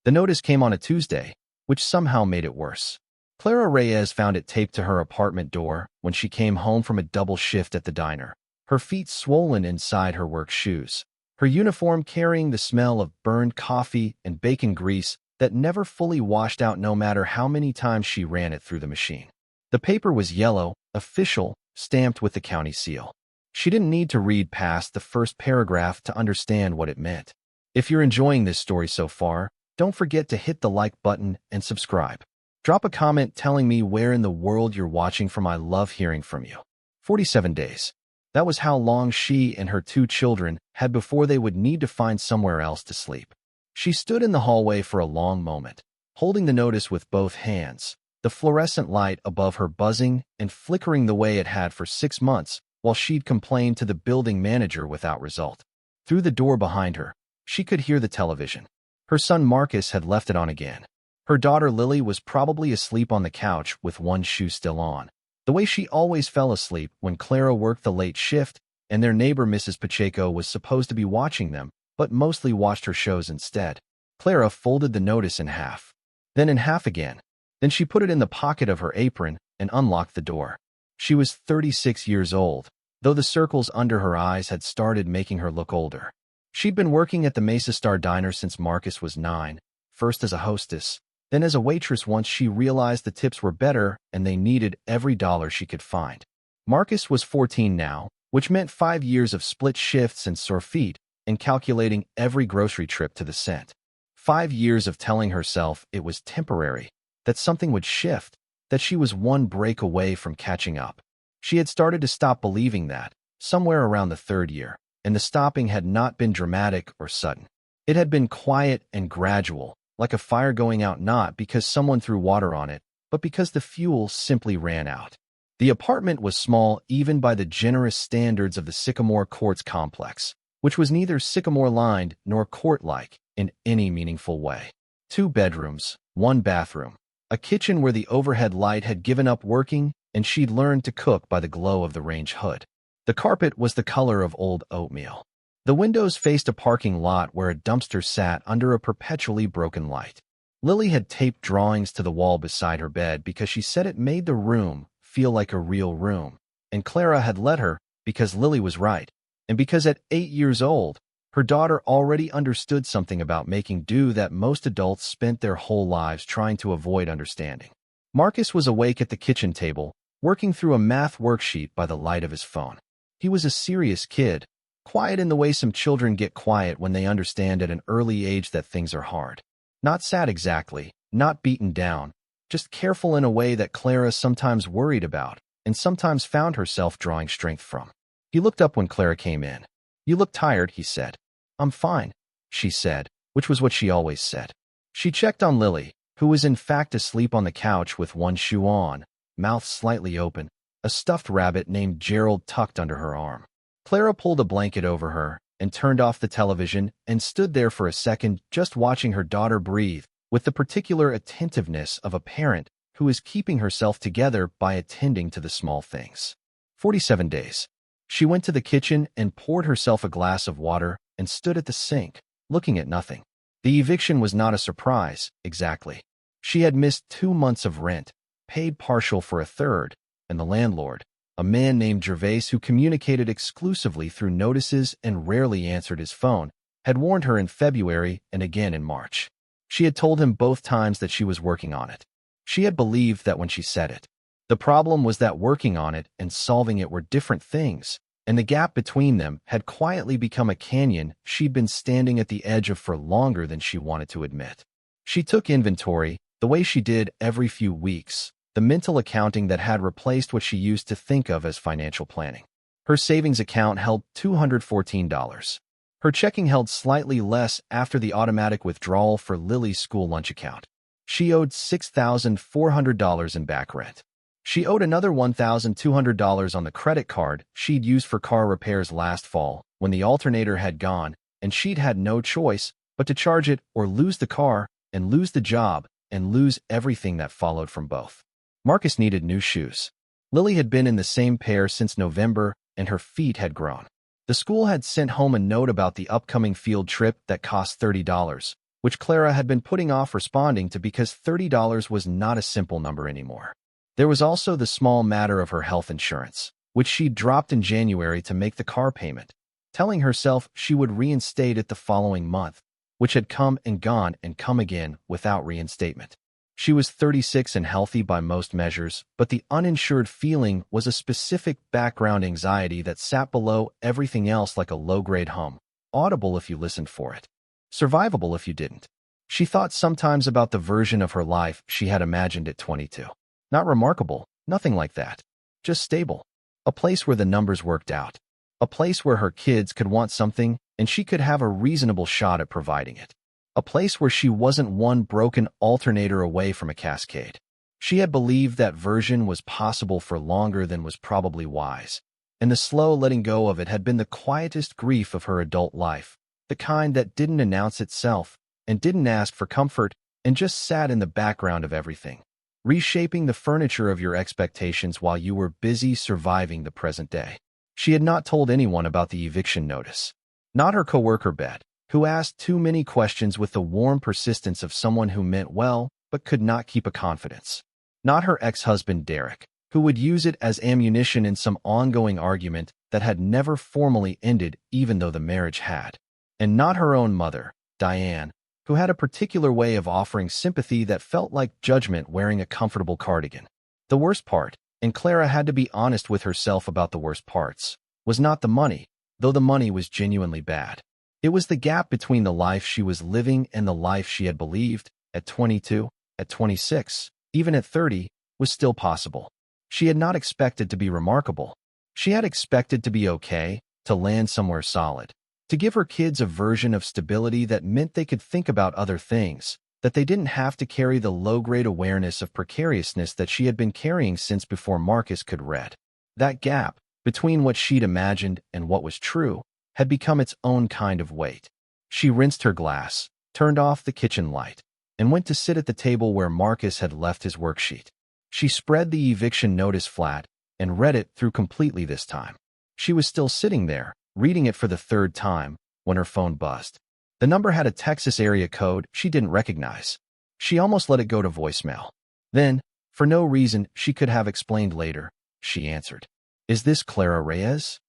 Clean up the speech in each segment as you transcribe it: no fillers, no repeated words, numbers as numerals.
The notice came on a Tuesday, which somehow made it worse. Clara Reyes found it taped to her apartment door when she came home from a double shift at the diner, her feet swollen inside her work shoes, her uniform carrying the smell of burned coffee and bacon grease that never fully washed out no matter how many times she ran it through the machine. The paper was yellow, official, stamped with the county seal. She didn't need to read past the first paragraph to understand what it meant. If you're enjoying this story so far, don't forget to hit the like button and subscribe. Drop a comment telling me where in the world you're watching from. I love hearing from you. 47 days. That was how long she and her 2 children had before they would need to find somewhere else to sleep. She stood in the hallway for a long moment, holding the notice with both hands, the fluorescent light above her buzzing and flickering the way it had for 6 months, while she'd complained to the building manager without result. Through the door behind her, she could hear the television. Her son Marcus had left it on again. Her daughter Lily was probably asleep on the couch with one shoe still on, the way she always fell asleep when Clara worked the late shift, and their neighbor Mrs. Pacheco was supposed to be watching them, but mostly watched her shows instead. Clara folded the notice in half, then in half again. Then she put it in the pocket of her apron and unlocked the door. She was 36 years old, though the circles under her eyes had started making her look older. She'd been working at the Mesa Star Diner since Marcus was 9, first as a hostess, then as a waitress once she realized the tips were better and they needed every dollar she could find. Marcus was 14 now, which meant 5 years of split shifts and sore feet and calculating every grocery trip to the cent. 5 years of telling herself it was temporary, that something would shift, that she was one break away from catching up. She had started to stop believing that, somewhere around the 3rd year, and the stopping had not been dramatic or sudden. It had been quiet and gradual, like a fire going out not because someone threw water on it, but because the fuel simply ran out. The apartment was small even by the generous standards of the Sycamore Courts complex, which was neither Sycamore-lined nor court-like in any meaningful way. 2 bedrooms, 1 bathroom, a kitchen where the overhead light had given up working and she'd learned to cook by the glow of the range hood. The carpet was the color of old oatmeal. The windows faced a parking lot where a dumpster sat under a perpetually broken light. Lily had taped drawings to the wall beside her bed because she said it made the room feel like a real room, and Clara had let her because Lily was right, and because at 8 years old, her daughter already understood something about making do that most adults spent their whole lives trying to avoid understanding. Marcus was awake at the kitchen table, working through a math worksheet by the light of his phone. He was a serious kid, quiet in the way some children get quiet when they understand at an early age that things are hard. Not sad exactly, not beaten down, just careful in a way that Clara sometimes worried about and sometimes found herself drawing strength from. He looked up when Clara came in. "You look tired," he said. "I'm fine," she said, which was what she always said. She checked on Lily, who was in fact asleep on the couch with one shoe on, mouth slightly open, a stuffed rabbit named Gerald tucked under her arm. Clara pulled a blanket over her and turned off the television and stood there for a second just watching her daughter breathe with the particular attentiveness of a parent who is keeping herself together by attending to the small things. 47 days. She went to the kitchen and poured herself a glass of water and stood at the sink, looking at nothing. The eviction was not a surprise, exactly. She had missed 2 months of rent, paid partial for a third, and the landlord, a man named Gervais who communicated exclusively through notices and rarely answered his phone, had warned her in February and again in March. She had told him both times that she was working on it. She had believed that when she said it. The problem was that working on it and solving it were different things, and the gap between them had quietly become a canyon she'd been standing at the edge of for longer than she wanted to admit. She took inventory, the way she did every few weeks, the mental accounting that had replaced what she used to think of as financial planning. Her savings account held $214. Her checking held slightly less after the automatic withdrawal for Lily's school lunch account. She owed $6,400 in back rent. She owed another $1,200 on the credit card she'd used for car repairs last fall when the alternator had gone, and she'd had no choice but to charge it or lose the car and lose the job and lose everything that followed from both. Marcus needed new shoes. Lily had been in the same pair since November, and her feet had grown. The school had sent home a note about the upcoming field trip that cost $30, which Clara had been putting off responding to because $30 was not a simple number anymore. There was also the small matter of her health insurance, which she dropped in January to make the car payment, telling herself she would reinstate it the following month, which had come and gone and come again without reinstatement. She was 36 and healthy by most measures, but the uninsured feeling was a specific background anxiety that sat below everything else like a low-grade hum, audible if you listened for it, survivable if you didn't. She thought sometimes about the version of her life she had imagined at 22. Not remarkable, nothing like that. Just stable. A place where the numbers worked out. A place where her kids could want something and she could have a reasonable shot at providing it. A place where she wasn't one broken alternator away from a cascade. She had believed that version was possible for longer than was probably wise, and the slow letting go of it had been the quietest grief of her adult life, the kind that didn't announce itself and didn't ask for comfort and just sat in the background of everything, reshaping the furniture of your expectations while you were busy surviving the present day. She had not told anyone about the eviction notice. Not her coworker Bet, who asked too many questions with the warm persistence of someone who meant well but could not keep a confidence. Not her ex-husband Derek, who would use it as ammunition in some ongoing argument that had never formally ended even though the marriage had. And not her own mother, Diane, who had a particular way of offering sympathy that felt like judgment wearing a comfortable cardigan. The worst part, and Clara had to be honest with herself about the worst parts, was not the money, though the money was genuinely bad. It was the gap between the life she was living and the life she had believed, at 22, at 26, even at 30, was still possible. She had not expected to be remarkable. She had expected to be okay, to land somewhere solid, to give her kids a version of stability that meant they could think about other things, that they didn't have to carry the low-grade awareness of precariousness that she had been carrying since before Marcus could read. That gap, between what she'd imagined and what was true, had become its own kind of weight. She rinsed her glass, turned off the kitchen light, and went to sit at the table where Marcus had left his worksheet. She spread the eviction notice flat and read it through completely this time. She was still sitting there, reading it for the third time, when her phone buzzed. The number had a Texas area code she didn't recognize. She almost let it go to voicemail. Then, for no reason she could have explained later, she answered. "Is this Clara Reyes?"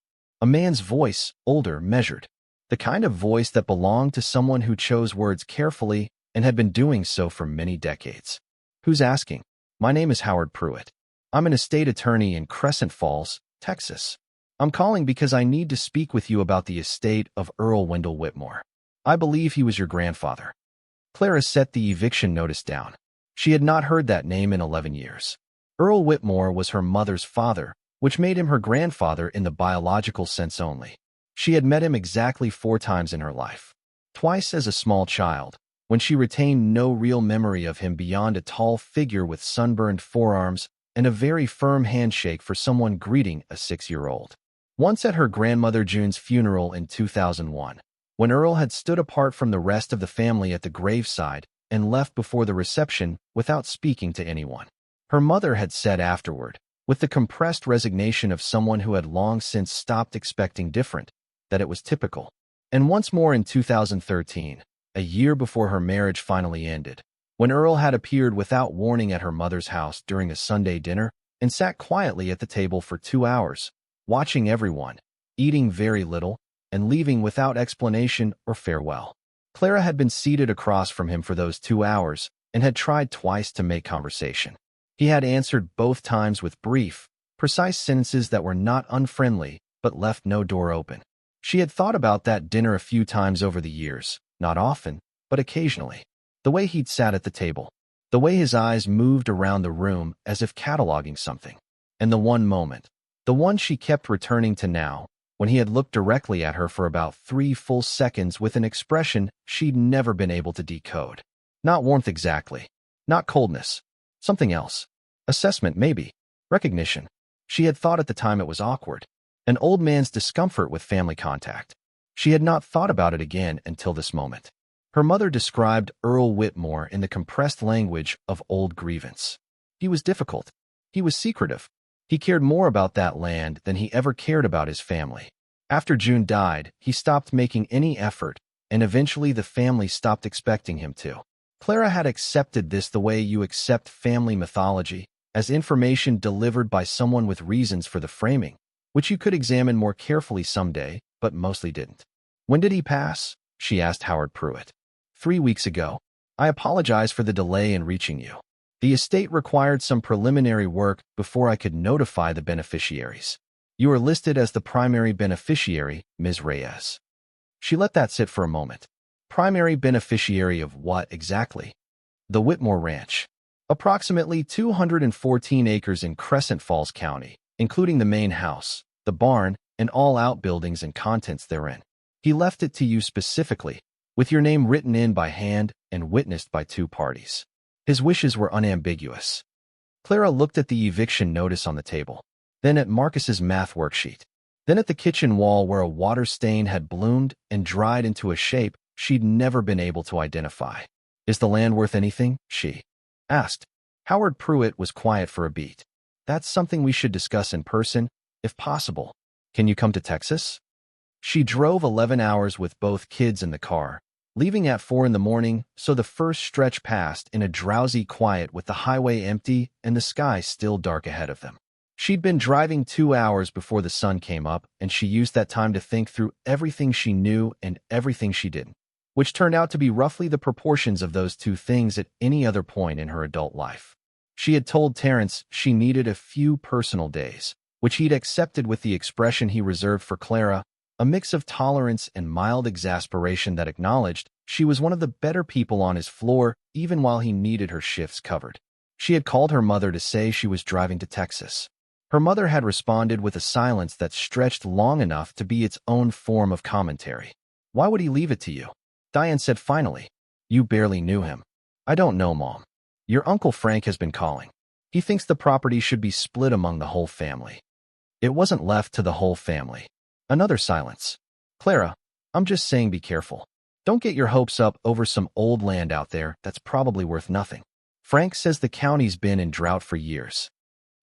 A man's voice, older, measured. The kind of voice that belonged to someone who chose words carefully and had been doing so for many decades. "Who's asking?" "My name is Howard Pruitt. I'm an estate attorney in Crescent Falls, Texas. I'm calling because I need to speak with you about the estate of Earl Wendell Whitmore. I believe he was your grandfather." Clara set the eviction notice down. She had not heard that name in 11 years. Earl Whitmore was her mother's father, which made him her grandfather in the biological sense only. She had met him exactly 4 times in her life. Twice as a small child, when she retained no real memory of him beyond a tall figure with sunburned forearms and a very firm handshake for someone greeting a 6-year-old. Once at her grandmother June's funeral in 2001, when Earl had stood apart from the rest of the family at the graveside and left before the reception without speaking to anyone. Her mother had said afterward, with the compressed resignation of someone who had long since stopped expecting different, that it was typical. And once more in 2013, a year before her marriage finally ended, when Earl had appeared without warning at her mother's house during a Sunday dinner and sat quietly at the table for 2 hours, watching everyone, eating very little, and leaving without explanation or farewell. Clara had been seated across from him for those 2 hours and had tried twice to make conversation. He had answered both times with brief, precise sentences that were not unfriendly, but left no door open. She had thought about that dinner a few times over the years, not often, but occasionally. The way he'd sat at the table, the way his eyes moved around the room as if cataloging something, and the one moment, the one she kept returning to now, when he had looked directly at her for about 3 full seconds with an expression she'd never been able to decode. Not warmth exactly, not coldness, something else. Assessment, maybe. Recognition. She had thought at the time it was awkward. An old man's discomfort with family contact. She had not thought about it again until this moment. Her mother described Earl Whitmore in the compressed language of old grievance. He was difficult. He was secretive. He cared more about that land than he ever cared about his family. After June died, he stopped making any effort, and eventually the family stopped expecting him to. Clara had accepted this the way you accept family mythology, as information delivered by someone with reasons for the framing, which you could examine more carefully someday, but mostly didn't. "When did he pass?" she asked Howard Pruitt. 3 weeks ago. I apologize for the delay in reaching you. The estate required some preliminary work before I could notify the beneficiaries. You are listed as the primary beneficiary, Ms. Reyes. She let that sit for a moment. Primary beneficiary of what exactly? The Whitmore Ranch. Approximately 214 acres in Crescent Falls County, including the main house, the barn, and all outbuildings and contents therein. He left it to you specifically, with your name written in by hand and witnessed by 2 parties. His wishes were unambiguous. Clara looked at the eviction notice on the table, then at Marcus's math worksheet, then at the kitchen wall where a water stain had bloomed and dried into a shape she'd never been able to identify. "Is the land worth anything?" she asked. Howard Pruitt was quiet for a beat. "That's something we should discuss in person, if possible. Can you come to Texas?" She drove 11 hours with both kids in the car, leaving at 4 in the morning, so the first stretch passed in a drowsy quiet with the highway empty and the sky still dark ahead of them. She'd been driving 2 hours before the sun came up, and she used that time to think through everything she knew and everything she didn't, which turned out to be roughly the proportions of those 2 things at any other point in her adult life. She had told Terrence she needed a few personal days, which he'd accepted with the expression he reserved for Clara, a mix of tolerance and mild exasperation that acknowledged she was one of the better people on his floor even while he needed her shifts covered. She had called her mother to say she was driving to Texas. Her mother had responded with a silence that stretched long enough to be its own form of commentary. "Why would he leave it to you?" Diane said finally. "You barely knew him." "I don't know, Mom. Your Uncle Frank has been calling. He thinks the property should be split among the whole family." "It wasn't left to the whole family." Another silence. "Clara, I'm just saying be careful. Don't get your hopes up over some old land out there that's probably worth nothing. Frank says the county's been in drought for years."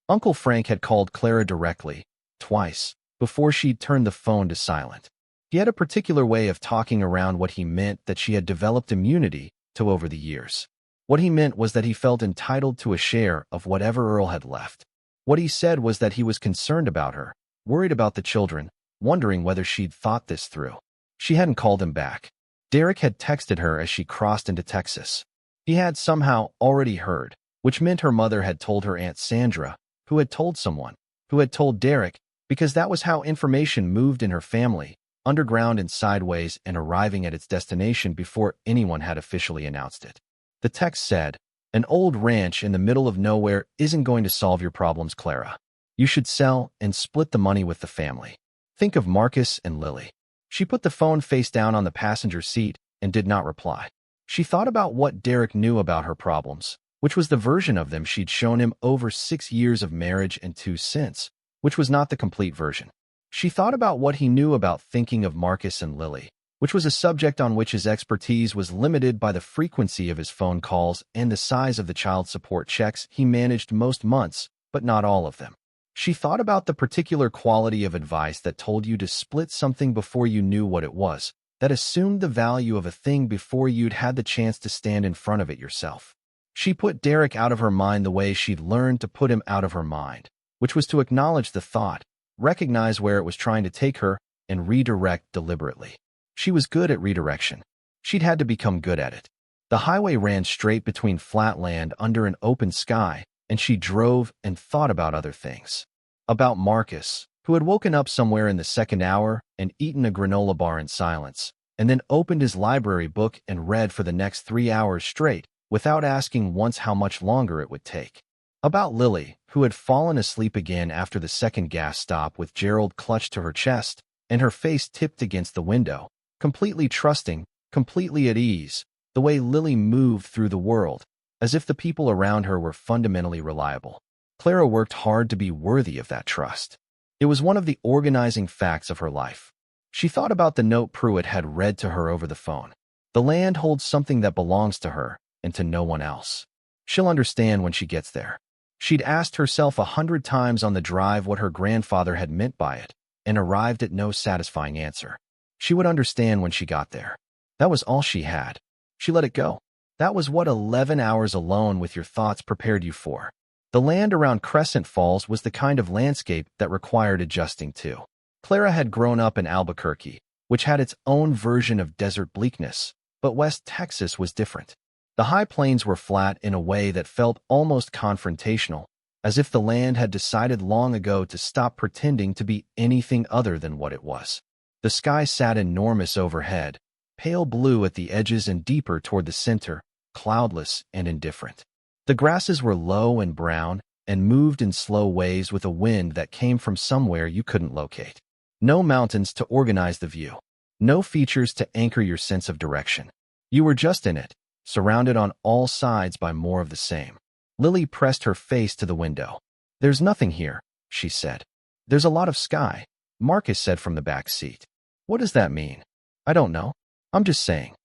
Uncle Frank had called Clara directly, twice, before she'd turned the phone to silent. He had a particular way of talking around what he meant that she had developed immunity to over the years. What he meant was that he felt entitled to a share of whatever Earl had left. What he said was that he was concerned about her, worried about the children, wondering whether she'd thought this through. She hadn't called him back. Derek had texted her as she crossed into Texas. He had somehow already heard, which meant her mother had told her Aunt Sandra, who had told someone, who had told Derek, because that was how information moved in her family, underground and sideways and arriving at its destination before anyone had officially announced it. The text said, "An old ranch in the middle of nowhere isn't going to solve your problems, Clara. You should sell and split the money with the family. Think of Marcus and Lily." She put the phone face down on the passenger seat and did not reply. She thought about what Derek knew about her problems, which was the version of them she'd shown him over 6 years of marriage and 2 since, which was not the complete version. She thought about what he knew about thinking of Marcus and Lily, which was a subject on which his expertise was limited by the frequency of his phone calls and the size of the child support checks he managed most months, but not all of them. She thought about the particular quality of advice that told you to split something before you knew what it was, that assumed the value of a thing before you'd had the chance to stand in front of it yourself. She put Derek out of her mind the way she'd learned to put him out of her mind, which was to acknowledge the thought, recognize where it was trying to take her, and redirect deliberately. She was good at redirection. She'd had to become good at it. The highway ran straight between flat land under an open sky, and she drove and thought about other things. About Marcus, who had woken up somewhere in the second hour and eaten a granola bar in silence, and then opened his library book and read for the next 3 hours straight, without asking once how much longer it would take. About Lily, who had fallen asleep again after the second gas stop with Gerald clutched to her chest and her face tipped against the window, completely trusting, completely at ease, the way Lily moved through the world, as if the people around her were fundamentally reliable. Clara worked hard to be worthy of that trust. It was one of the organizing facts of her life. She thought about the note Pruitt had read to her over the phone. The land holds something that belongs to her and to no one else. She'll understand when she gets there. She'd asked herself 100 times on the drive what her grandfather had meant by it, and arrived at no satisfying answer. She would understand when she got there. That was all she had. She let it go. That was what 11 hours alone with your thoughts prepared you for. The land around Crescent Falls was the kind of landscape that required adjusting to. Clara had grown up in Albuquerque, which had its own version of desert bleakness, but West Texas was different. The high plains were flat in a way that felt almost confrontational, as if the land had decided long ago to stop pretending to be anything other than what it was. The sky sat enormous overhead, pale blue at the edges and deeper toward the center, cloudless and indifferent. The grasses were low and brown and moved in slow waves with a wind that came from somewhere you couldn't locate. No mountains to organize the view. No features to anchor your sense of direction. You were just in it, surrounded on all sides by more of the same. Lily pressed her face to the window. "There's nothing here," she said. "There's a lot of sky," Marcus said from the back seat. "What does that mean?" "I don't know. I'm just saying."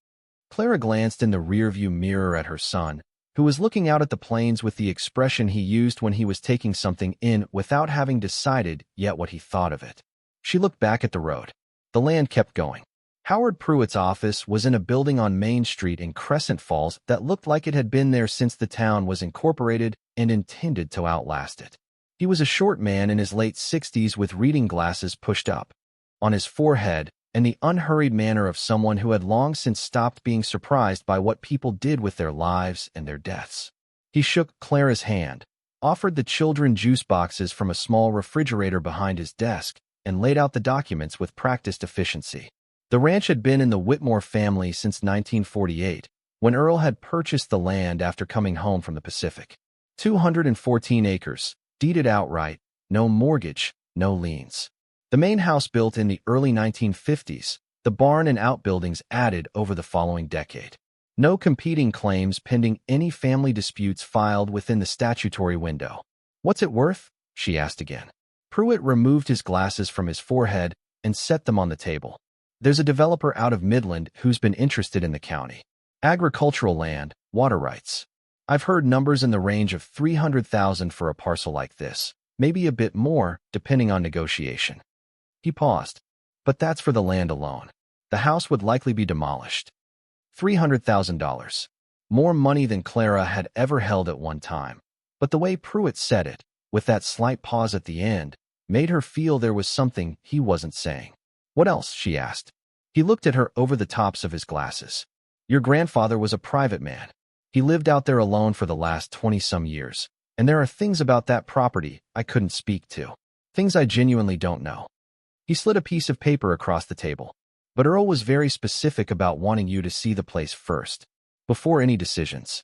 Clara glanced in the rearview mirror at her son, who was looking out at the plains with the expression he used when he was taking something in without having decided yet what he thought of it. She looked back at the road. The land kept going. Howard Pruitt's office was in a building on Main Street in Crescent Falls that looked like it had been there since the town was incorporated and intended to outlast it. He was a short man in his late 60s with reading glasses pushed up on his forehead and the unhurried manner of someone who had long since stopped being surprised by what people did with their lives and their deaths. He shook Clara's hand, offered the children juice boxes from a small refrigerator behind his desk, and laid out the documents with practiced efficiency. The ranch had been in the Whitmore family since 1948, when Earl had purchased the land after coming home from the Pacific. 214 acres, deeded outright, no mortgage, no liens. The main house built in the early 1950s, the barn and outbuildings added over the following decade. No competing claims pending any family disputes filed within the statutory window. "What's it worth?" she asked again. Pruitt removed his glasses from his forehead and set them on the table. "There's a developer out of Midland who's been interested in the county. Agricultural land, water rights. I've heard numbers in the range of $300,000 for a parcel like this, maybe a bit more, depending on negotiation." He paused. "But that's for the land alone. The house would likely be demolished." $300,000. More money than Clara had ever held at one time. But the way Pruitt said it, with that slight pause at the end, made her feel there was something he wasn't saying. "What else?" she asked. He looked at her over the tops of his glasses. "Your grandfather was a private man. He lived out there alone for the last 20-some years, and there are things about that property I couldn't speak to. Things I genuinely don't know." He slid a piece of paper across the table. "But Earl was very specific about wanting you to see the place first, before any decisions."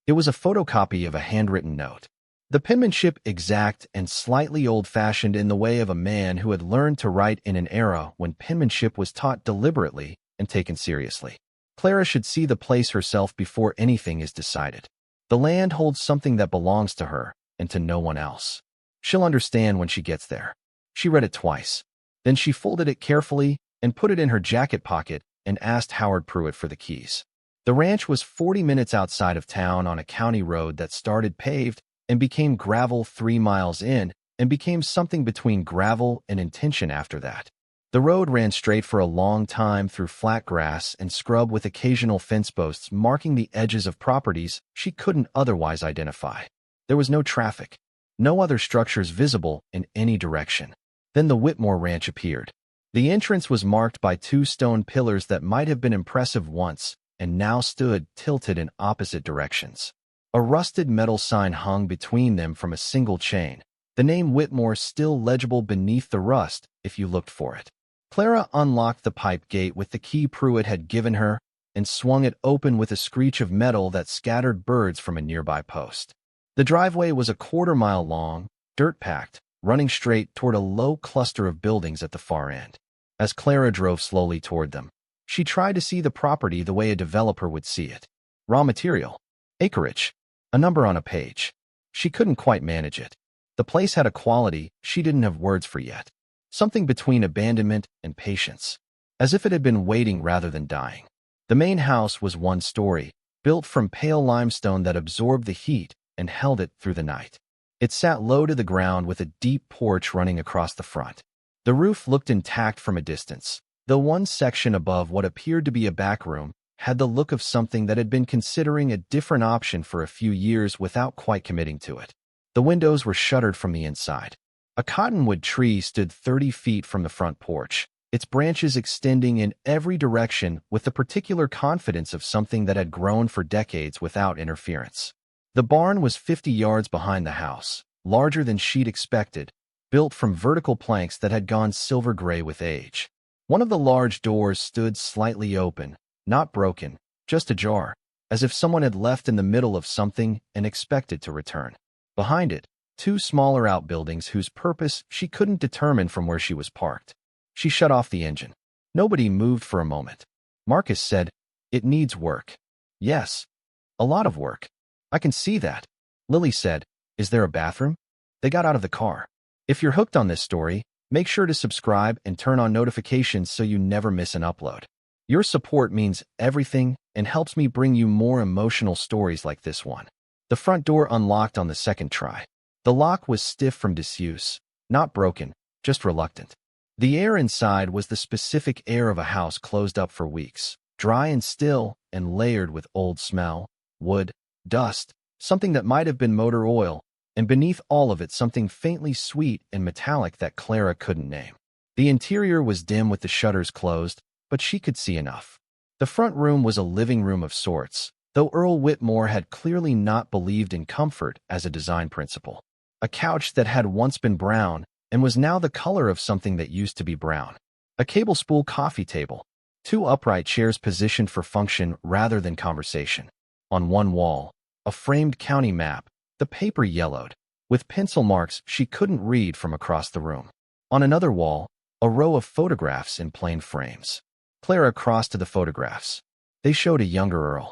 It was a photocopy of a handwritten note. The penmanship exact and slightly old-fashioned in the way of a man who had learned to write in an era when penmanship was taught deliberately and taken seriously. Clara should see the place herself before anything is decided. The land holds something that belongs to her and to no one else. She'll understand when she gets there. She read it twice. Then she folded it carefully and put it in her jacket pocket and asked Howard Pruitt for the keys. The ranch was 40 minutes outside of town on a county road that started paved and became gravel 3 miles in and became something between gravel and intention after that. The road ran straight for a long time through flat grass and scrub with occasional fence posts marking the edges of properties she couldn't otherwise identify. There was no traffic, no other structures visible in any direction. Then the Whitmore Ranch appeared. The entrance was marked by 2 stone pillars that might have been impressive once and now stood tilted in opposite directions. A rusted metal sign hung between them from a single chain, the name Whitmore still legible beneath the rust if you looked for it. Clara unlocked the pipe gate with the key Pruitt had given her and swung it open with a screech of metal that scattered birds from a nearby post. The driveway was a quarter-mile long, dirt-packed, running straight toward a low cluster of buildings at the far end. As Clara drove slowly toward them, she tried to see the property the way a developer would see it. Raw material, acreage, a number on a page. She couldn't quite manage it. The place had a quality she didn't have words for yet, something between abandonment and patience, as if it had been waiting rather than dying. The main house was 1 story, built from pale limestone that absorbed the heat and held it through the night. It sat low to the ground with a deep porch running across the front. The roof looked intact from a distance, The one section above what appeared to be a back room had the look of something that had been considering a different option for a few years without quite committing to it. The windows were shuttered from the inside. A cottonwood tree stood 30 feet from the front porch, its branches extending in every direction with the particular confidence of something that had grown for decades without interference. The barn was 50 yards behind the house, larger than she'd expected, built from vertical planks that had gone silver gray with age. One of the large doors stood slightly open, not broken, just ajar, as if someone had left in the middle of something and expected to return. Behind it, two smaller outbuildings whose purpose she couldn't determine from where she was parked. She shut off the engine. Nobody moved for a moment. Marcus said, "It needs work." "Yes, a lot of work. I can see that." Lily said, "Is there a bathroom?" They got out of the car. If you're hooked on this story, make sure to subscribe and turn on notifications so you never miss an upload. Your support means everything and helps me bring you more emotional stories like this one. The front door unlocked on the second try. The lock was stiff from disuse, not broken, just reluctant. The air inside was the specific air of a house closed up for weeks, dry and still and layered with old smell, wood, dust, something that might have been motor oil, and beneath all of it something faintly sweet and metallic that Clara couldn't name. The interior was dim with the shutters closed, but she could see enough. The front room was a living room of sorts, though Earl Whitmore had clearly not believed in comfort as a design principle. A couch that had once been brown and was now the color of something that used to be brown. A cable spool coffee table. Two upright chairs positioned for function rather than conversation. On one wall, a framed county map, the paper yellowed, with pencil marks she couldn't read from across the room. On another wall, a row of photographs in plain frames. Clara crossed to the photographs. They showed a younger Earl.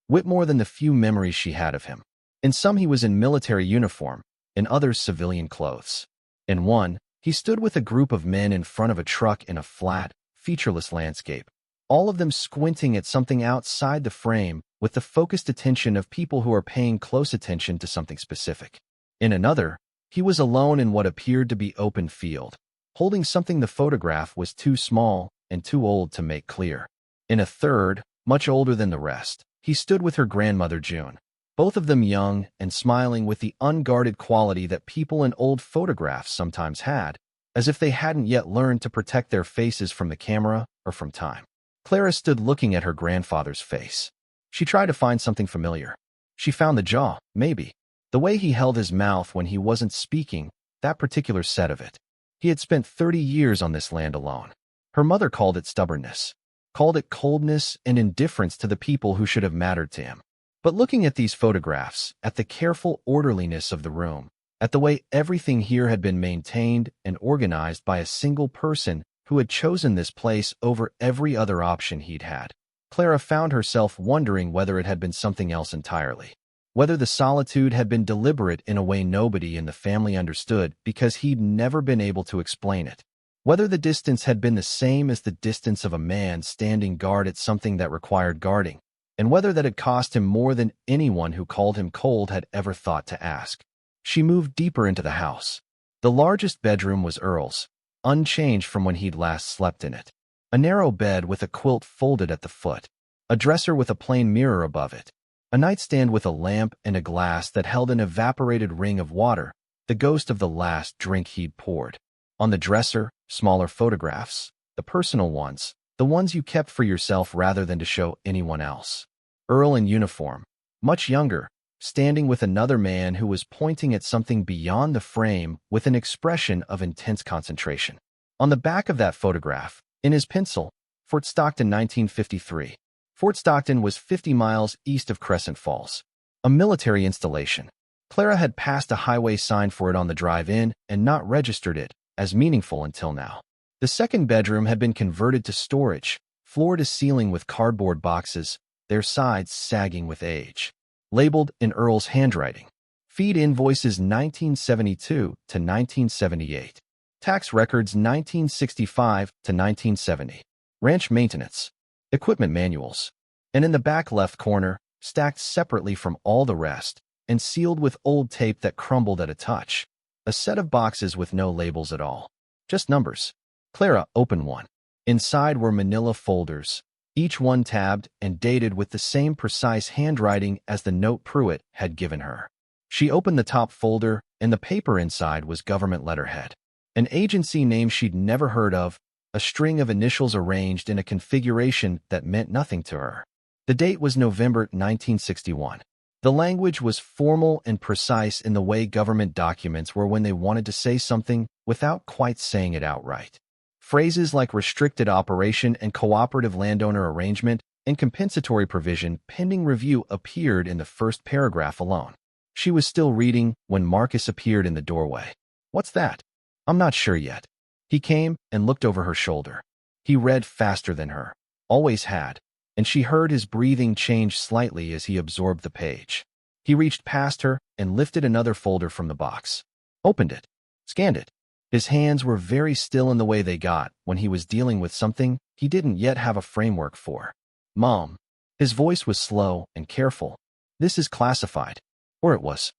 Whitmore than the few memories she had of him. In some he was in military uniform, in others civilian clothes. In one, he stood with a group of men in front of a truck in a flat, featureless landscape, all of them squinting at something outside the frame with the focused attention of people who are paying close attention to something specific. In another, he was alone in what appeared to be open field, holding something the photograph was too small and too old to make clear. In a third, much older than the rest, he stood with her grandmother June, both of them young and smiling with the unguarded quality that people in old photographs sometimes had, as if they hadn't yet learned to protect their faces from the camera or from time. Clara stood looking at her grandfather's face. She tried to find something familiar. She found the jaw, maybe. The way he held his mouth when he wasn't speaking, that particular set of it. He had spent 30 years on this land alone. Her mother called it stubbornness, called it coldness and indifference to the people who should have mattered to him. But looking at these photographs, at the careful orderliness of the room, at the way everything here had been maintained and organized by a single person who had chosen this place over every other option he'd had, Clara found herself wondering whether it had been something else entirely. Whether the solitude had been deliberate in a way nobody in the family understood because he'd never been able to explain it. Whether the distance had been the same as the distance of a man standing guard at something that required guarding, and whether that had cost him more than anyone who called him cold had ever thought to ask. She moved deeper into the house. The largest bedroom was Earl's, unchanged from when he'd last slept in it. A narrow bed with a quilt folded at the foot, a dresser with a plain mirror above it, a nightstand with a lamp and a glass that held an evaporated ring of water, the ghost of the last drink he'd poured. On the dresser, smaller photographs, the personal ones, the ones you kept for yourself rather than to show anyone else. Earl in uniform, much younger, standing with another man who was pointing at something beyond the frame with an expression of intense concentration. On the back of that photograph, in his pencil, Fort Stockton 1953. Fort Stockton was 50 miles east of Crescent Falls. A military installation. Clara had passed a highway sign for it on the drive-in and not registered it as meaningful until now. The second bedroom had been converted to storage, floor to ceiling with cardboard boxes, their sides sagging with age. Labeled in Earl's handwriting. Feed invoices 1972 to 1978. Tax records 1965 to 1970. Ranch maintenance. Equipment manuals. And in the back left corner, stacked separately from all the rest, and sealed with old tape that crumbled at a touch, a set of boxes with no labels at all. Just numbers. Clara opened one. Inside were manila folders, each one tabbed and dated with the same precise handwriting as the note Pruitt had given her. She opened the top folder, and the paper inside was government letterhead. An agency name she'd never heard of, a string of initials arranged in a configuration that meant nothing to her. The date was November 1961. The language was formal and precise in the way government documents were when they wanted to say something without quite saying it outright. Phrases like restricted operation and cooperative landowner arrangement and compensatory provision pending review appeared in the first paragraph alone. She was still reading when Marcus appeared in the doorway. "What's that?" "I'm not sure yet." He came and looked over her shoulder. He read faster than her, always had, and she heard his breathing change slightly as he absorbed the page. He reached past her and lifted another folder from the box. Opened it. Scanned it. His hands were very still in the way they got when he was dealing with something he didn't yet have a framework for. "Mom." His voice was slow and careful. "This is classified." Or it was.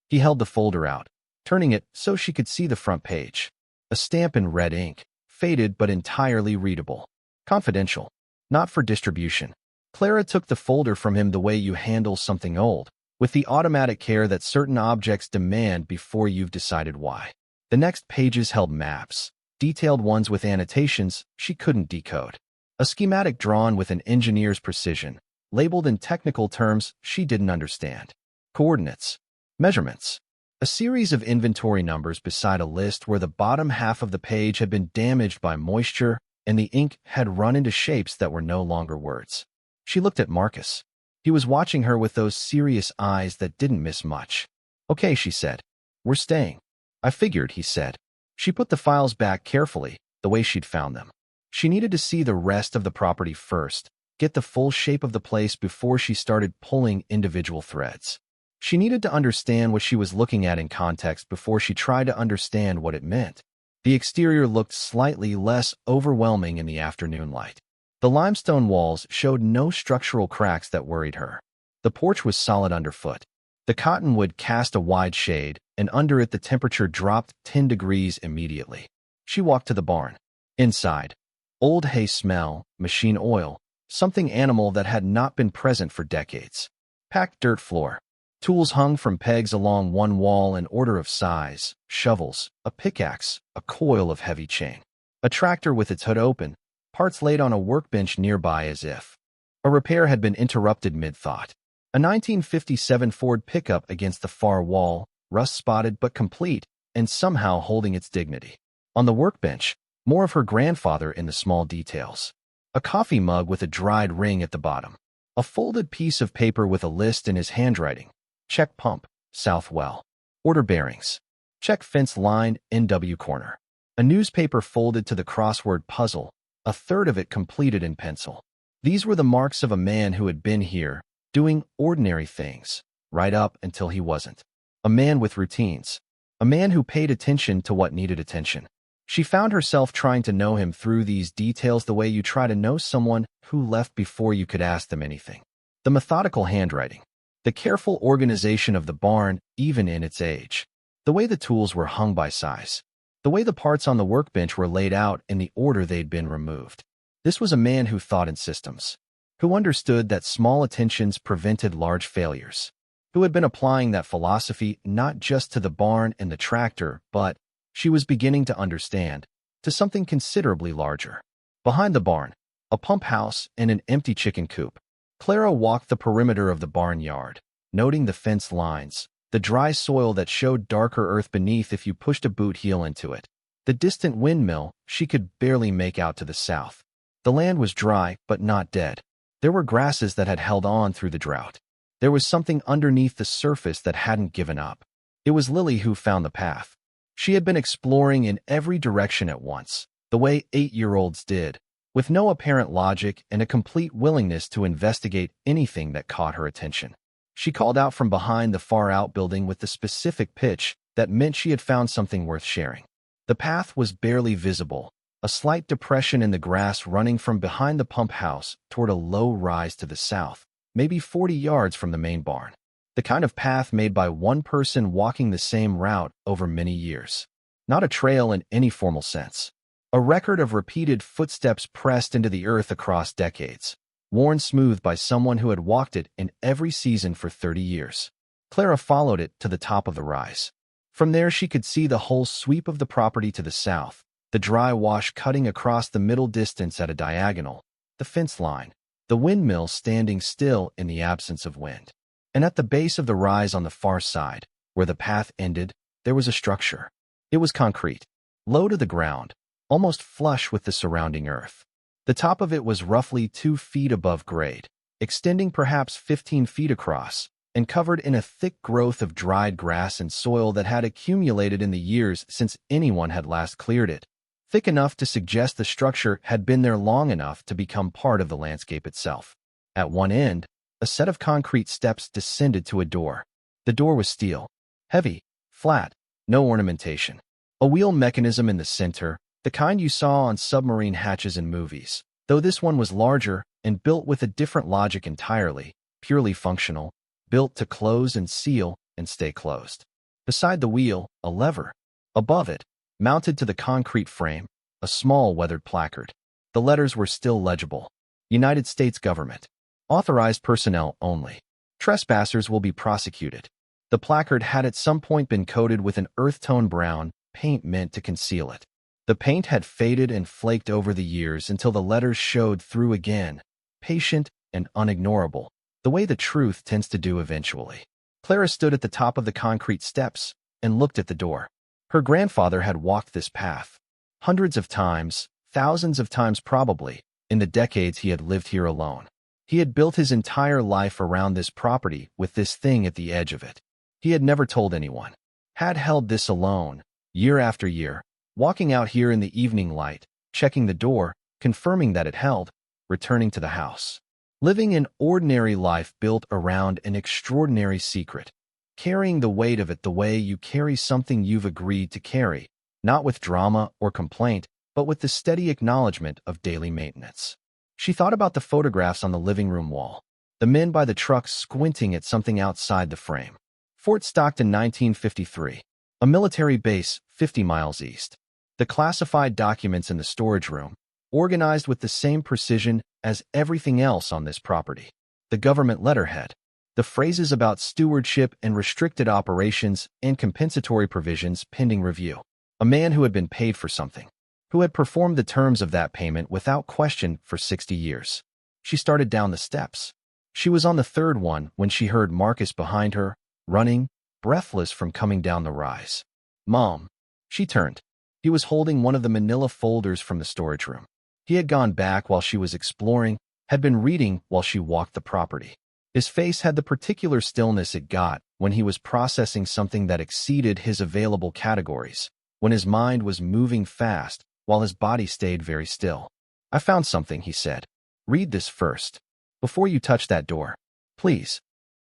He held the folder out, turning it so she could see the front page. A stamp in red ink, faded but entirely readable. "Confidential. Not for distribution." Clara took the folder from him the way you handle something old, with the automatic care that certain objects demand before you've decided why. The next pages held maps, detailed ones with annotations she couldn't decode. A schematic drawn with an engineer's precision, labeled in technical terms she didn't understand. Coordinates. Measurements. A series of inventory numbers beside a list where the bottom half of the page had been damaged by moisture and the ink had run into shapes that were no longer words. She looked at Marcus. He was watching her with those serious eyes that didn't miss much. "Okay," she said. "We're staying." "I figured," he said. She put the files back carefully, the way she'd found them. She needed to see the rest of the property first, get the full shape of the place before she started pulling individual threads. She needed to understand what she was looking at in context before she tried to understand what it meant. The exterior looked slightly less overwhelming in the afternoon light. The limestone walls showed no structural cracks that worried her. The porch was solid underfoot. The cottonwood cast a wide shade, and under it the temperature dropped 10 degrees immediately. She walked to the barn. Inside, old hay smell, machine oil, something animal that had not been present for decades. Packed dirt floor. Tools hung from pegs along one wall in order of size, shovels, a pickaxe, a coil of heavy chain. A tractor with its hood open, parts laid on a workbench nearby as if a repair had been interrupted mid-thought. A 1957 Ford pickup against the far wall, rust-spotted but complete, and somehow holding its dignity. On the workbench, more of her grandfather in the small details. A coffee mug with a dried ring at the bottom. A folded piece of paper with a list in his handwriting. Check pump, south well. Order bearings. Check fence line, NW corner. A newspaper folded to the crossword puzzle, a third of it completed in pencil. These were the marks of a man who had been here, doing ordinary things, right up until he wasn't. A man with routines. A man who paid attention to what needed attention. She found herself trying to know him through these details the way you try to know someone who left before you could ask them anything. The methodical handwriting. The careful organization of the barn, even in its age. The way the tools were hung by size. The way the parts on the workbench were laid out in the order they'd been removed. This was a man who thought in systems. Who understood that small attentions prevented large failures. Who had been applying that philosophy not just to the barn and the tractor, but, she was beginning to understand, to something considerably larger. Behind the barn, a pump house and an empty chicken coop. Clara walked the perimeter of the barnyard, noting the fence lines, the dry soil that showed darker earth beneath if you pushed a boot heel into it. The distant windmill she could barely make out to the south. The land was dry, but not dead. There were grasses that had held on through the drought. There was something underneath the surface that hadn't given up. It was Lily who found the path. She had been exploring in every direction at once, the way 8-year-olds did, with no apparent logic and a complete willingness to investigate anything that caught her attention. She called out from behind the far outbuilding with the specific pitch that meant she had found something worth sharing. The path was barely visible, a slight depression in the grass running from behind the pump house toward a low rise to the south, maybe 40 yards from the main barn. The kind of path made by one person walking the same route over many years. Not a trail in any formal sense. a record of repeated footsteps pressed into the earth across decades, worn smooth by someone who had walked it in every season for 30 years. Clara followed it to the top of the rise. From there she could see the whole sweep of the property to the south, the dry wash cutting across the middle distance at a diagonal, the fence line, the windmill standing still in the absence of wind. And at the base of the rise on the far side, where the path ended, there was a structure. It was concrete, low to the ground, almost flush with the surrounding earth. The top of it was roughly 2 feet above grade, extending perhaps 15 feet across, and covered in a thick growth of dried grass and soil that had accumulated in the years since anyone had last cleared it, thick enough to suggest the structure had been there long enough to become part of the landscape itself. At one end, a set of concrete steps descended to a door. The door was steel, heavy, flat, no ornamentation. A wheel mechanism in the center, the kind you saw on submarine hatches in movies, though this one was larger and built with a different logic entirely, purely functional, built to close and seal and stay closed. Beside the wheel, a lever. Above it, mounted to the concrete frame, a small weathered placard. The letters were still legible. United States Government. Authorized personnel only. Trespassers will be prosecuted. The placard had at some point been coated with an earth-tone brown paint meant to conceal it. The paint had faded and flaked over the years until the letters showed through again, patient and unignorable, the way the truth tends to do eventually. Clara stood at the top of the concrete steps and looked at the door. Her grandfather had walked this path hundreds of times, thousands of times probably, in the decades he had lived here alone. He had built his entire life around this property with this thing at the edge of it. He had never told anyone. Had held this alone, year after year, walking out here in the evening light, checking the door, confirming that it held, returning to the house. Living an ordinary life built around an extraordinary secret, carrying the weight of it the way you carry something you've agreed to carry, not with drama or complaint, but with the steady acknowledgement of daily maintenance. She thought about the photographs on the living room wall, the men by the truck squinting at something outside the frame. Fort Stockton 1953, a military base 50 miles east. The classified documents in the storage room, organized with the same precision as everything else on this property. The government letterhead, the phrases about stewardship and restricted operations and compensatory provisions pending review. A man who had been paid for something, who had performed the terms of that payment without question for 60 years. She started down the steps. She was on the third one when she heard Marcus behind her, running, breathless from coming down the rise. "Mom." She turned. He was holding one of the manila folders from the storage room. He had gone back while she was exploring, had been reading while she walked the property. His face had the particular stillness it got when he was processing something that exceeded his available categories, when his mind was moving fast while his body stayed very still. "I found something," he said. "Read this first, before you touch that door. Please."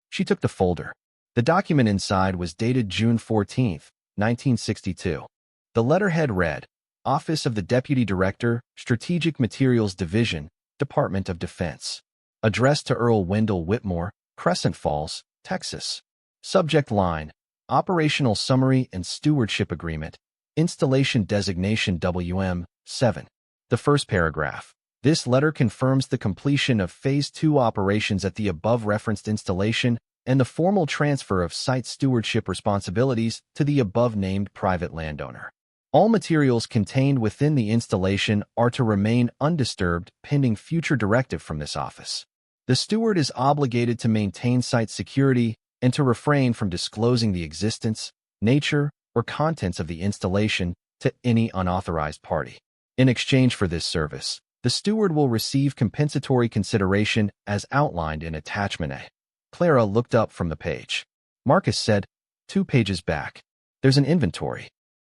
She took the folder. The document inside was dated June 14th, 1962. The letterhead read, Office of the Deputy Director, Strategic Materials Division, Department of Defense. Addressed to Earl Wendell Whitmore, Crescent Falls, Texas. Subject line, Operational Summary and Stewardship Agreement, Installation Designation WM, 7. The first paragraph. This letter confirms the completion of Phase 2 operations at the above-referenced installation and the formal transfer of site stewardship responsibilities to the above-named private landowner. All materials contained within the installation are to remain undisturbed pending future directive from this office. The steward is obligated to maintain site security and to refrain from disclosing the existence, nature, or contents of the installation to any unauthorized party. In exchange for this service, the steward will receive compensatory consideration as outlined in Attachment A. Clara looked up from the page. Marcus said, 2 pages back. There's an inventory.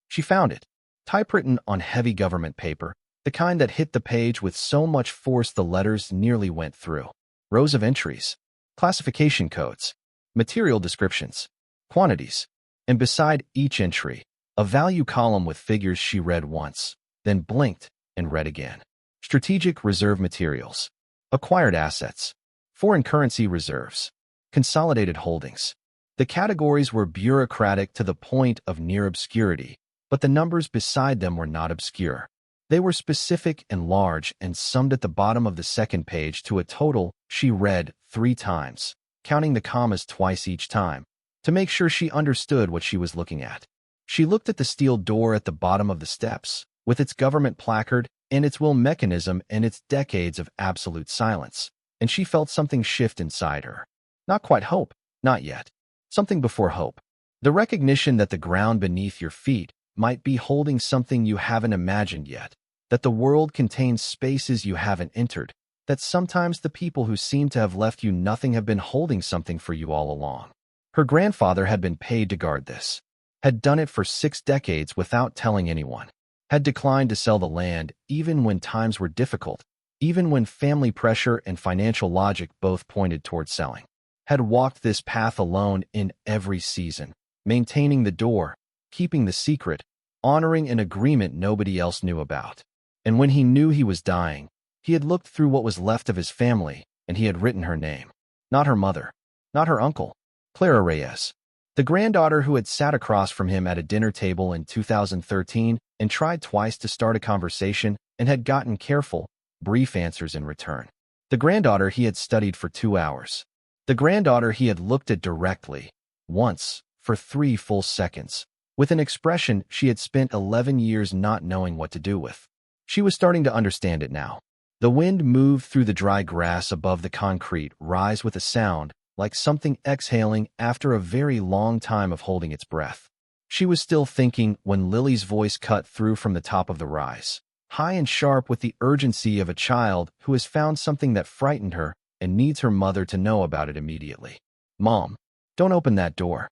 She found it, typewritten on heavy government paper, the kind that hit the page with so much force the letters nearly went through. Rows of entries, classification codes, material descriptions, quantities, and beside each entry, a value column with figures she read once, then blinked and read again. Strategic reserve materials, acquired assets, foreign currency reserves, consolidated holdings. The categories were bureaucratic to the point of near obscurity, but the numbers beside them were not obscure. They were specific and large and summed at the bottom of the second page to a total she read 3 times, counting the commas twice each time, to make sure she understood what she was looking at. She looked at the steel door at the bottom of the steps, with its government placard and its will mechanism and its decades of absolute silence, and she felt something shift inside her. Not quite hope, not yet. Something before hope. The recognition that the ground beneath your feet might be holding something you haven't imagined yet, that the world contains spaces you haven't entered, that sometimes the people who seem to have left you nothing have been holding something for you all along. Her grandfather had been paid to guard this, had done it for 6 decades without telling anyone, had declined to sell the land even when times were difficult, even when family pressure and financial logic both pointed toward selling, had walked this path alone in every season, maintaining the door, keeping the secret, honoring an agreement nobody else knew about. And when he knew he was dying, he had looked through what was left of his family, and he had written her name. Not her mother, not her uncle, Clara Reyes, the granddaughter who had sat across from him at a dinner table in 2013 and tried twice to start a conversation and had gotten careful, brief answers in return. The granddaughter he had studied for 2 hours. The granddaughter he had looked at directly, once, for 3 full seconds, with an expression she had spent 11 years not knowing what to do with. She was starting to understand it now. The wind moved through the dry grass above the concrete, rise with a sound, like something exhaling after a very long time of holding its breath. She was still thinking when Lily's voice cut through from the top of the rise, high and sharp with the urgency of a child who has found something that frightened her and needs her mother to know about it immediately. "Mom, don't open that door."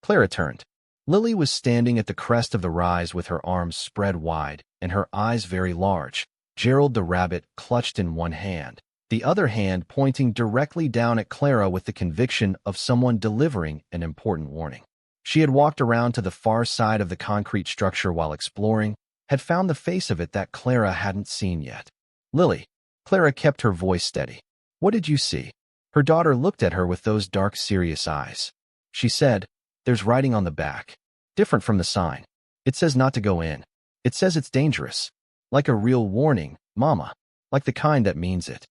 Clara turned. Lily was standing at the crest of the rise with her arms spread wide and her eyes very large, Gerald the rabbit clutched in one hand, the other hand pointing directly down at Clara with the conviction of someone delivering an important warning. She had walked around to the far side of the concrete structure while exploring, had found the face of it that Clara hadn't seen yet. "Lily." Clara kept her voice steady. "What did you see?" Her daughter looked at her with those dark, serious eyes. She said, "There's writing on the back. Different from the sign. It says not to go in. It says it's dangerous. Like a real warning, Mama. Like the kind that means it."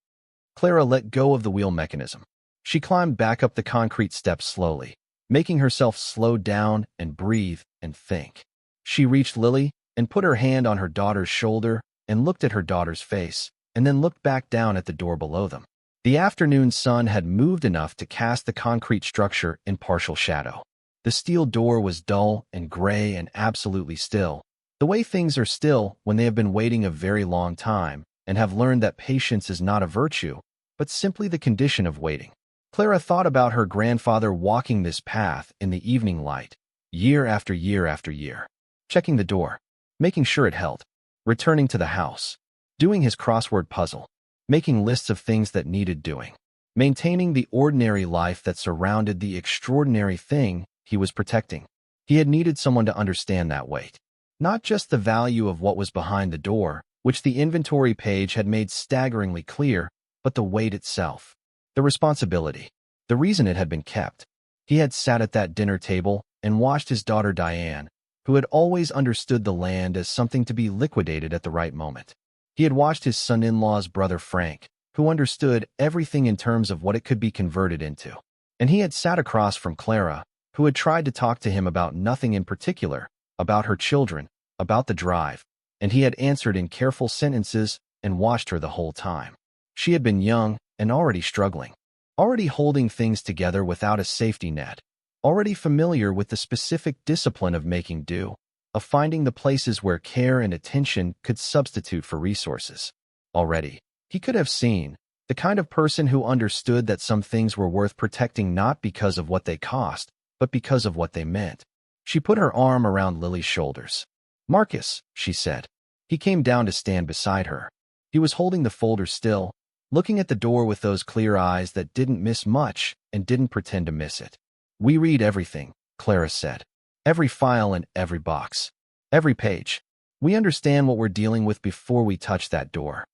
Clara let go of the wheel mechanism. She climbed back up the concrete steps slowly, making herself slow down and breathe and think. She reached Lily and put her hand on her daughter's shoulder and looked at her daughter's face, and then looked back down at the door below them. The afternoon sun had moved enough to cast the concrete structure in partial shadow. The steel door was dull and gray and absolutely still, the way things are still when they have been waiting a very long time and have learned that patience is not a virtue, but simply the condition of waiting. Clara thought about her grandfather walking this path in the evening light, year after year after year, checking the door, making sure it held, returning to the house, doing his crossword puzzle, making lists of things that needed doing, maintaining the ordinary life that surrounded the extraordinary thing he was protecting. He had needed someone to understand that weight. Not just the value of what was behind the door, which the inventory page had made staggeringly clear, but the weight itself, the responsibility, the reason it had been kept. He had sat at that dinner table and watched his daughter Diane, who had always understood the land as something to be liquidated at the right moment. He had watched his son-in-law's brother Frank, who understood everything in terms of what it could be converted into. And he had sat across from Clara, who had tried to talk to him about nothing in particular, about her children, about the drive, and he had answered in careful sentences and watched her the whole time. She had been young and already struggling, already holding things together without a safety net, already familiar with the specific discipline of making do, of finding the places where care and attention could substitute for resources. Already, he could have seen the kind of person who understood that some things were worth protecting not because of what they cost, but because of what they meant. She put her arm around Lily's shoulders. "Marcus," she said. He came down to stand beside her. He was holding the folder still, looking at the door with those clear eyes that didn't miss much and didn't pretend to miss it. "We read everything," Clara said. "Every file and every box. Every page. We understand what we're dealing with before we touch that door."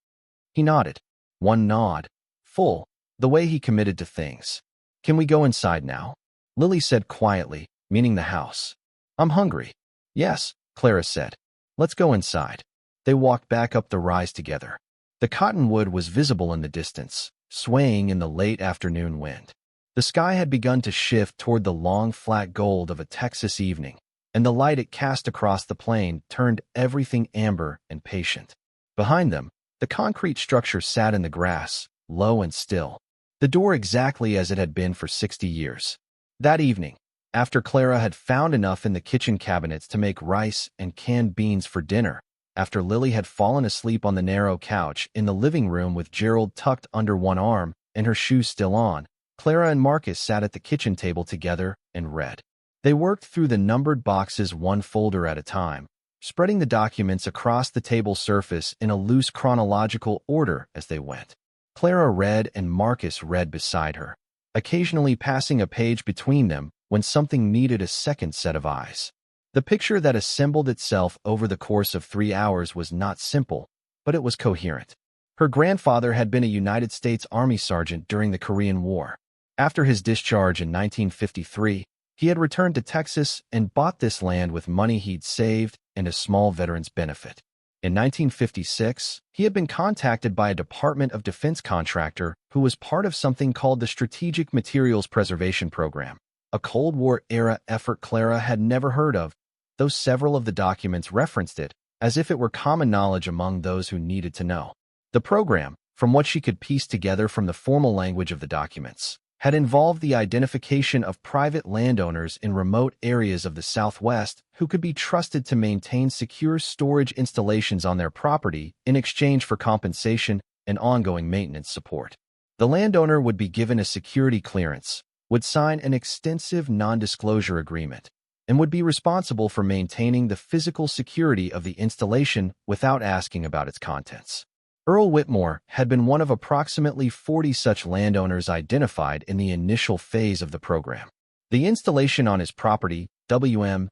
He nodded. One nod. Full. The way he committed to things. "Can we go inside now?" Lily said quietly, meaning the house. "I'm hungry." "Yes," Clara said. "Let's go inside." They walked back up the rise together. The cottonwood was visible in the distance, swaying in the late afternoon wind. The sky had begun to shift toward the long, flat gold of a Texas evening, and the light it cast across the plain turned everything amber and patient. Behind them, the concrete structure sat in the grass, low and still, the door exactly as it had been for 60 years. That evening, after Clara had found enough in the kitchen cabinets to make rice and canned beans for dinner, after Lily had fallen asleep on the narrow couch in the living room with Gerald tucked under one arm and her shoes still on, Clara and Marcus sat at the kitchen table together and read. They worked through the numbered boxes one folder at a time, spreading the documents across the table surface in a loose chronological order as they went. Clara read and Marcus read beside her, occasionally passing a page between them when something needed a second set of eyes. The picture that assembled itself over the course of 3 hours was not simple, but it was coherent. Her grandfather had been a United States Army sergeant during the Korean War. After his discharge in 1953, he had returned to Texas and bought this land with money he'd saved and a small veteran's benefit. In 1956, he had been contacted by a Department of Defense contractor who was part of something called the Strategic Materials Preservation Program, a Cold War-era effort Clara had never heard of, though several of the documents referenced it, as if it were common knowledge among those who needed to know. The program, from what she could piece together from the formal language of the documents, had involved the identification of private landowners in remote areas of the Southwest who could be trusted to maintain secure storage installations on their property in exchange for compensation and ongoing maintenance support. The landowner would be given a security clearance, would sign an extensive non-disclosure agreement, and would be responsible for maintaining the physical security of the installation without asking about its contents. Earl Whitmore had been one of approximately 40 such landowners identified in the initial phase of the program. The installation on his property, WM7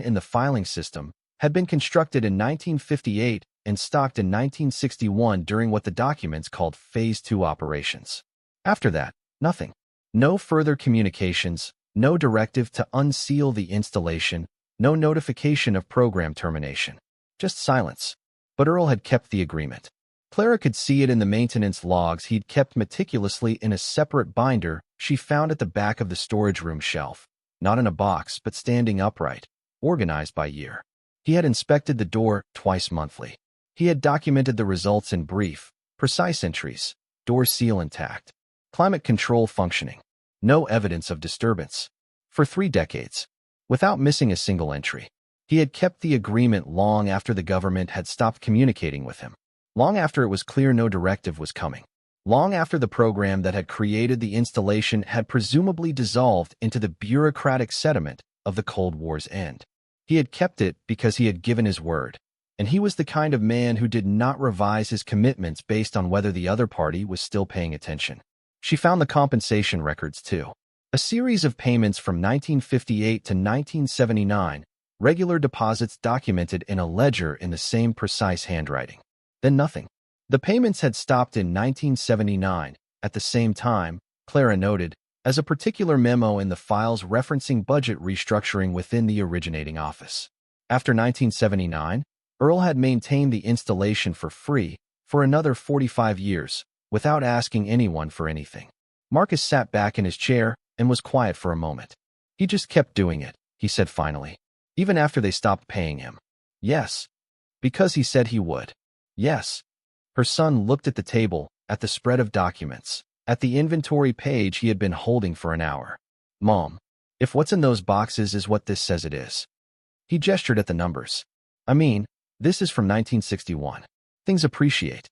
in the filing system, had been constructed in 1958 and stocked in 1961 during what the documents called Phase 2 operations. After that, nothing. No further communications, no directive to unseal the installation, no notification of program termination. Just silence. But Earl had kept the agreement. Clara could see it in the maintenance logs he'd kept meticulously in a separate binder she found at the back of the storage room shelf, not in a box but standing upright, organized by year. He had inspected the door twice monthly. He had documented the results in brief, precise entries: door seal intact, climate control functioning, no evidence of disturbance. For 3 decades, without missing a single entry. He had kept the agreement long after the government had stopped communicating with him. Long after it was clear no directive was coming. Long after the program that had created the installation had presumably dissolved into the bureaucratic sediment of the Cold War's end. He had kept it because he had given his word, and he was the kind of man who did not revise his commitments based on whether the other party was still paying attention. She found the compensation records too. A series of payments from 1958 to 1979, regular deposits documented in a ledger in the same precise handwriting. Then nothing. The payments had stopped in 1979. At the same time, Clara noted, as a particular memo in the files referencing budget restructuring within the originating office. After 1979, Earl had maintained the installation for free for another 45 years, without asking anyone for anything. Marcus sat back in his chair and was quiet for a moment. He just kept doing it, he said finally, even after they stopped paying him. Yes. Because he said he would. Yes. Her son looked at the table, at the spread of documents, at the inventory page he had been holding for an hour. Mom, if what's in those boxes is what this says it is. He gestured at the numbers. I mean, this is from 1961. Things appreciate.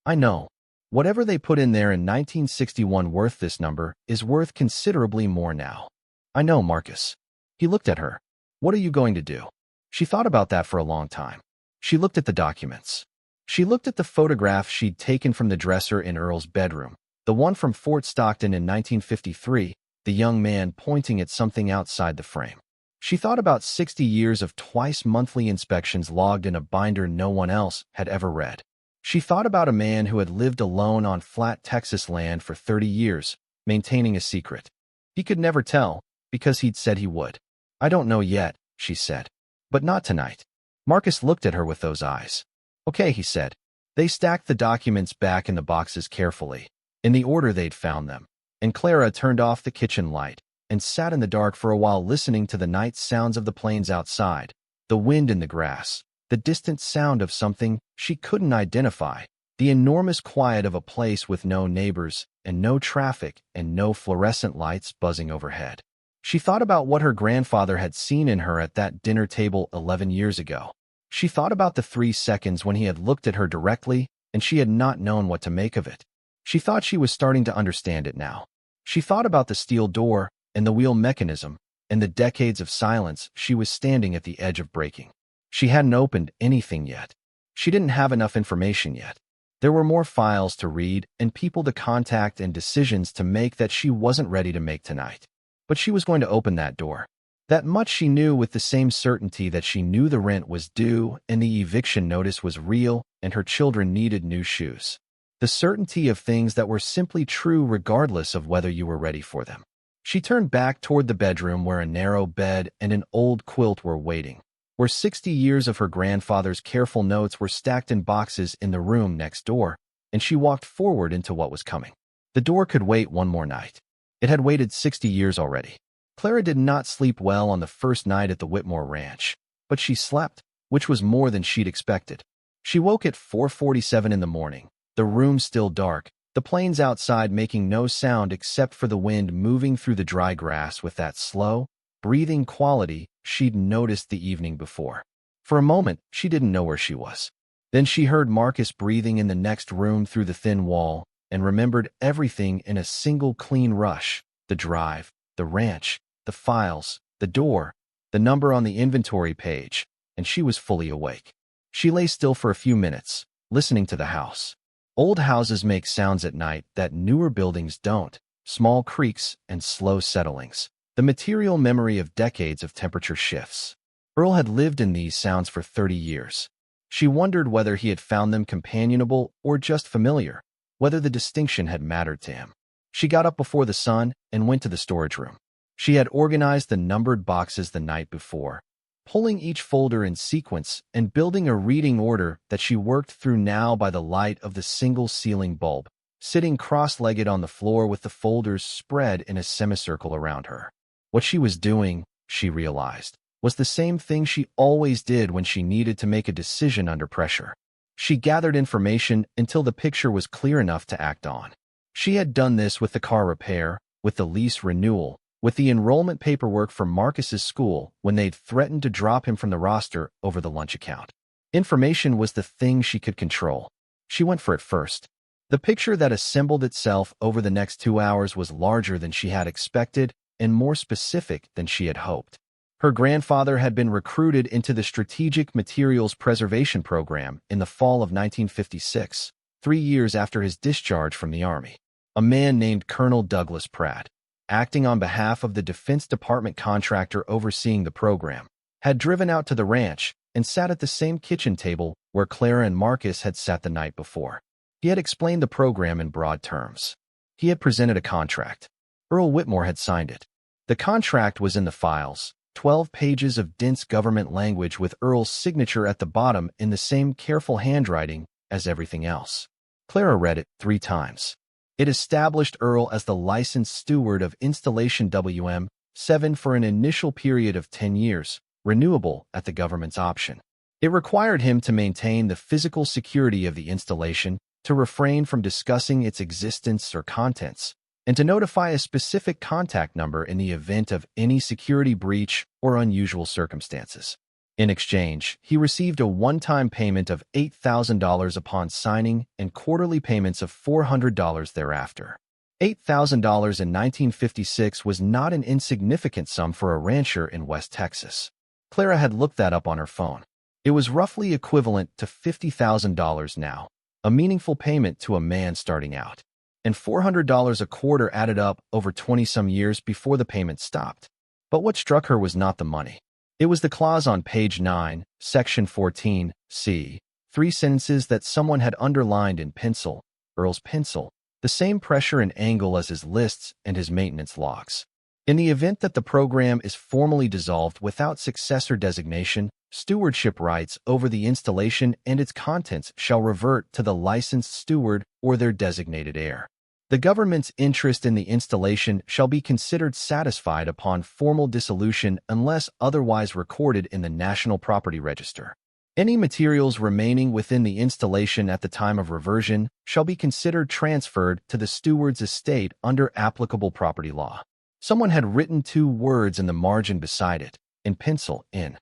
I know. Whatever they put in there in 1961 worth this number is worth considerably more now. I know, Marcus. He looked at her. What are you going to do? She thought about that for a long time. She looked at the documents. She looked at the photograph she'd taken from the dresser in Earl's bedroom, the one from Fort Stockton in 1953, the young man pointing at something outside the frame. She thought about 60 years of twice-monthly inspections logged in a binder no one else had ever read. She thought about a man who had lived alone on flat Texas land for 30 years, maintaining a secret. He could never tell, because he'd said he would. I don't know yet, she said. But not tonight. Marcus looked at her with those eyes. Okay, he said. They stacked the documents back in the boxes carefully, in the order they'd found them, and Clara turned off the kitchen light and sat in the dark for a while listening to the night sounds of the plains outside, the wind in the grass, the distant sound of something she couldn't identify, the enormous quiet of a place with no neighbors and no traffic and no fluorescent lights buzzing overhead. She thought about what her grandfather had seen in her at that dinner table 11 years ago. She thought about the 3 seconds when he had looked at her directly and she had not known what to make of it. She thought she was starting to understand it now. She thought about the steel door and the wheel mechanism and the decades of silence she was standing at the edge of breaking. She hadn't opened anything yet. She didn't have enough information yet. There were more files to read and people to contact and decisions to make that she wasn't ready to make tonight. But she was going to open that door. That much she knew with the same certainty that she knew the rent was due and the eviction notice was real and her children needed new shoes. The certainty of things that were simply true regardless of whether you were ready for them. She turned back toward the bedroom where a narrow bed and an old quilt were waiting, where 60 years of her grandfather's careful notes were stacked in boxes in the room next door, and she walked forward into what was coming. The door could wait one more night. It had waited 60 years already. Clara did not sleep well on the first night at the Whitmore Ranch, but she slept, which was more than she'd expected. She woke at 4:47 in the morning, the room still dark, the plains outside making no sound except for the wind moving through the dry grass with that slow, breathing quality she'd noticed the evening before. For a moment, she didn't know where she was. Then she heard Marcus breathing in the next room through the thin wall and remembered everything in a single clean rush: the drive, the ranch, the files, the door, the number on the inventory page, and she was fully awake. She lay still for a few minutes, listening to the house. Old houses make sounds at night that newer buildings don't, small creaks and slow settlings, the material memory of decades of temperature shifts. Earl had lived in these sounds for 30 years. She wondered whether he had found them companionable or just familiar, whether the distinction had mattered to him. She got up before the sun and went to the storage room. She had organized the numbered boxes the night before, pulling each folder in sequence and building a reading order that she worked through now by the light of the single ceiling bulb, sitting cross-legged on the floor with the folders spread in a semicircle around her. What she was doing, she realized, was the same thing she always did when she needed to make a decision under pressure. She gathered information until the picture was clear enough to act on. She had done this with the car repair, with the lease renewal, with the enrollment paperwork for Marcus's school when they'd threatened to drop him from the roster over the lunch account. Information was the thing she could control. She went for it first. The picture that assembled itself over the next 2 hours was larger than she had expected and more specific than she had hoped. Her grandfather had been recruited into the Strategic Materials Preservation Program in the fall of 1956, 3 years after his discharge from the Army. A man named Colonel Douglas Pratt, acting on behalf of the Defense Department contractor overseeing the program, had driven out to the ranch and sat at the same kitchen table where Clara and Marcus had sat the night before. He had explained the program in broad terms. He had presented a contract. Earl Whitmore had signed it. The contract was in the files, 12 pages of dense government language with Earl's signature at the bottom in the same careful handwriting as everything else. Clara read it 3 times. It established Earl as the licensed steward of Installation WM-7 for an initial period of 10 years, renewable at the government's option. It required him to maintain the physical security of the installation, to refrain from discussing its existence or contents, and to notify a specific contact number in the event of any security breach or unusual circumstances. In exchange, he received a one-time payment of $8,000 upon signing and quarterly payments of $400 thereafter. $8,000 in 1956 was not an insignificant sum for a rancher in West Texas. Clara had looked that up on her phone. It was roughly equivalent to $50,000 now, a meaningful payment to a man starting out. And $400 a quarter added up over 20-some years before the payment stopped. But what struck her was not the money. It was the clause on page 9, section 14c, 3 sentences that someone had underlined in pencil, Earl's pencil, the same pressure and angle as his lists and his maintenance logs. In the event that the program is formally dissolved without successor designation, stewardship rights over the installation and its contents shall revert to the licensed steward or their designated heir. The government's interest in the installation shall be considered satisfied upon formal dissolution unless otherwise recorded in the National Property Register. Any materials remaining within the installation at the time of reversion shall be considered transferred to the steward's estate under applicable property law. Someone had written 2 words in the margin beside it, in pencil, in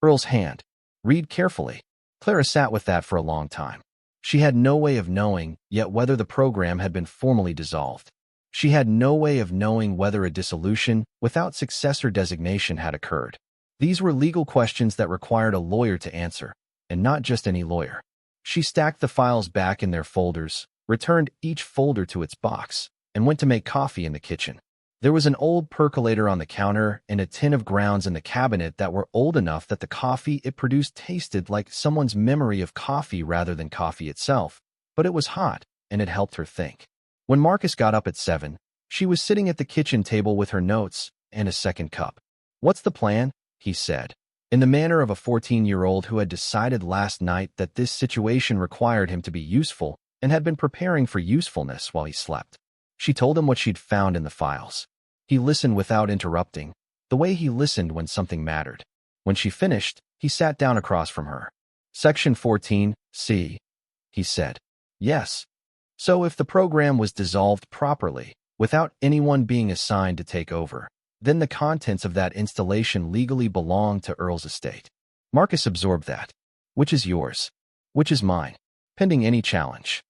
Earl's hand. Read carefully. Clara sat with that for a long time. She had no way of knowing yet whether the program had been formally dissolved. She had no way of knowing whether a dissolution without successor designation had occurred. These were legal questions that required a lawyer to answer, and not just any lawyer. She stacked the files back in their folders, returned each folder to its box, and went to make coffee in the kitchen. There was an old percolator on the counter and a tin of grounds in the cabinet that were old enough that the coffee it produced tasted like someone's memory of coffee rather than coffee itself, but it was hot, and it helped her think. When Marcus got up at 7, she was sitting at the kitchen table with her notes and a second cup. "What's the plan?" he said, in the manner of a 14-year-old who had decided last night that this situation required him to be useful and had been preparing for usefulness while he slept. She told him what she'd found in the files. He listened without interrupting, the way he listened when something mattered. When she finished, he sat down across from her. "Section 14C, he said. "Yes. So if the program was dissolved properly, without anyone being assigned to take over, then the contents of that installation legally belong to Earl's estate." Marcus absorbed that. "Which is yours? Which is mine? Pending any challenge."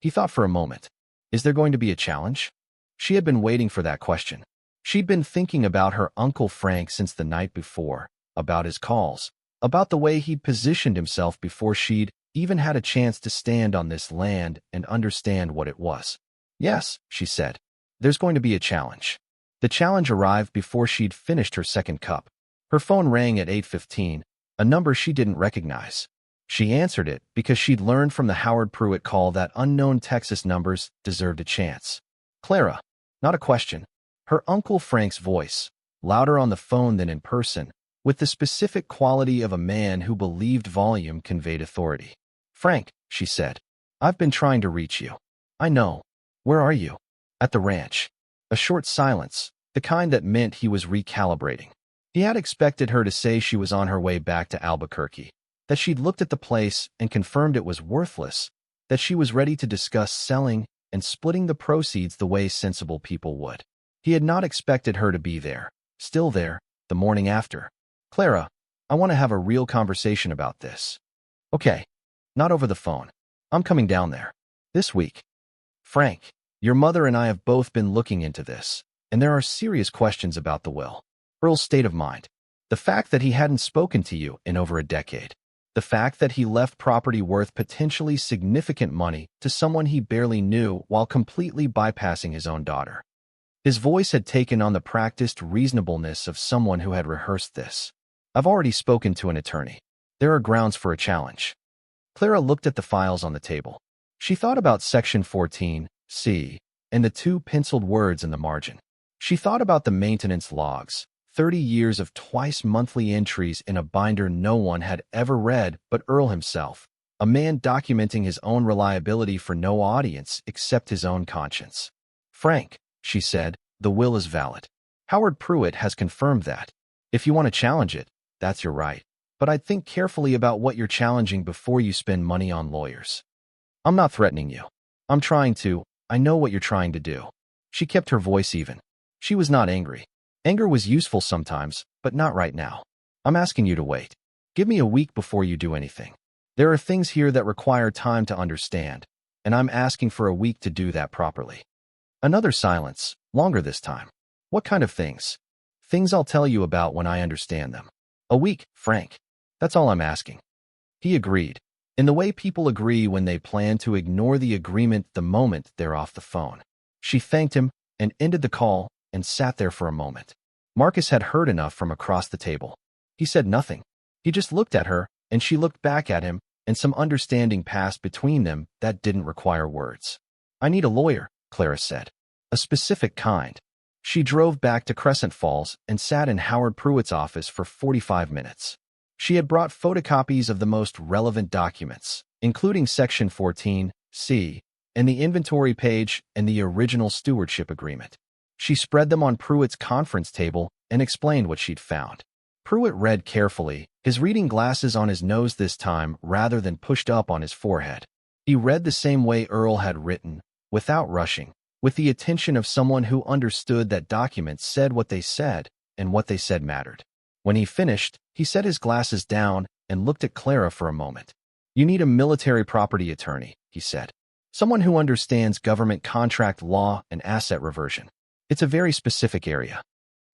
He thought for a moment. Is there going to be a challenge? She had been waiting for that question. She'd been thinking about her Uncle Frank since the night before, about his calls, about the way he'd positioned himself before she'd even had a chance to stand on this land and understand what it was. "Yes," she said. "There's going to be a challenge." The challenge arrived before she'd finished her second cup. Her phone rang at 8:15, a number she didn't recognize. She answered it because she'd learned from the Howard Pruitt call that unknown Texas numbers deserved a chance. Clara, not a question. Her Uncle Frank's voice, louder on the phone than in person, with the specific quality of a man who believed volume conveyed authority. "Frank," she said, "I've been trying to reach you." "I know. Where are you?" "At the ranch." A short silence, the kind that meant he was recalibrating. He had expected her to say she was on her way back to Albuquerque, that she'd looked at the place and confirmed it was worthless, that she was ready to discuss selling and splitting the proceeds the way sensible people would. He had not expected her to be there, still there, the morning after. "Clara, I want to have a real conversation about this." "Okay. Not over the phone. I'm coming down there. This week." "Frank, your mother and I have both been looking into this, and there are serious questions about the will." Earl's state of mind. The fact that he hadn't spoken to you in over a decade. The fact that he left property worth potentially significant money to someone he barely knew while completely bypassing his own daughter. His voice had taken on the practiced reasonableness of someone who had rehearsed this. "I've already spoken to an attorney. There are grounds for a challenge." Clara looked at the files on the table. She thought about Section 14C and the 2 penciled words in the margin. She thought about the maintenance logs, 30 years of twice-monthly entries in a binder no one had ever read but Earl himself, a man documenting his own reliability for no audience except his own conscience. "Frank," she said, "the will is valid. Howard Pruitt has confirmed that. If you want to challenge it, that's your right. But I'd think carefully about what you're challenging before you spend money on lawyers." "I'm not threatening you. I'm trying to. I know what you're trying to do." She kept her voice even. She was not angry. Anger was useful sometimes, but not right now. "I'm asking you to wait. Give me a week before you do anything. There are things here that require time to understand, and I'm asking for a week to do that properly." Another silence, longer this time. "What kind of things?" "Things I'll tell you about when I understand them." "A week, Frank. That's all I'm asking." He agreed, in the way people agree when they plan to ignore the agreement the moment they're off the phone. She thanked him and ended the call and sat there for a moment. Marcus had heard enough from across the table. He said nothing. He just looked at her, and she looked back at him, and some understanding passed between them that didn't require words. "I need a lawyer," Clara said. "A specific kind." She drove back to Crescent Falls and sat in Howard Pruitt's office for 45 minutes. She had brought photocopies of the most relevant documents, including Section 14C, and the inventory page and the original stewardship agreement. She spread them on Pruitt's conference table and explained what she'd found. Pruitt read carefully, his reading glasses on his nose this time rather than pushed up on his forehead. He read the same way Earl had written, without rushing, with the attention of someone who understood that documents said what they said, and what they said mattered. When he finished, he set his glasses down and looked at Clara for a moment. "You need a military property attorney," he said. "Someone who understands government contract law and asset reversion. It's a very specific area."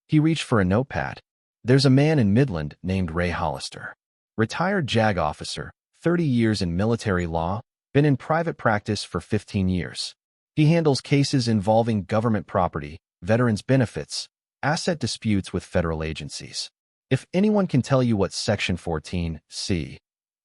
He reached for a notepad. "There's a man in Midland named Ray Hollister. Retired JAG officer, 30 years in military law, been in private practice for 15 years. He handles cases involving government property, veterans' benefits, asset disputes with federal agencies. If anyone can tell you what Section 14C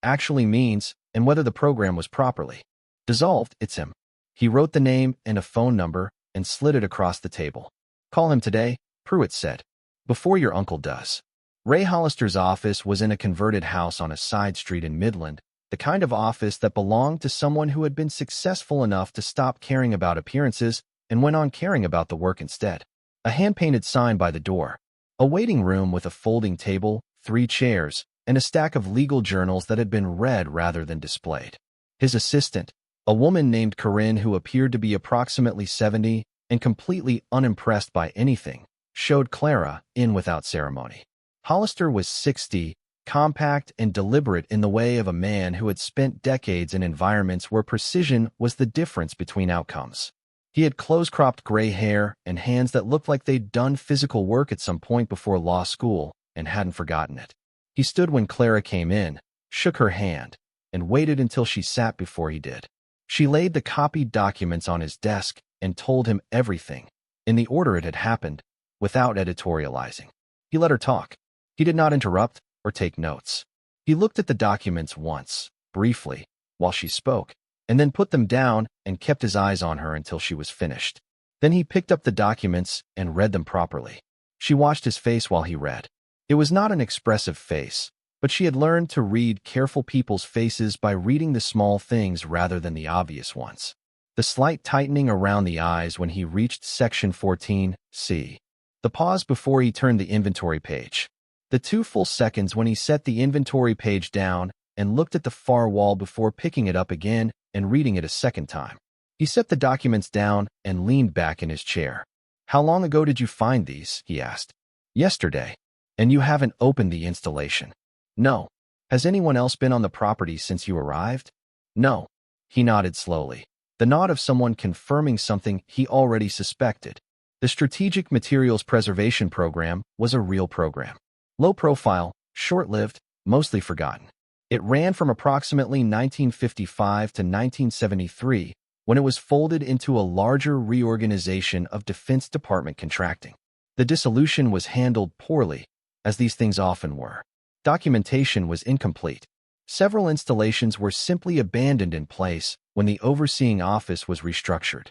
actually means and whether the program was properly dissolved, it's him." He wrote the name and a phone number and slid it across the table. "Call him today," Pruitt said, "before your uncle does." Ray Hollister's office was in a converted house on a side street in Midland, the kind of office that belonged to someone who had been successful enough to stop caring about appearances and went on caring about the work instead. A hand-painted sign by the door. A waiting room with a folding table, 3 chairs, and a stack of legal journals that had been read rather than displayed. His assistant, a woman named Corinne who appeared to be approximately 70 and completely unimpressed by anything, showed Clara in without ceremony. Hollister was 60, compact and deliberate in the way of a man who had spent decades in environments where precision was the difference between outcomes. He had close-cropped gray hair and hands that looked like they'd done physical work at some point before law school and hadn't forgotten it. He stood when Clara came in, shook her hand, and waited until she sat before he did. She laid the copied documents on his desk and told him everything, in the order it had happened, without editorializing. He let her talk. He did not interrupt or take notes. He looked at the documents once, briefly, while she spoke, and then put them down and kept his eyes on her until she was finished. Then he picked up the documents and read them properly. She watched his face while he read. It was not an expressive face, but she had learned to read careful people's faces by reading the small things rather than the obvious ones. The slight tightening around the eyes when he reached Section 14C. The pause before he turned the inventory page. The 2 full seconds when he set the inventory page down and looked at the far wall before picking it up again and reading it a second time. He set the documents down and leaned back in his chair. "How long ago did you find these?" he asked. "Yesterday. And you haven't opened the installation?" "No." "Has anyone else been on the property since you arrived?" "No." He nodded slowly, the nod of someone confirming something he already suspected. The Strategic Materials Preservation Program was a real program. Low profile, short-lived, mostly forgotten. It ran from approximately 1955 to 1973, when it was folded into a larger reorganization of Defense Department contracting. The dissolution was handled poorly, as these things often were. Documentation was incomplete. Several installations were simply abandoned in place when the overseeing office was restructured.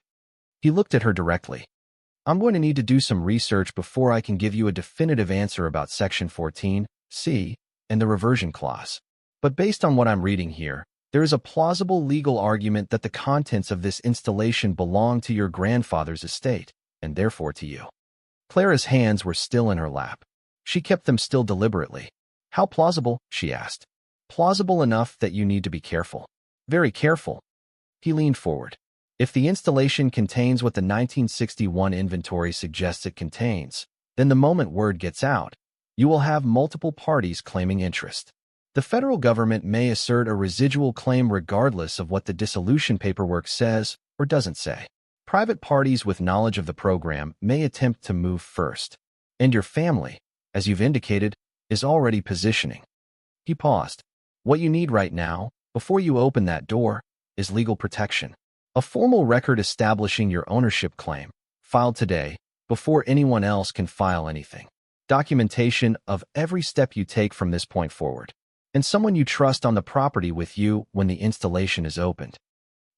He looked at her directly. "I'm going to need to do some research before I can give you a definitive answer about Section 14C and the reversion clause. But based on what I'm reading here, there is a plausible legal argument that the contents of this installation belong to your grandfather's estate, and therefore to you." Clara's hands were still in her lap. She kept them still deliberately. "How plausible?" she asked. "Plausible enough that you need to be careful." "Very careful." He leaned forward. "If the installation contains what the 1961 inventory suggests it contains, then the moment word gets out, you will have multiple parties claiming interest. The federal government may assert a residual claim regardless of what the dissolution paperwork says or doesn't say. Private parties with knowledge of the program may attempt to move first. And your family, as you've indicated, is already positioning." He paused. "What you need right now, before you open that door, is legal protection. A formal record establishing your ownership claim, filed today, before anyone else can file anything. Documentation of every step you take from this point forward. And someone you trust on the property with you when the installation is opened."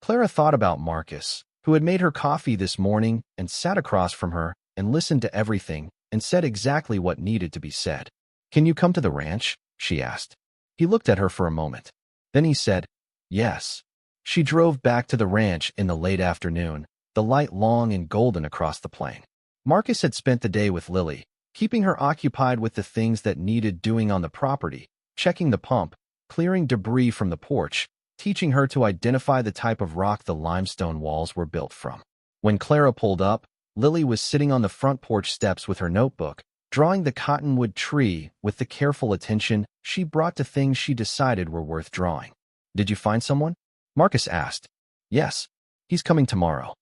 Clara thought about Marcus, who had made her coffee this morning and sat across from her, and listened to everything and said exactly what needed to be said. "Can you come to the ranch?" she asked. He looked at her for a moment. Then he said, "Yes." She drove back to the ranch in the late afternoon, the light long and golden across the plain. Marcus had spent the day with Lily, keeping her occupied with the things that needed doing on the property, checking the pump, clearing debris from the porch, teaching her to identify the type of rock the limestone walls were built from. When Clara pulled up, Lily was sitting on the front porch steps with her notebook, drawing the cottonwood tree with the careful attention she brought to things she decided were worth drawing. "Did you find someone?" Marcus asked. "Yes. He's coming tomorrow."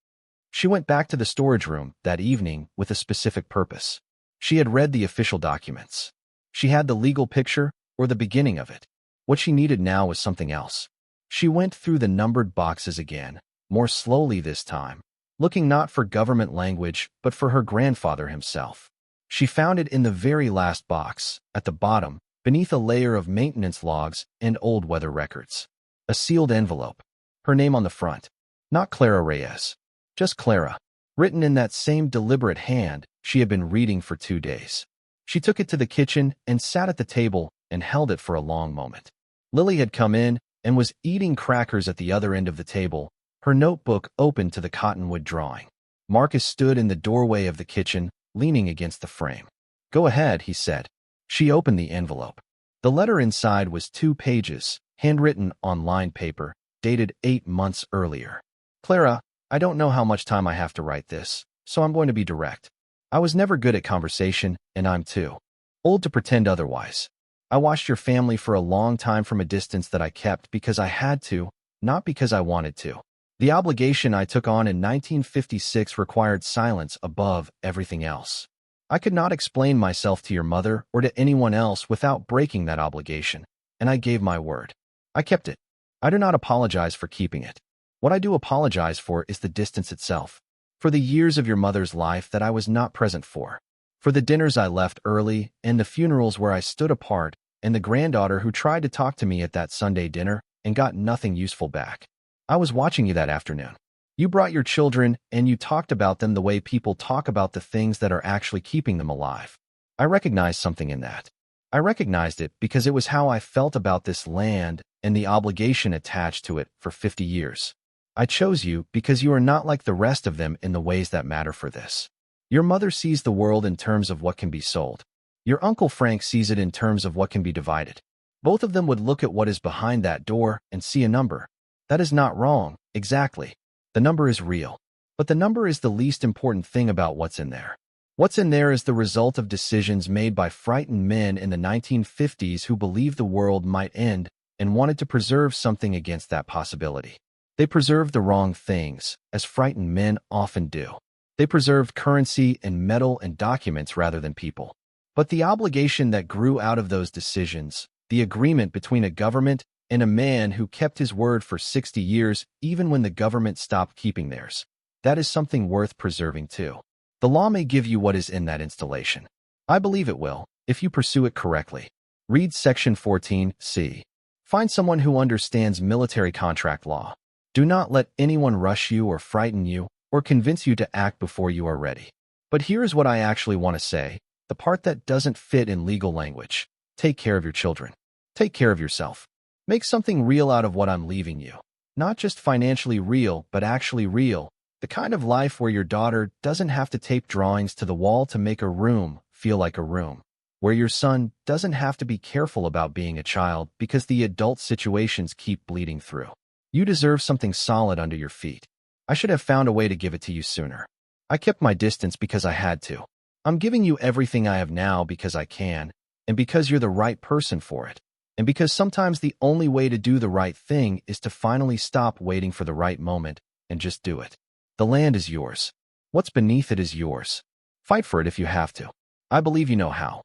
She went back to the storage room that evening with a specific purpose. She had read the official documents. She had the legal picture, or the beginning of it. What she needed now was something else. She went through the numbered boxes again, more slowly this time, looking not for government language, but for her grandfather himself. She found it in the very last box, at the bottom, beneath a layer of maintenance logs and old weather records. A sealed envelope. Her name on the front. Not Clara Reyes. Just Clara. Written in that same deliberate hand she had been reading for 2 days. She took it to the kitchen and sat at the table and held it for a long moment. Lily had come in and was eating crackers at the other end of the table, her notebook open to the cottonwood drawing. Marcus stood in the doorway of the kitchen, leaning against the frame. "Go ahead," he said. She opened the envelope. The letter inside was 2 pages, handwritten on lined paper, dated 8 months earlier. "Clara, I don't know how much time I have to write this, so I'm going to be direct. I was never good at conversation, and I'm too old to pretend otherwise. I watched your family for a long time from a distance that I kept because I had to, not because I wanted to. The obligation I took on in 1956 required silence above everything else. I could not explain myself to your mother or to anyone else without breaking that obligation, and I gave my word. I kept it. I do not apologize for keeping it. What I do apologize for is the distance itself, for the years of your mother's life that I was not present for the dinners I left early and the funerals where I stood apart, and the granddaughter who tried to talk to me at that Sunday dinner and got nothing useful back. I was watching you that afternoon. You brought your children and you talked about them the way people talk about the things that are actually keeping them alive. I recognized something in that. I recognized it because it was how I felt about this land and the obligation attached to it for 50 years. I chose you because you are not like the rest of them in the ways that matter for this. Your mother sees the world in terms of what can be sold. Your Uncle Frank sees it in terms of what can be divided. Both of them would look at what is behind that door and see a number. That is not wrong, exactly. The number is real. But the number is the least important thing about what's in there. What's in there is the result of decisions made by frightened men in the 1950s who believed the world might end and wanted to preserve something against that possibility. They preserved the wrong things, as frightened men often do. They preserved currency and metal and documents rather than people. But the obligation that grew out of those decisions, the agreement between a government and a man who kept his word for 60 years even when the government stopped keeping theirs, that is something worth preserving too. The law may give you what is in that installation. I believe it will, if you pursue it correctly. Read Section 14C. Find someone who understands military contract law. Do not let anyone rush you or frighten you or convince you to act before you are ready. But here's what I actually want to say, the part that doesn't fit in legal language. Take care of your children. Take care of yourself. Make something real out of what I'm leaving you. Not just financially real, but actually real. The kind of life where your daughter doesn't have to tape drawings to the wall to make a room feel like a room. Where your son doesn't have to be careful about being a child because the adult situations keep bleeding through. You deserve something solid under your feet. I should have found a way to give it to you sooner. I kept my distance because I had to. I'm giving you everything I have now because I can, and because you're the right person for it. And because sometimes the only way to do the right thing is to finally stop waiting for the right moment and just do it. The land is yours. What's beneath it is yours. Fight for it if you have to. I believe you know how.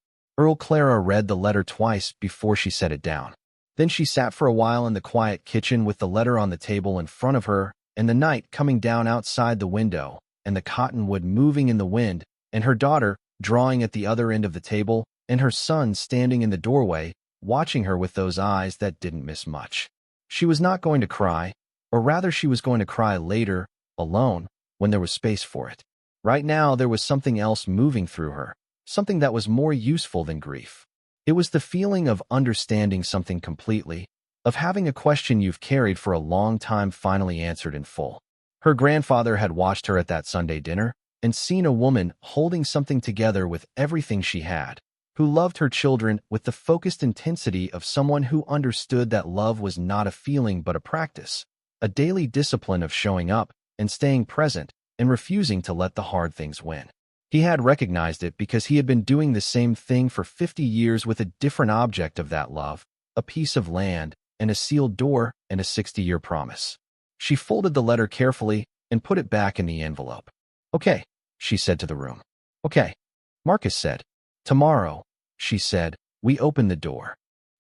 Clara read the letter twice before she set it down. Then she sat for a while in the quiet kitchen with the letter on the table in front of her, and the night coming down outside the window, and the cottonwood moving in the wind, and her daughter drawing at the other end of the table, and her son standing in the doorway, watching her with those eyes that didn't miss much. She was not going to cry, or rather she was going to cry later, alone, when there was space for it. Right now, there was something else moving through her, something that was more useful than grief. It was the feeling of understanding something completely, of having a question you've carried for a long time finally answered in full. Her grandfather had watched her at that Sunday dinner and seen a woman holding something together with everything she had, who loved her children with the focused intensity of someone who understood that love was not a feeling but a practice, a daily discipline of showing up and staying present and refusing to let the hard things win. He had recognized it because he had been doing the same thing for 50 years with a different object of that love, a piece of land, and a sealed door, and a 60-year promise. She folded the letter carefully and put it back in the envelope. "Okay," she said to the room. "Okay," Marcus said. "Tomorrow," she said. We opened the door.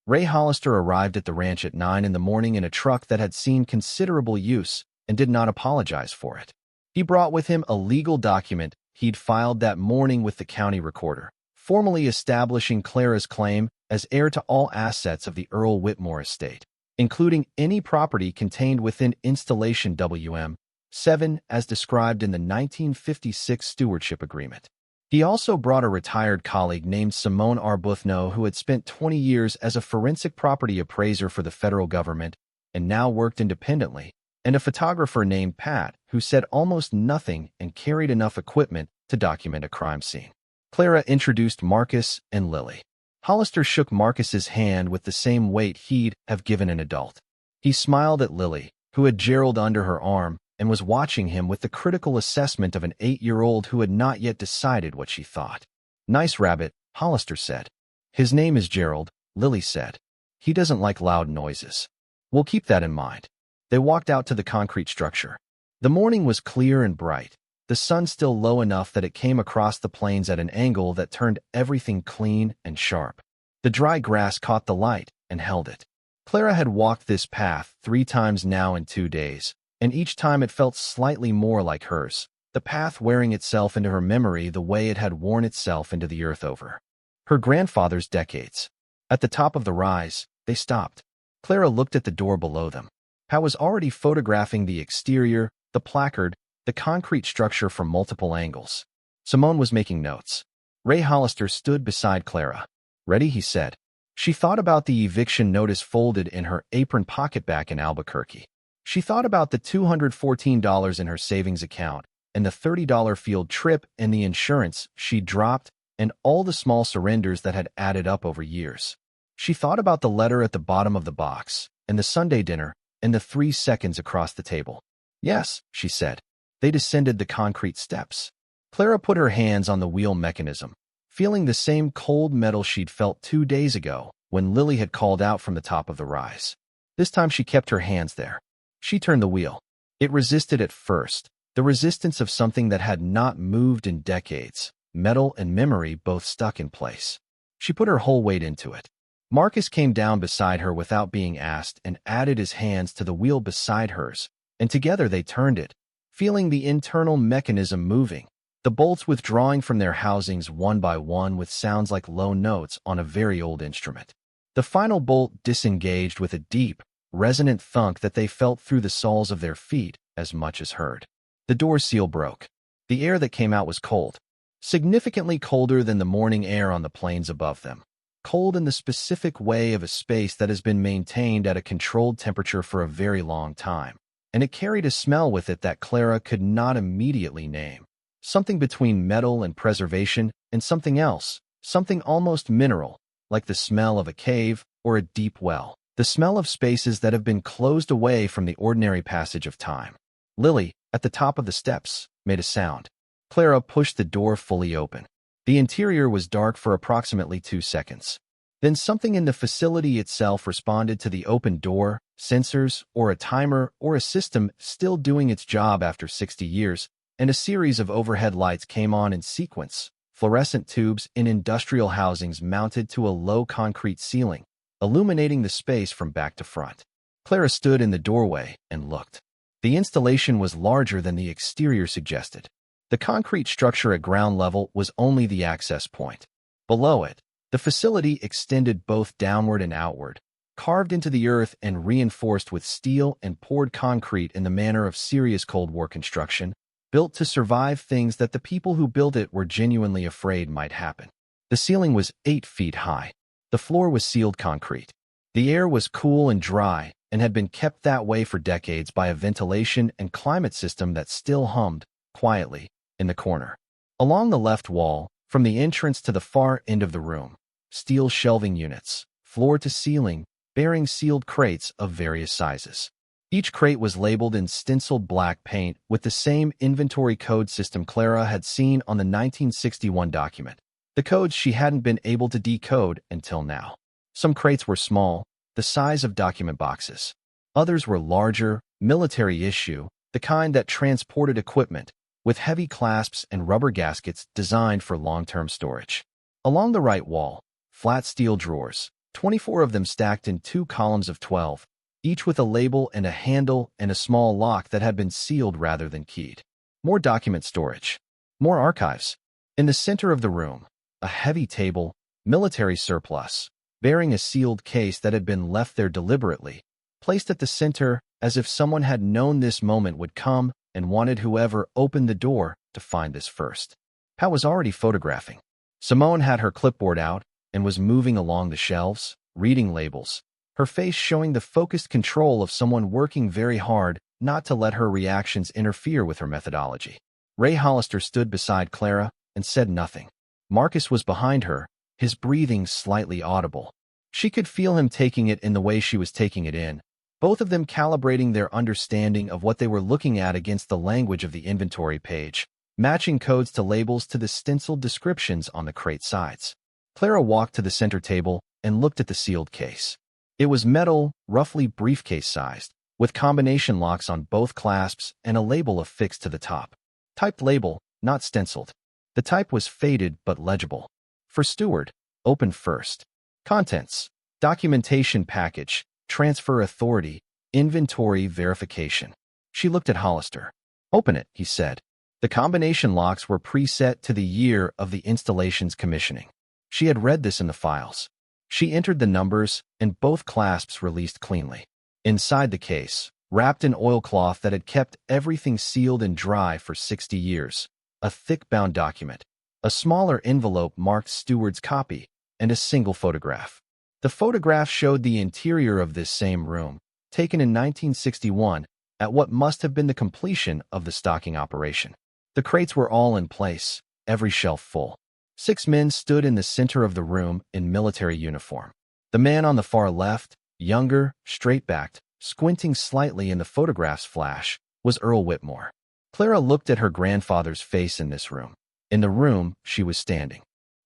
Ray Hollister arrived at the ranch at 9 in the morning in a truck that had seen considerable use and did not apologize for it. He brought with him a legal document he'd filed that morning with the county recorder, formally establishing Clara's claim as heir to all assets of the Earl Whitmore estate, including any property contained within Installation WM-7 as described in the 1956 Stewardship Agreement. He also brought a retired colleague named Simone Arbuthnot who had spent 20 years as a forensic property appraiser for the federal government and now worked independently, and a photographer named Pat who said almost nothing and carried enough equipment to document a crime scene. Clara introduced Marcus and Lily. Hollister shook Marcus's hand with the same weight he'd have given an adult. He smiled at Lily, who had Gerald under her arm and was watching him with the critical assessment of an 8-year-old who had not yet decided what she thought. "Nice rabbit," Hollister said. "His name is Gerald," Lily said. "He doesn't like loud noises. We'll keep that in mind." They walked out to the concrete structure. The morning was clear and bright, the sun still low enough that it came across the plains at an angle that turned everything clean and sharp. The dry grass caught the light and held it. Clara had walked this path 3 times now in 2 days, and each time it felt slightly more like hers, the path wearing itself into her memory the way it had worn itself into the earth over her grandfather's decades. At the top of the rise, they stopped. Clara looked at the door below them. Pat was already photographing the exterior, the placard, the concrete structure from multiple angles. Simone was making notes. Ray Hollister stood beside Clara. "Ready?" he said. She thought about the eviction notice folded in her apron pocket back in Albuquerque. She thought about the $214 in her savings account and the $30 field trip and the insurance she'd dropped and all the small surrenders that had added up over years. She thought about the letter at the bottom of the box and the Sunday dinner and the 3 seconds across the table. "Yes," she said. They descended the concrete steps. Clara put her hands on the wheel mechanism, feeling the same cold metal she'd felt 2 days ago when Lily had called out from the top of the rise. This time she kept her hands there. She turned the wheel. It resisted at first, the resistance of something that had not moved in decades, metal and memory both stuck in place. She put her whole weight into it. Marcus came down beside her without being asked and added his hands to the wheel beside hers, and together they turned it, feeling the internal mechanism moving, the bolts withdrawing from their housings one by one with sounds like low notes on a very old instrument. The final bolt disengaged with a deep, resonant thunk that they felt through the soles of their feet as much as heard. The door seal broke. The air that came out was cold, significantly colder than the morning air on the plains above them. Cold in the specific way of a space that has been maintained at a controlled temperature for a very long time, and it carried a smell with it that Clara could not immediately name. Something between metal and preservation and something else, something almost mineral, like the smell of a cave or a deep well. The smell of spaces that have been closed away from the ordinary passage of time. Lily, at the top of the steps, made a sound. Clara pushed the door fully open. The interior was dark for approximately 2 seconds. Then something in the facility itself responded to the open door, sensors, or a timer, or a system still doing its job after 60 years, and a series of overhead lights came on in sequence, fluorescent tubes in industrial housings mounted to a low concrete ceiling, illuminating the space from back to front. Clara stood in the doorway and looked. The installation was larger than the exterior suggested. The concrete structure at ground level was only the access point. Below it, the facility extended both downward and outward, carved into the earth and reinforced with steel and poured concrete in the manner of serious Cold War construction, built to survive things that the people who built it were genuinely afraid might happen. The ceiling was 8 feet high. The floor was sealed concrete. The air was cool and dry and had been kept that way for decades by a ventilation and climate system that still hummed quietly in the corner. Along the left wall, from the entrance to the far end of the room, steel shelving units, floor to ceiling, bearing sealed crates of various sizes. Each crate was labeled in stenciled black paint with the same inventory code system Clara had seen on the 1961 document, the codes she hadn't been able to decode until now. Some crates were small, the size of document boxes. Others were larger, military issue, the kind that transported equipment, with heavy clasps and rubber gaskets designed for long-term storage. Along the right wall, flat steel drawers, 24 of them stacked in 2 columns of 12, each with a label and a handle and a small lock that had been sealed rather than keyed. More document storage. More archives. In the center of the room, a heavy table, military surplus, bearing a sealed case that had been left there deliberately, placed at the center as if someone had known this moment would come and wanted whoever opened the door to find this first. Pat was already photographing. Simone had her clipboard out and was moving along the shelves, reading labels, her face showing the focused control of someone working very hard not to let her reactions interfere with her methodology. Ray Hollister stood beside Clara and said nothing. Marcus was behind her, his breathing slightly audible. She could feel him taking it in the way she was taking it in, both of them calibrating their understanding of what they were looking at against the language of the inventory page, matching codes to labels to the stenciled descriptions on the crate sides. Clara walked to the center table and looked at the sealed case. It was metal, roughly briefcase-sized, with combination locks on both clasps and a label affixed to the top. Typed label, not stenciled. The type was faded but legible. For Steward, open first. Contents: documentation package, transfer authority, inventory verification. She looked at Hollister. Open it, he said. The combination locks were preset to the year of the installation's commissioning. She had read this in the files. She entered the numbers, and both clasps released cleanly. Inside the case, wrapped in oilcloth that had kept everything sealed and dry for 60 years, a thick-bound document, a smaller envelope marked Steward's copy, and a single photograph. The photograph showed the interior of this same room, taken in 1961, at what must have been the completion of the stocking operation. The crates were all in place, every shelf full. 6 men stood in the center of the room in military uniform. The man on the far left, younger, straight-backed, squinting slightly in the photograph's flash, was Earl Whitmore. Clara looked at her grandfather's face in this room. In the room, she was standing.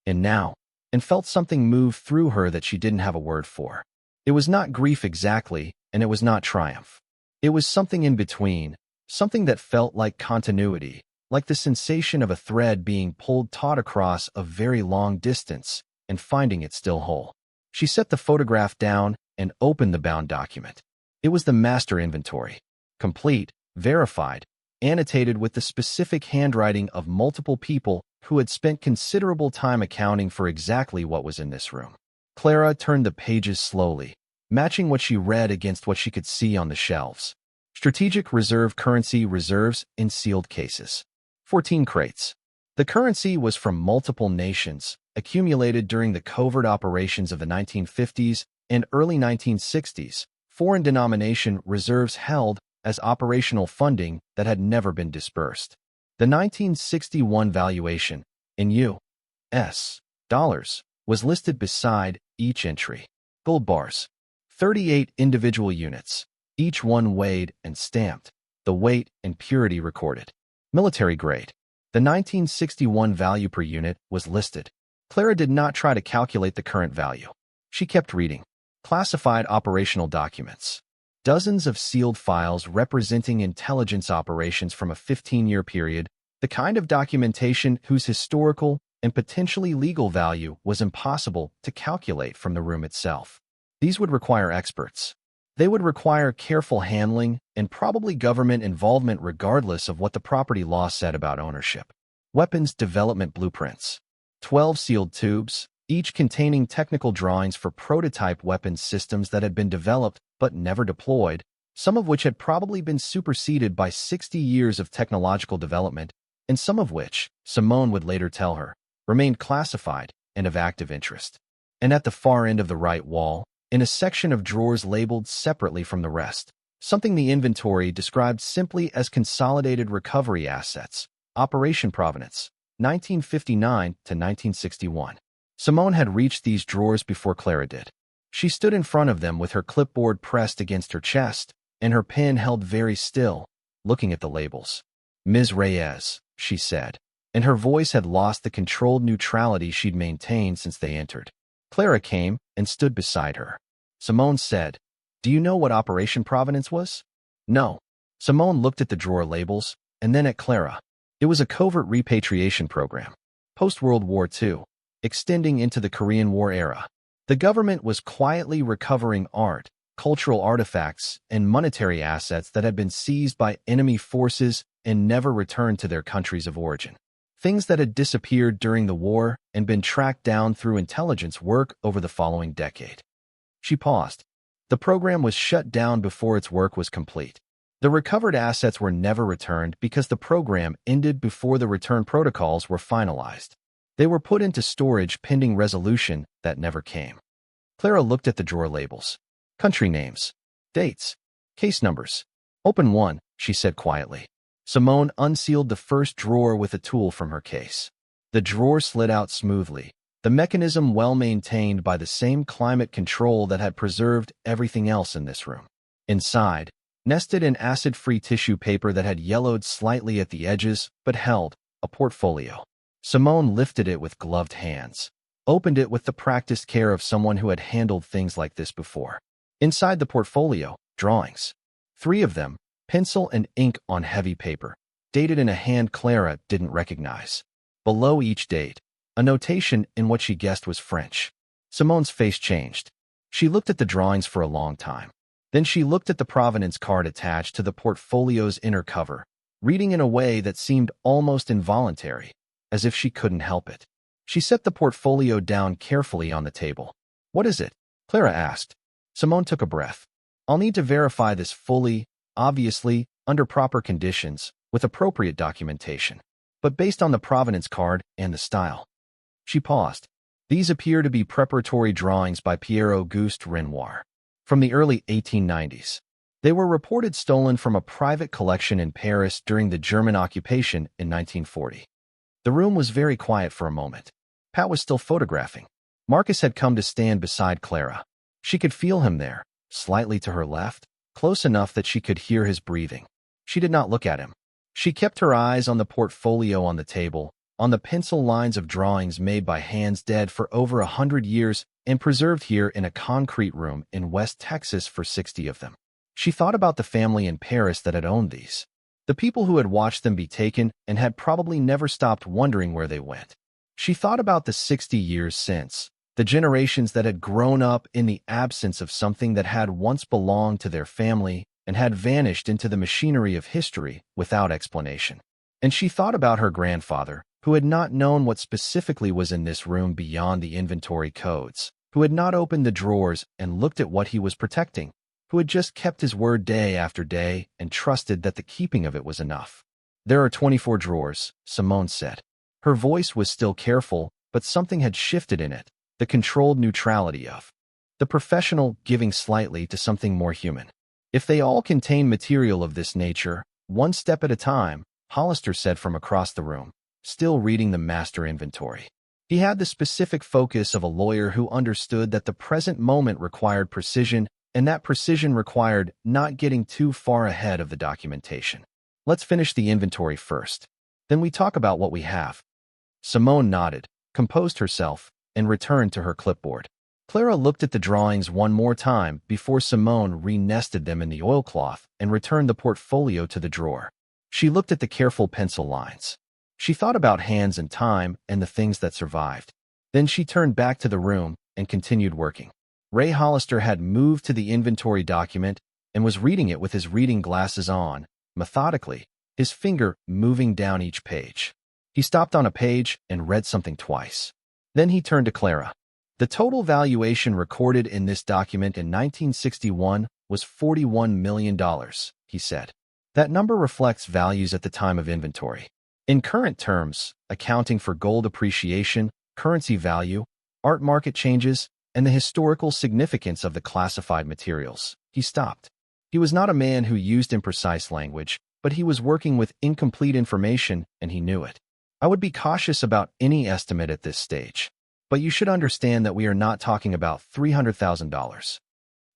And felt something move through her that she didn't have a word for. It was not grief exactly, and it was not triumph. It was something in between, something that felt like continuity, like the sensation of a thread being pulled taut across a very long distance and finding it still whole. She set the photograph down and opened the bound document. It was the master inventory, complete, verified, annotated with the specific handwriting of multiple people who had spent considerable time accounting for exactly what was in this room. Clara turned the pages slowly, matching what she read against what she could see on the shelves. Strategic Reserve Currency Reserves in sealed cases. 14 crates. The currency was from multiple nations, accumulated during the covert operations of the 1950s and early 1960s, foreign denomination reserves held as operational funding that had never been dispersed. The 1961 valuation, in U.S. dollars, was listed beside each entry. Gold bars. 38 individual units, each one weighed and stamped, the weight and purity recorded. Military grade. The 1961 value per unit was listed. Clara did not try to calculate the current value. She kept reading. Classified operational documents. Dozens of sealed files representing intelligence operations from a 15-year period, the kind of documentation whose historical and potentially legal value was impossible to calculate from the room itself. These would require experts. They would require careful handling and probably government involvement regardless of what the property law said about ownership. Weapons development blueprints. 12 sealed tubes, each containing technical drawings for prototype weapons systems that had been developed but never deployed, some of which had probably been superseded by 60 years of technological development, and some of which, Simone would later tell her, remained classified and of active interest. And at the far end of the right wall, in a section of drawers labeled separately from the rest, something the inventory described simply as Consolidated Recovery Assets, Operation Provenance, 1959 to 1961. Simone had reached these drawers before Clara did. She stood in front of them with her clipboard pressed against her chest and her pen held very still, looking at the labels. "Ms. Reyes," she said, and her voice had lost the controlled neutrality she'd maintained since they entered. Clara came and stood beside her. Simone said, "Do you know what Operation Provenance was?" "No." Simone looked at the drawer labels and then at Clara. It was a covert repatriation program, post-World War II, extending into the Korean War era. The government was quietly recovering art, cultural artifacts, and monetary assets that had been seized by enemy forces and never returned to their countries of origin. Things that had disappeared during the war and been tracked down through intelligence work over the following decade. She paused. The program was shut down before its work was complete. The recovered assets were never returned because the program ended before the return protocols were finalized. They were put into storage pending resolution that never came. Clara looked at the drawer labels. Country names, dates, case numbers. "Open one," she said quietly. Simone unsealed the first drawer with a tool from her case. The drawer slid out smoothly, the mechanism well maintained by the same climate control that had preserved everything else in this room. Inside, nested in acid-free tissue paper that had yellowed slightly at the edges but held, a portfolio. Simone lifted it with gloved hands, opened it with the practiced care of someone who had handled things like this before. Inside the portfolio, drawings. 3 of them, pencil and ink on heavy paper, dated in a hand Clara didn't recognize. Below each date, a notation in what she guessed was French. Simone's face changed. She looked at the drawings for a long time. Then she looked at the provenance card attached to the portfolio's inner cover, reading in a way that seemed almost involuntary, as if she couldn't help it. She set the portfolio down carefully on the table. "What is it?" Clara asked. Simone took a breath. "I'll need to verify this fully, obviously, under proper conditions, with appropriate documentation. But based on the provenance card and the style." She paused. "These appear to be preparatory drawings by Pierre-Auguste Renoir from the early 1890s. They were reported stolen from a private collection in Paris during the German occupation in 1940. The room was very quiet for a moment. Pat was still photographing. Marcus had come to stand beside Clara. She could feel him there, slightly to her left, close enough that she could hear his breathing. She did not look at him. She kept her eyes on the portfolio on the table, on the pencil lines of drawings made by hands dead for over 100 years and preserved here in a concrete room in West Texas for 60 of them. She thought about the family in Paris that had owned these. The people who had watched them be taken and had probably never stopped wondering where they went. She thought about the 60 years since, the generations that had grown up in the absence of something that had once belonged to their family and had vanished into the machinery of history without explanation. And she thought about her grandfather, who had not known what specifically was in this room beyond the inventory codes, who had not opened the drawers and looked at what he was protecting, who had just kept his word day after day and trusted that the keeping of it was enough. "There are 24 drawers," Simone said. Her voice was still careful, but something had shifted in it, the controlled neutrality of the professional giving slightly to something more human. "If they all contain material of this nature, one step at a time," Hollister said from across the room, still reading the master inventory. He had the specific focus of a lawyer who understood that the present moment required precision, and that precision required not getting too far ahead of the documentation. "Let's finish the inventory first. Then we talk about what we have." Simone nodded, composed herself, and returned to her clipboard. Clara looked at the drawings one more time before Simone re-nested them in the oilcloth and returned the portfolio to the drawer. She looked at the careful pencil lines. She thought about hands and time and the things that survived. Then she turned back to the room and continued working. Ray Hollister had moved to the inventory document and was reading it with his reading glasses on, methodically, his finger moving down each page. He stopped on a page and read something twice. Then he turned to Clara. "The total valuation recorded in this document in 1961 was $41 million, he said. That number reflects values at the time of inventory. In current terms, accounting for gold appreciation, currency value, art market changes, and the historical significance of the classified materials. He stopped. He was not a man who used imprecise language, but he was working with incomplete information, and he knew it. I would be cautious about any estimate at this stage. But you should understand that we are not talking about $300,000.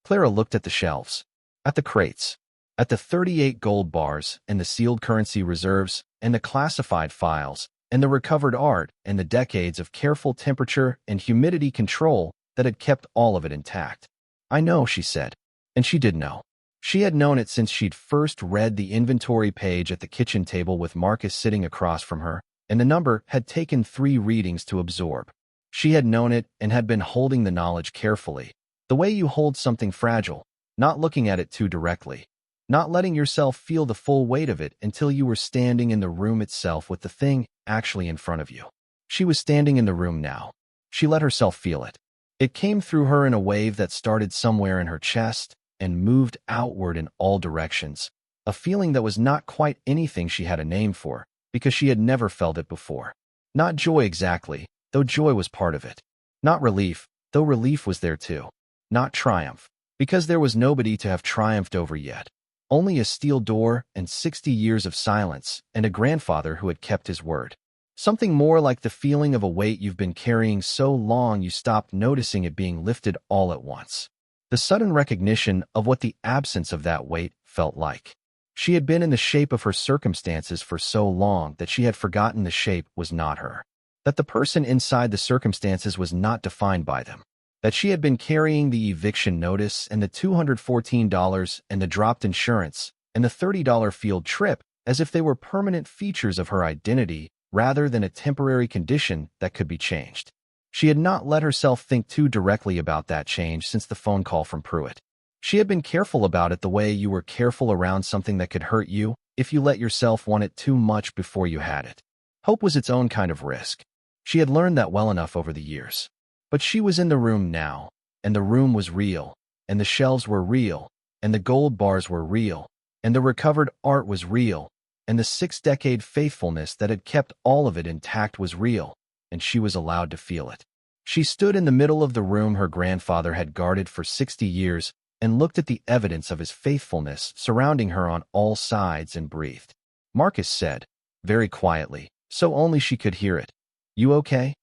Clara looked at the shelves, at the crates, at the 38 gold bars and the sealed currency reserves and the classified files and the recovered art and the decades of careful temperature and humidity control that had kept all of it intact. I know, she said. And she did know. She had known it since she'd first read the inventory page at the kitchen table with Marcus sitting across from her, and the number had taken 3 readings to absorb. She had known it and had been holding the knowledge carefully, the way you hold something fragile, not looking at it too directly, not letting yourself feel the full weight of it until you were standing in the room itself with the thing actually in front of you. She was standing in the room now. She let herself feel it. It came through her in a wave that started somewhere in her chest and moved outward in all directions, a feeling that was not quite anything she had a name for, because she had never felt it before. Not joy exactly, though joy was part of it. Not relief, though relief was there too. Not triumph, because there was nobody to have triumphed over yet. Only a steel door and 60 years of silence and a grandfather who had kept his word. Something more like the feeling of a weight you've been carrying so long you stopped noticing it being lifted all at once. The sudden recognition of what the absence of that weight felt like. She had been in the shape of her circumstances for so long that she had forgotten the shape was not her. That the person inside the circumstances was not defined by them. That she had been carrying the eviction notice and the $214 and the dropped insurance and the $30 field trip as if they were permanent features of her identity rather than a temporary condition that could be changed. She had not let herself think too directly about that change since the phone call from Pruitt. She had been careful about it the way you were careful around something that could hurt you if you let yourself want it too much before you had it. Hope was its own kind of risk. She had learned that well enough over the years. But she was in the room now, and the room was real, and the shelves were real, and the gold bars were real, and the recovered art was real, and the 6-decade faithfulness that had kept all of it intact was real, and she was allowed to feel it. She stood in the middle of the room her grandfather had guarded for 60 years and looked at the evidence of his faithfulness surrounding her on all sides and breathed. Marcus said, very quietly, so only she could hear it, "You okay?"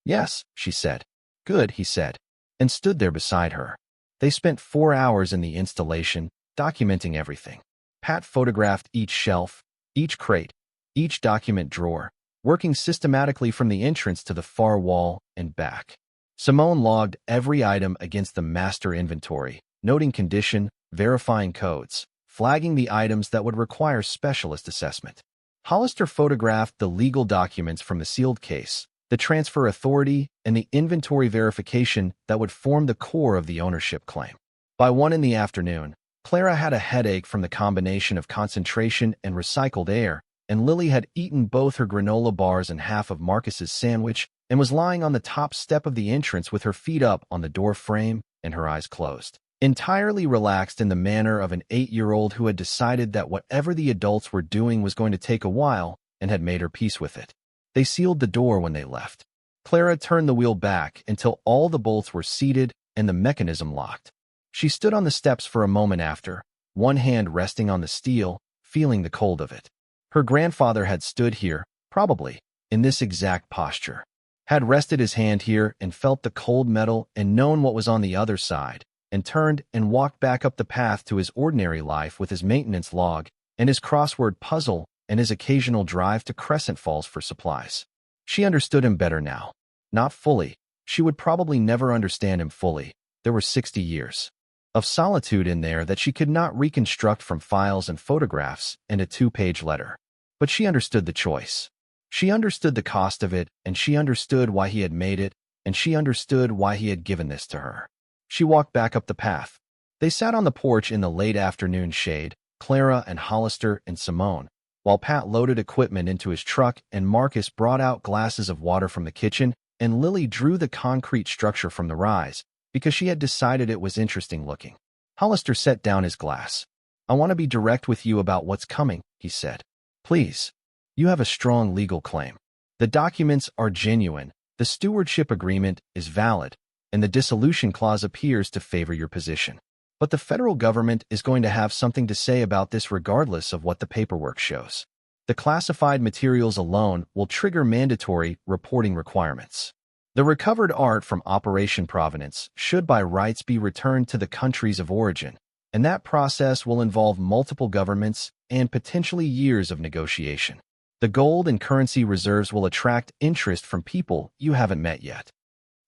"Yes," she said. "Good," he said, and stood there beside her. They spent 4 hours in the installation, documenting everything. Pat photographed each shelf, each crate, each document drawer, working systematically from the entrance to the far wall and back. Simone logged every item against the master inventory, noting condition, verifying codes, flagging the items that would require specialist assessment. Hollister photographed the legal documents from the sealed case, the transfer authority, and the inventory verification that would form the core of the ownership claim. By 1 in the afternoon, Clara had a headache from the combination of concentration and recycled air, and Lily had eaten both her granola bars and half of Marcus's sandwich and was lying on the top step of the entrance with her feet up on the door frame and her eyes closed. Entirely relaxed in the manner of an 8-year-old who had decided that whatever the adults were doing was going to take a while and had made her peace with it. They sealed the door when they left. Clara turned the wheel back until all the bolts were seated and the mechanism locked. She stood on the steps for a moment after, one hand resting on the steel, feeling the cold of it. Her grandfather had stood here, probably, in this exact posture, had rested his hand here and felt the cold metal and known what was on the other side, and turned and walked back up the path to his ordinary life with his maintenance log and his crossword puzzle and his occasional drive to Crescent Falls for supplies. She understood him better now. Not fully. She would probably never understand him fully. There were 60 years of solitude in there that she could not reconstruct from files and photographs and a 2-page letter. But she understood the choice. She understood the cost of it, and she understood why he had made it, and she understood why he had given this to her. She walked back up the path. They sat on the porch in the late afternoon shade, Clara and Hollister and Simone, while Pat loaded equipment into his truck and Marcus brought out glasses of water from the kitchen and Lily drew the concrete structure from the rise because she had decided it was interesting looking. Hollister set down his glass. I want to be direct with you about what's coming, he said. Please. You have a strong legal claim. The documents are genuine, the stewardship agreement is valid, and the dissolution clause appears to favor your position. But the federal government is going to have something to say about this regardless of what the paperwork shows. The classified materials alone will trigger mandatory reporting requirements. The recovered art from Operation Provenance should by rights be returned to the countries of origin, and that process will involve multiple governments and potentially years of negotiation. The gold and currency reserves will attract interest from people you haven't met yet.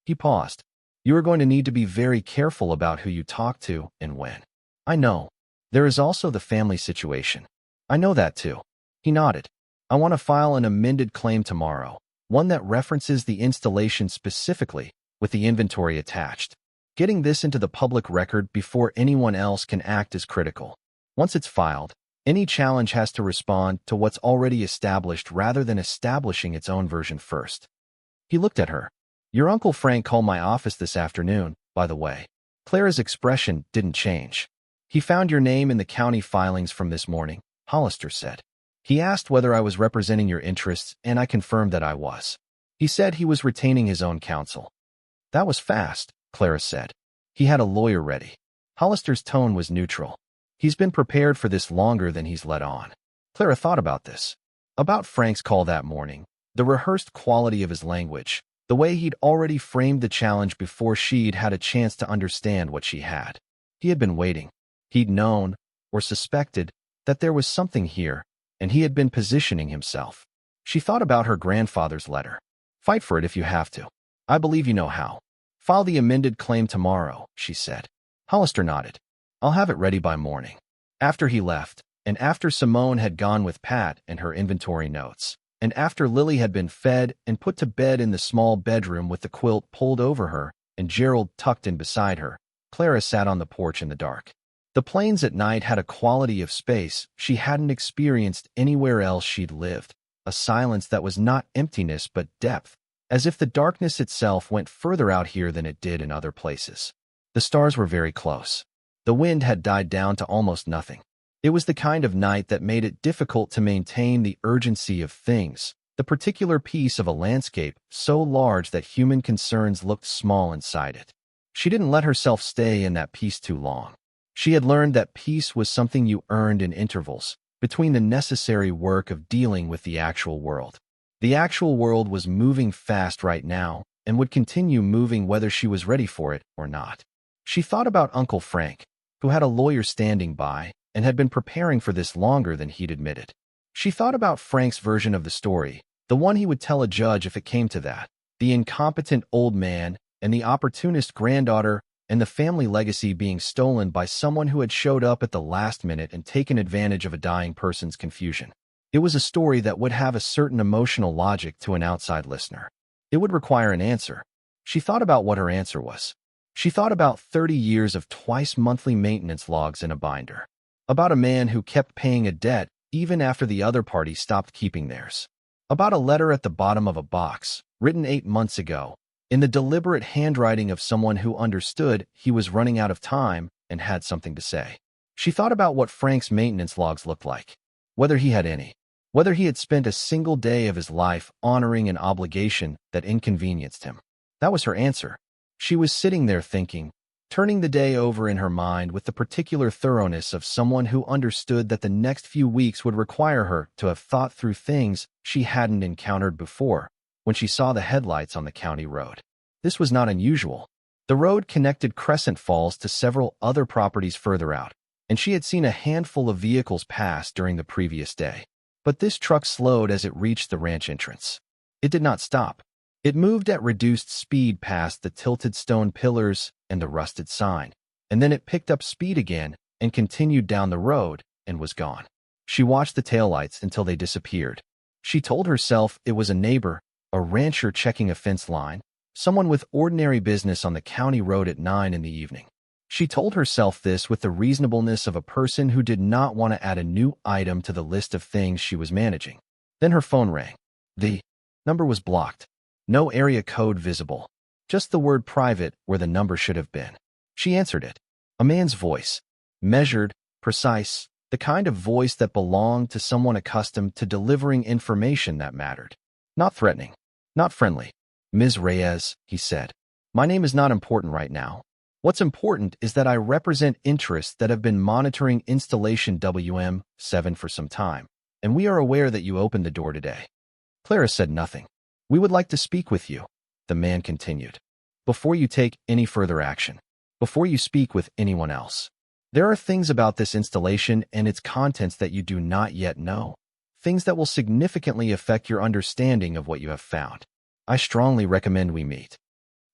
He paused. You are going to need to be very careful about who you talk to and when. I know. There is also the family situation. I know that too. He nodded. I want to file an amended claim tomorrow, one that references the installation specifically, with the inventory attached. Getting this into the public record before anyone else can act is critical. Once it's filed, any challenge has to respond to what's already established rather than establishing its own version first. He looked at her. Your Uncle Frank called my office this afternoon, by the way. Clara's expression didn't change. He found your name in the county filings from this morning, Hollister said. He asked whether I was representing your interests, and I confirmed that I was. He said he was retaining his own counsel. That was fast, Clara said. He had a lawyer ready. Hollister's tone was neutral. He's been prepared for this longer than he's let on. Clara thought about this. About Frank's call that morning, the rehearsed quality of his language, the way he'd already framed the challenge before she'd had a chance to understand what she had. He had been waiting. He'd known, or suspected, that there was something here, and he had been positioning himself. She thought about her grandfather's letter. Fight for it if you have to. I believe you know how. File the amended claim tomorrow, she said. Hollister nodded. I'll have it ready by morning. After he left, and after Simone had gone with Pat and her inventory notes, and after Lily had been fed and put to bed in the small bedroom with the quilt pulled over her and Gerald tucked in beside her, Clara sat on the porch in the dark. The plains at night had a quality of space she hadn't experienced anywhere else she'd lived, a silence that was not emptiness but depth, as if the darkness itself went further out here than it did in other places. The stars were very close. The wind had died down to almost nothing. It was the kind of night that made it difficult to maintain the urgency of things, the particular piece of a landscape so large that human concerns looked small inside it. She didn't let herself stay in that peace too long. She had learned that peace was something you earned in intervals, between the necessary work of dealing with the actual world. The actual world was moving fast right now, and would continue moving whether she was ready for it or not. She thought about Uncle Frank, who had a lawyer standing by, and had been preparing for this longer than he'd admitted. She thought about Frank's version of the story, the one he would tell a judge if it came to that, the incompetent old man, and the opportunist granddaughter, and the family legacy being stolen by someone who had showed up at the last minute and taken advantage of a dying person's confusion. It was a story that would have a certain emotional logic to an outside listener. It would require an answer. She thought about what her answer was. She thought about 30 years of twice-monthly maintenance logs in a binder. About a man who kept paying a debt even after the other party stopped keeping theirs. About a letter at the bottom of a box, written 8 months ago, in the deliberate handwriting of someone who understood he was running out of time and had something to say. She thought about what Frank's maintenance logs looked like, whether he had any, whether he had spent a single day of his life honoring an obligation that inconvenienced him. That was her answer. She was sitting there thinking, turning the day over in her mind with the particular thoroughness of someone who understood that the next few weeks would require her to have thought through things she hadn't encountered before, when she saw the headlights on the county road. This was not unusual. The road connected Crescent Falls to several other properties further out, and she had seen a handful of vehicles pass during the previous day. But this truck slowed as it reached the ranch entrance. It did not stop. It moved at reduced speed past the tilted stone pillars and the rusted sign, and then it picked up speed again and continued down the road and was gone. She watched the taillights until they disappeared. She told herself it was a neighbor, a rancher checking a fence line, someone with ordinary business on the county road at 9 in the evening. She told herself this with the reasonableness of a person who did not want to add a new item to the list of things she was managing. Then her phone rang. The number was blocked. No area code visible. Just the word private where the number should have been. She answered it. A man's voice. Measured, precise, the kind of voice that belonged to someone accustomed to delivering information that mattered. Not threatening. Not friendly. Ms. Reyes, he said. My name is not important right now. What's important is that I represent interests that have been monitoring installation WM7 for some time, and we are aware that you opened the door today. Clara said nothing. We would like to speak with you, the man continued. Before you take any further action, before you speak with anyone else. There are things about this installation and its contents that you do not yet know, things that will significantly affect your understanding of what you have found. I strongly recommend we meet.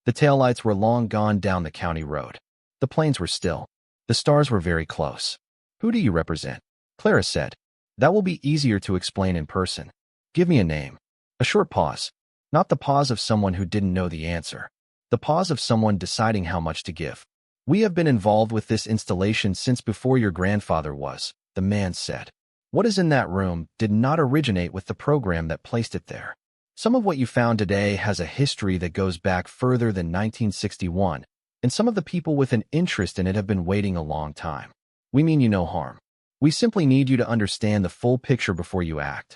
The taillights were long gone down the county road. The planes were still. The stars were very close. Who do you represent? Clara said. That will be easier to explain in person. Give me a name. A short pause. Not the pause of someone who didn't know the answer. The pause of someone deciding how much to give. We have been involved with this installation since before your grandfather was, the man said. What is in that room did not originate with the program that placed it there. Some of what you found today has a history that goes back further than 1961, and some of the people with an interest in it have been waiting a long time. We mean you no harm. We simply need you to understand the full picture before you act.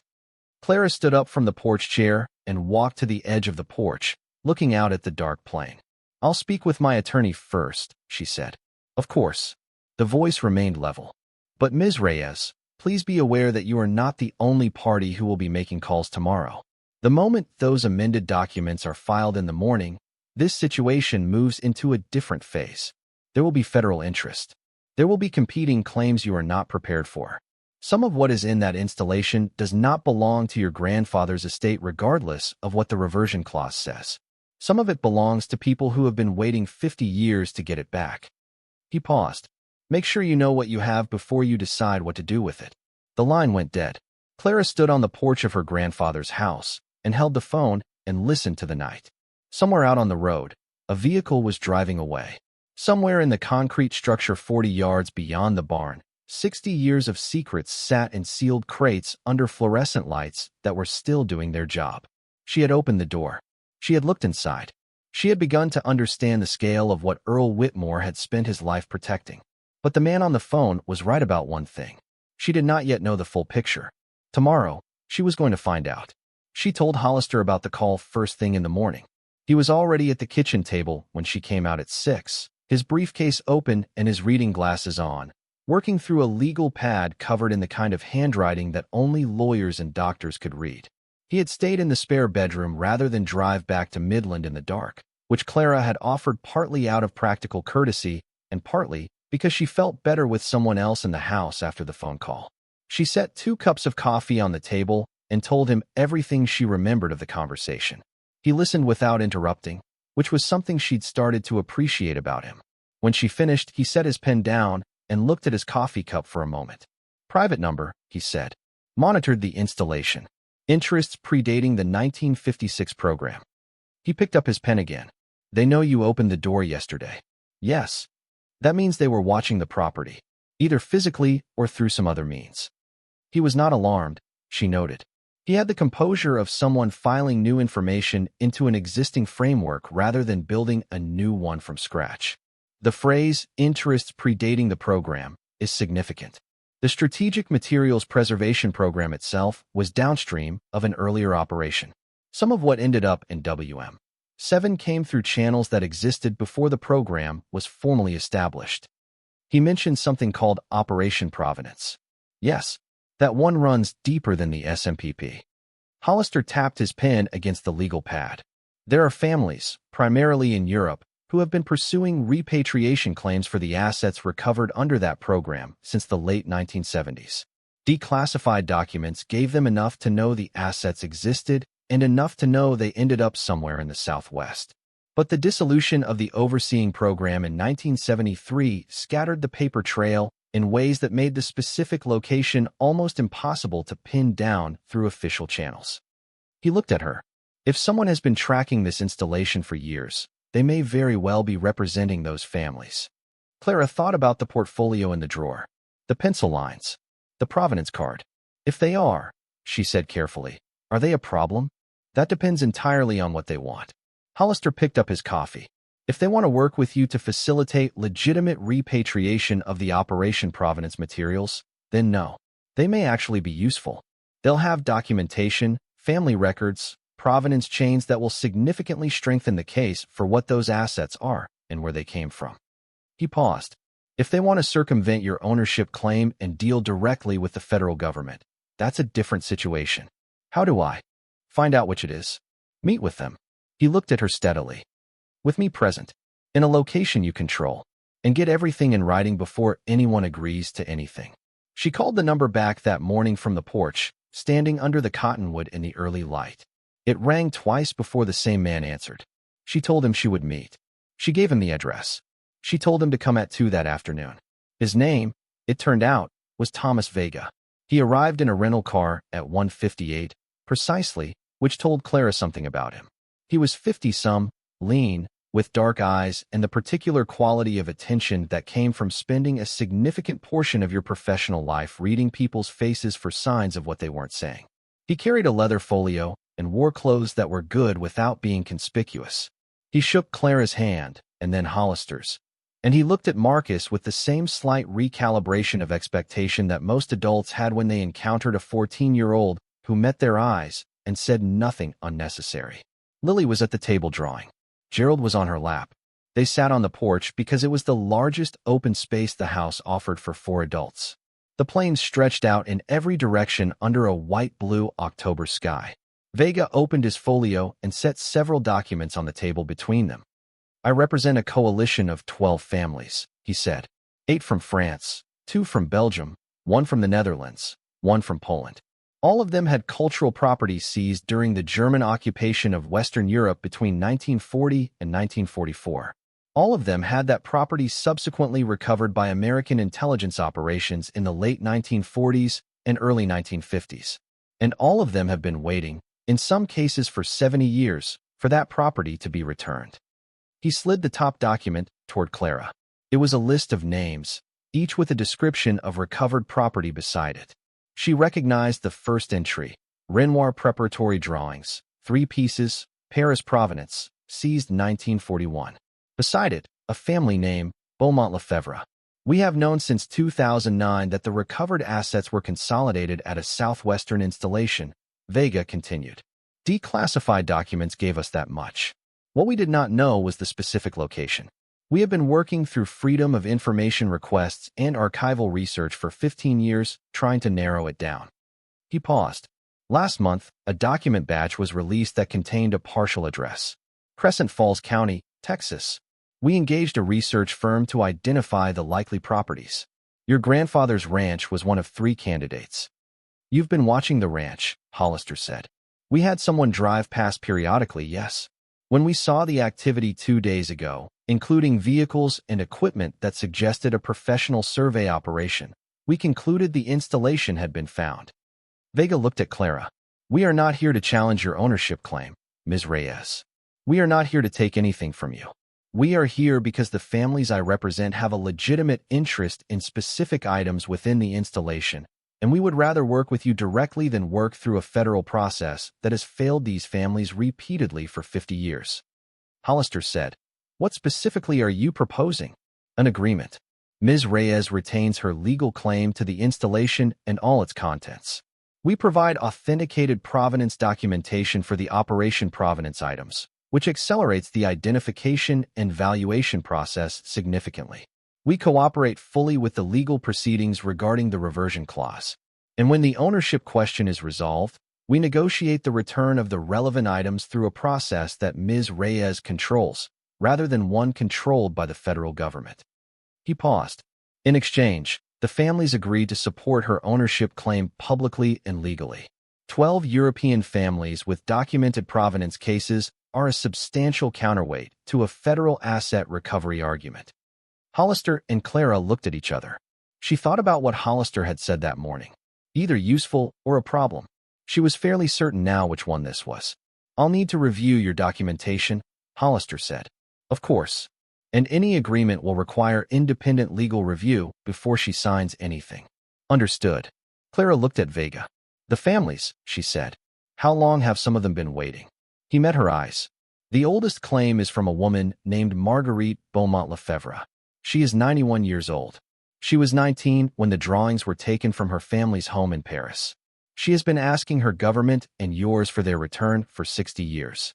Clara stood up from the porch chair and walked to the edge of the porch, looking out at the dark plain. I'll speak with my attorney first, she said. Of course. The voice remained level. But Ms. Reyes, please be aware that you are not the only party who will be making calls tomorrow. The moment those amended documents are filed in the morning, this situation moves into a different phase. There will be federal interest. There will be competing claims you are not prepared for. Some of what is in that installation does not belong to your grandfather's estate regardless of what the reversion clause says. Some of it belongs to people who have been waiting 50 years to get it back. He paused. Make sure you know what you have before you decide what to do with it. The line went dead. Clara stood on the porch of her grandfather's house and held the phone and listened to the night. Somewhere out on the road, a vehicle was driving away. Somewhere in the concrete structure 40 yards beyond the barn, 60 years of secrets sat in sealed crates under fluorescent lights that were still doing their job. She had opened the door. She had looked inside. She had begun to understand the scale of what Earl Whitmore had spent his life protecting. But the man on the phone was right about one thing. She did not yet know the full picture. Tomorrow, she was going to find out. She told Hollister about the call first thing in the morning. He was already at the kitchen table when she came out at 6, his briefcase open and his reading glasses on, working through a legal pad covered in the kind of handwriting that only lawyers and doctors could read. He had stayed in the spare bedroom rather than drive back to Midland in the dark, which Clara had offered partly out of practical courtesy and partly because she felt better with someone else in the house after the phone call. She set 2 cups of coffee on the table and told him everything she remembered of the conversation. He listened without interrupting, which was something she'd started to appreciate about him. When she finished, he set his pen down and looked at his coffee cup for a moment. Private number, he said. Monitored the installation. Interests predating the 1956 program. He picked up his pen again. They know you opened the door yesterday. Yes. That means they were watching the property, either physically or through some other means. He was not alarmed, she noted. He had the composure of someone filing new information into an existing framework rather than building a new one from scratch. The phrase, interests predating the program, is significant. The Strategic Materials Preservation Program itself was downstream of an earlier operation. Some of what ended up in WM7 came through channels that existed before the program was formally established. He mentioned something called Operation Provenance. Yes, that one runs deeper than the SMPP. Hollister tapped his pen against the legal pad. There are families, primarily in Europe, who have been pursuing repatriation claims for the assets recovered under that program since the late 1970s. Declassified documents gave them enough to know the assets existed and enough to know they ended up somewhere in the Southwest. But the dissolution of the overseeing program in 1973 scattered the paper trail in ways that made the specific location almost impossible to pin down through official channels. He looked at her. If someone has been tracking this installation for years, they may very well be representing those families. Clara thought about the portfolio in the drawer, the pencil lines, the provenance card. If they are, she said carefully, are they a problem? That depends entirely on what they want. Hollister picked up his coffee. If they want to work with you to facilitate legitimate repatriation of the Operation Provenance materials, then no. They may actually be useful. They'll have documentation, family records, provenance chains that will significantly strengthen the case for what those assets are and where they came from. He paused. If they want to circumvent your ownership claim and deal directly with the federal government, that's a different situation. How do I find out which it is? Meet with them. He looked at her steadily. With me present, in a location you control, and get everything in writing before anyone agrees to anything. She called the number back that morning from the porch, standing under the cottonwood in the early light. It rang twice before the same man answered. She told him she would meet. She gave him the address. She told him to come at 2 that afternoon. His name, it turned out, was Thomas Vega. He arrived in a rental car at 1:58, precisely, which told Clara something about him. He was 50-some, lean, with dark eyes and the particular quality of attention that came from spending a significant portion of your professional life reading people's faces for signs of what they weren't saying. He carried a leather folio and wore clothes that were good without being conspicuous. He shook Clara's hand, and then Hollister's, and he looked at Marcus with the same slight recalibration of expectation that most adults had when they encountered a 14-year-old who met their eyes and said nothing unnecessary. Lily was at the table drawing. Gerald was on her lap. They sat on the porch because it was the largest open space the house offered for 4 adults. The plains stretched out in every direction under a white-blue October sky. Vega opened his folio and set several documents on the table between them. I represent a coalition of 12 families, he said. 8 from France, 2 from Belgium, 1 from the Netherlands, 1 from Poland. All of them had cultural property seized during the German occupation of Western Europe between 1940 and 1944. All of them had that property subsequently recovered by American intelligence operations in the late 1940s and early 1950s. And all of them have been waiting, in some cases for 70 years, for that property to be returned. He slid the top document toward Clara. It was a list of names, each with a description of recovered property beside it. She recognized the first entry, Renoir preparatory drawings, 3 pieces, Paris Provenance, seized 1941. Beside it, a family name, Beaumont Lefebvre. We have known since 2009 that the recovered assets were consolidated at a southwestern installation, Vega continued. Declassified documents gave us that much. What we did not know was the specific location. We have been working through Freedom of Information requests and archival research for 15 years, trying to narrow it down. He paused. Last month, a document batch was released that contained a partial address. Crescent Falls County, Texas. We engaged a research firm to identify the likely properties. Your grandfather's ranch was one of 3 candidates. You've been watching the ranch, Hollister said. We had someone drive past periodically, yes. When we saw the activity 2 days ago, including vehicles and equipment that suggested a professional survey operation, we concluded the installation had been found. Vega looked at Clara. We are not here to challenge your ownership claim, Ms. Reyes. We are not here to take anything from you. We are here because the families I represent have a legitimate interest in specific items within the installation, and we would rather work with you directly than work through a federal process that has failed these families repeatedly for 50 years. Hollister said, What specifically are you proposing? An agreement. Ms. Reyes retains her legal claim to the installation and all its contents. We provide authenticated provenance documentation for the Operation Provenance items, which accelerates the identification and valuation process significantly. We cooperate fully with the legal proceedings regarding the reversion clause. And when the ownership question is resolved, we negotiate the return of the relevant items through a process that Ms. Reyes controls, rather than one controlled by the federal government. He paused. In exchange, the families agreed to support her ownership claim publicly and legally. 12 European families with documented provenance cases are a substantial counterweight to a federal asset recovery argument. Hollister and Clara looked at each other. She thought about what Hollister had said that morning. Either useful or a problem. She was fairly certain now which one this was. I'll need to review your documentation, Hollister said. Of course. And any agreement will require independent legal review before she signs anything. Understood. Clara looked at Vega. The families, she said. How long have some of them been waiting? He met her eyes. The oldest claim is from a woman named Marguerite Beaumont Lefebvre. She is 91 years old. She was 19 when the drawings were taken from her family's home in Paris. She has been asking her government and yours for their return for 60 years.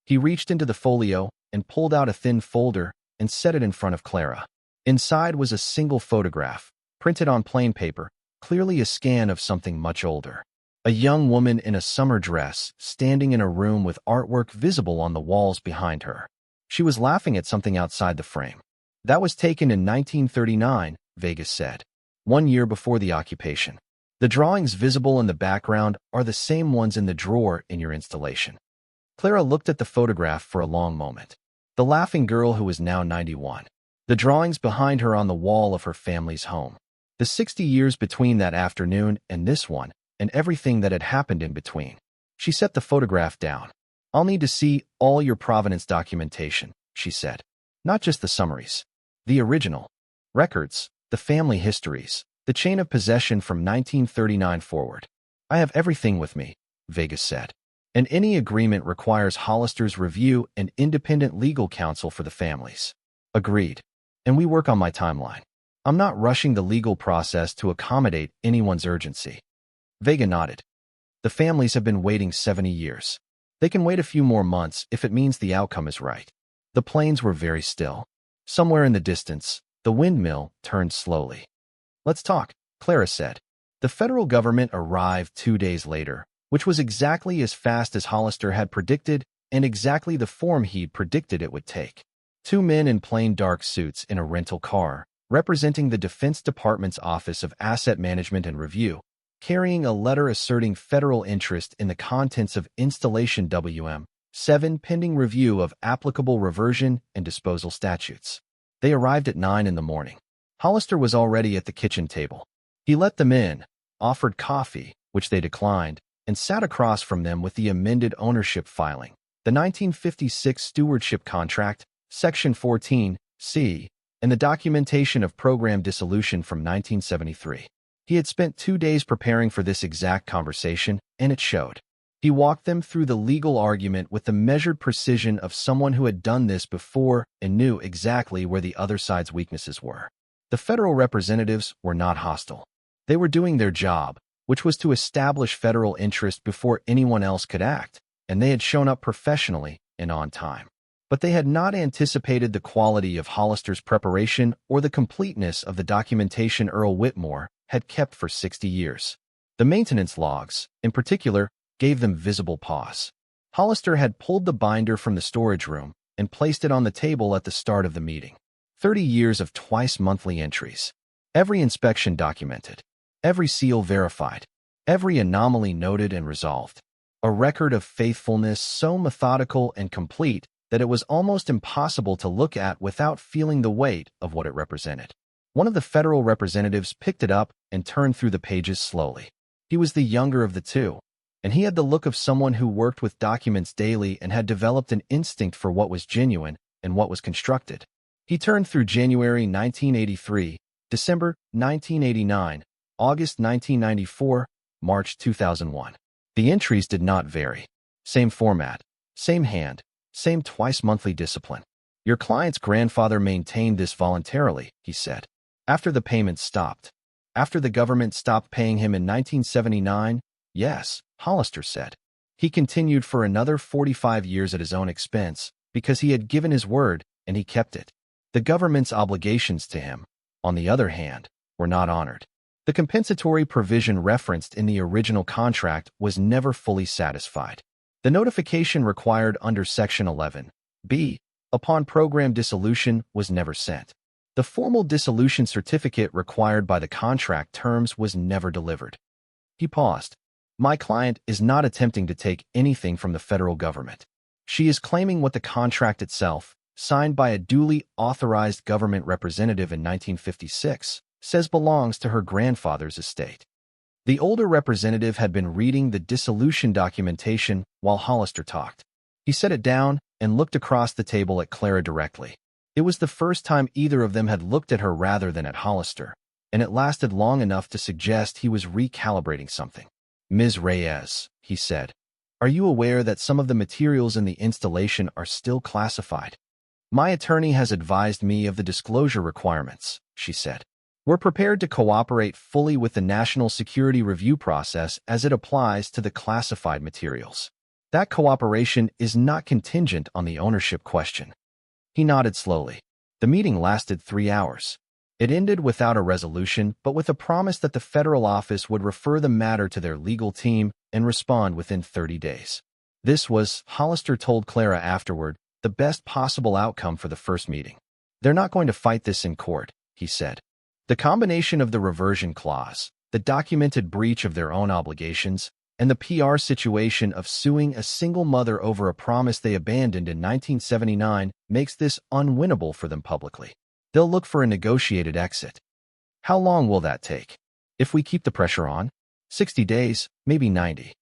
He reached into the folio and pulled out a thin folder and set it in front of Clara. Inside was a single photograph, printed on plain paper, clearly a scan of something much older. A young woman in a summer dress, standing in a room with artwork visible on the walls behind her. She was laughing at something outside the frame. That was taken in 1939, Vegas said, 1 year before the occupation. The drawings visible in the background are the same ones in the drawer in your installation. Clara looked at the photograph for a long moment. The laughing girl who was now 91. The drawings behind her on the wall of her family's home. The 60 years between that afternoon and this one, and everything that had happened in between. She set the photograph down. I'll need to see all your Provenance documentation, she said. Not just the summaries. The original. Records, the family histories, the chain of possession from 1939 forward. I have everything with me, Vegas said. And any agreement requires Hollister's review and independent legal counsel for the families. Agreed. And we work on my timeline. I'm not rushing the legal process to accommodate anyone's urgency. Vega nodded. The families have been waiting 70 years. They can wait a few more months if it means the outcome is right. The plains were very still. Somewhere in the distance, the windmill turned slowly. Let's talk, Clara said. The federal government arrived 2 days later, which was exactly as fast as Hollister had predicted and exactly the form he'd predicted it would take. 2 men in plain dark suits in a rental car, representing the Defense Department's Office of Asset Management and Review, carrying a letter asserting federal interest in the contents of Installation WM-7 pending review of applicable reversion and disposal statutes. They arrived at 9 in the morning. Hollister was already at the kitchen table. He let them in, offered coffee, which they declined, and sat across from them with the amended ownership filing, the 1956 stewardship contract, Section 14C, and the documentation of program dissolution from 1973. He had spent 2 days preparing for this exact conversation, and it showed. He walked them through the legal argument with the measured precision of someone who had done this before and knew exactly where the other side's weaknesses were. The federal representatives were not hostile. They were doing their job, which was to establish federal interest before anyone else could act, and they had shown up professionally and on time. But they had not anticipated the quality of Hollister's preparation or the completeness of the documentation Earl Whitmore had kept for 60 years. The maintenance logs, in particular, gave them visible pause. Hollister had pulled the binder from the storage room and placed it on the table at the start of the meeting. 30 years of twice-monthly entries. Every inspection documented. Every seal verified. Every anomaly noted and resolved. A record of faithfulness so methodical and complete that it was almost impossible to look at without feeling the weight of what it represented. One of the federal representatives picked it up and turned through the pages slowly. He was the younger of the two, and he had the look of someone who worked with documents daily and had developed an instinct for what was genuine and what was constructed. He turned through January 1983, December 1989, August 1994, March 2001. The entries did not vary. Same format, same hand, same twice-monthly discipline. Your client's grandfather maintained this voluntarily, he said. After the payments stopped. After the government stopped paying him in 1979, yes, Hollister said. He continued for another 45 years at his own expense because he had given his word and he kept it. The government's obligations to him, on the other hand, were not honored. The compensatory provision referenced in the original contract was never fully satisfied. The notification required under Section 11(b) upon program dissolution was never sent. The formal dissolution certificate required by the contract terms was never delivered. He paused. My client is not attempting to take anything from the federal government. She is claiming what the contract itself, signed by a duly authorized government representative in 1956, says belongs to her grandfather's estate. The older representative had been reading the dissolution documentation while Hollister talked. He set it down and looked across the table at Clara directly. It was the first time either of them had looked at her rather than at Hollister, and it lasted long enough to suggest he was recalibrating something. Ms. Reyes, he said, Are you aware that some of the materials in the installation are still classified? My attorney has advised me of the disclosure requirements, she said. We're prepared to cooperate fully with the National Security Review process as it applies to the classified materials. That cooperation is not contingent on the ownership question. He nodded slowly. The meeting lasted 3 hours. It ended without a resolution, but with a promise that the federal office would refer the matter to their legal team and respond within 30 days. This was, Hollister told Clara afterward, the best possible outcome for the first meeting. They're not going to fight this in court, he said. The combination of the reversion clause, the documented breach of their own obligations, and the PR situation of suing a single mother over a promise they abandoned in 1979 makes this unwinnable for them publicly. They'll look for a negotiated exit. How long will that take? If we keep the pressure on? 60 days, maybe 90.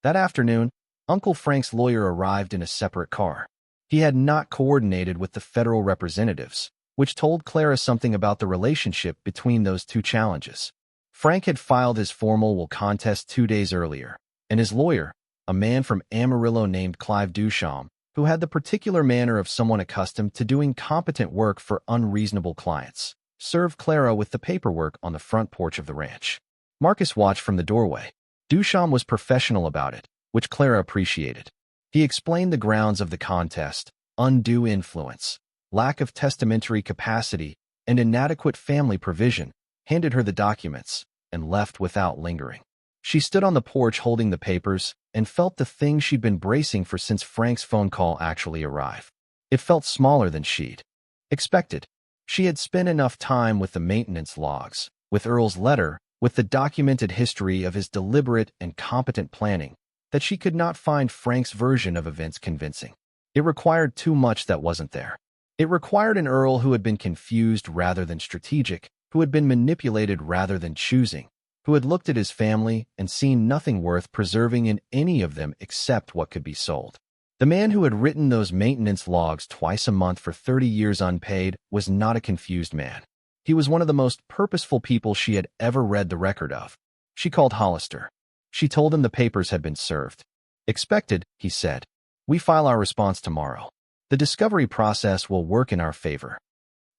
That afternoon, Uncle Frank's lawyer arrived in a separate car. He had not coordinated with the federal representatives, which told Clara something about the relationship between those two challenges. Frank had filed his formal will contest 2 days earlier, and his lawyer, a man from Amarillo named Clive Duchamp, who had the particular manner of someone accustomed to doing competent work for unreasonable clients, served Clara with the paperwork on the front porch of the ranch. Marcus watched from the doorway. Duchamp was professional about it, which Clara appreciated. He explained the grounds of the contest: undue influence, lack of testamentary capacity, and inadequate family provision, handed her the documents, and left without lingering. She stood on the porch holding the papers and felt the thing she'd been bracing for since Frank's phone call actually arrived. It felt smaller than she'd expected. She had spent enough time with the maintenance logs, with Earl's letter, with the documented history of his deliberate and competent planning, that she could not find Frank's version of events convincing. It required too much that wasn't there. It required an Earl who had been confused rather than strategic, who had been manipulated rather than choosing, who had looked at his family and seen nothing worth preserving in any of them except what could be sold. The man who had written those maintenance logs twice a month for 30 years unpaid was not a confused man. He was one of the most purposeful people she had ever read the record of. She called Hollister. She told him the papers had been served. Expected, he said. We file our response tomorrow. The discovery process will work in our favor.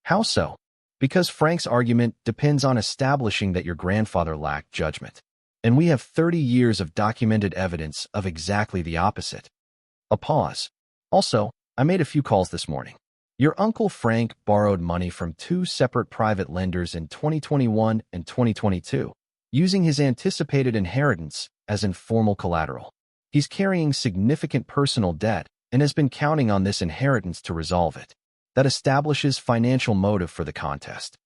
How so? Because Frank's argument depends on establishing that your grandfather lacked judgment. And we have 30 years of documented evidence of exactly the opposite. A pause. Also, I made a few calls this morning. Your Uncle Frank borrowed money from 2 separate private lenders in 2021 and 2022, using his anticipated inheritance as informal collateral. He's carrying significant personal debt and has been counting on this inheritance to resolve it. That establishes financial motive for the contest.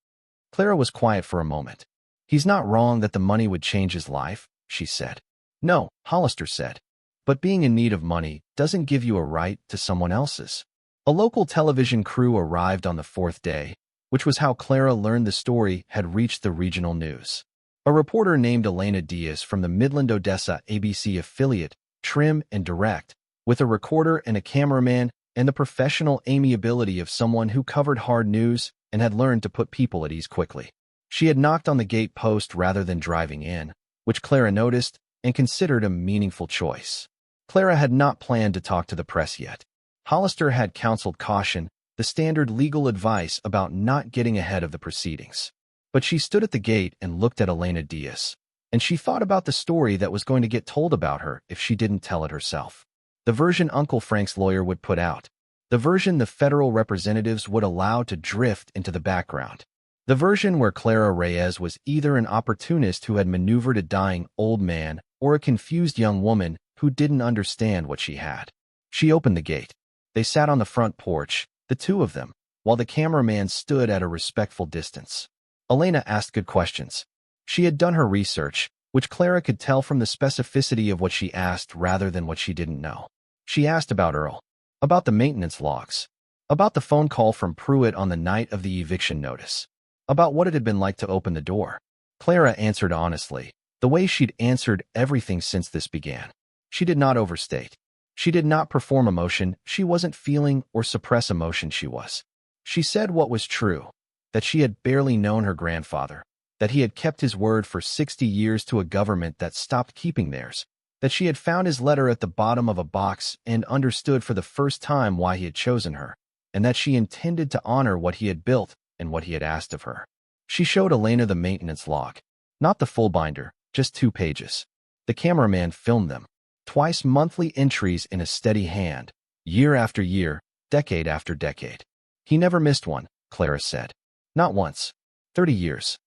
Clara was quiet for a moment. He's not wrong that the money would change his life, she said. No, Hollister said. But being in need of money doesn't give you a right to someone else's. A local television crew arrived on the 4th day, which was how Clara learned the story had reached the regional news. A reporter named Elena Diaz from the Midland Odessa ABC affiliate, Trim and Direct, with a recorder and a cameraman and the professional amiability of someone who covered hard news and had learned to put people at ease quickly. She had knocked on the gate post rather than driving in, which Clara noticed and considered a meaningful choice. Clara had not planned to talk to the press yet. Hollister had counseled caution, the standard legal advice about not getting ahead of the proceedings. But she stood at the gate and looked at Elena Diaz, and she thought about the story that was going to get told about her if she didn't tell it herself. The version Uncle Frank's lawyer would put out. The version the federal representatives would allow to drift into the background. The version where Clara Reyes was either an opportunist who had maneuvered a dying old man or a confused young woman who didn't understand what she had. She opened the gate. They sat on the front porch, the two of them, while the cameraman stood at a respectful distance. Elena asked good questions. She had done her research, which Clara could tell from the specificity of what she asked rather than what she didn't know. She asked about Earl, about the maintenance logs, about the phone call from Pruitt on the night of the eviction notice, about what it had been like to open the door. Clara answered honestly, the way she'd answered everything since this began. She did not overstate. She did not perform emotion she wasn't feeling or suppress emotion she was. She said what was true, that she had barely known her grandfather, that he had kept his word for 60 years to a government that stopped keeping theirs, that she had found his letter at the bottom of a box and understood for the first time why he had chosen her, and that she intended to honor what he had built and what he had asked of her. She showed Elena the maintenance log. Not the full binder, just 2 pages. The cameraman filmed them. Twice monthly entries in a steady hand, year after year, decade after decade. He never missed one, Clara said. Not once. 30 years.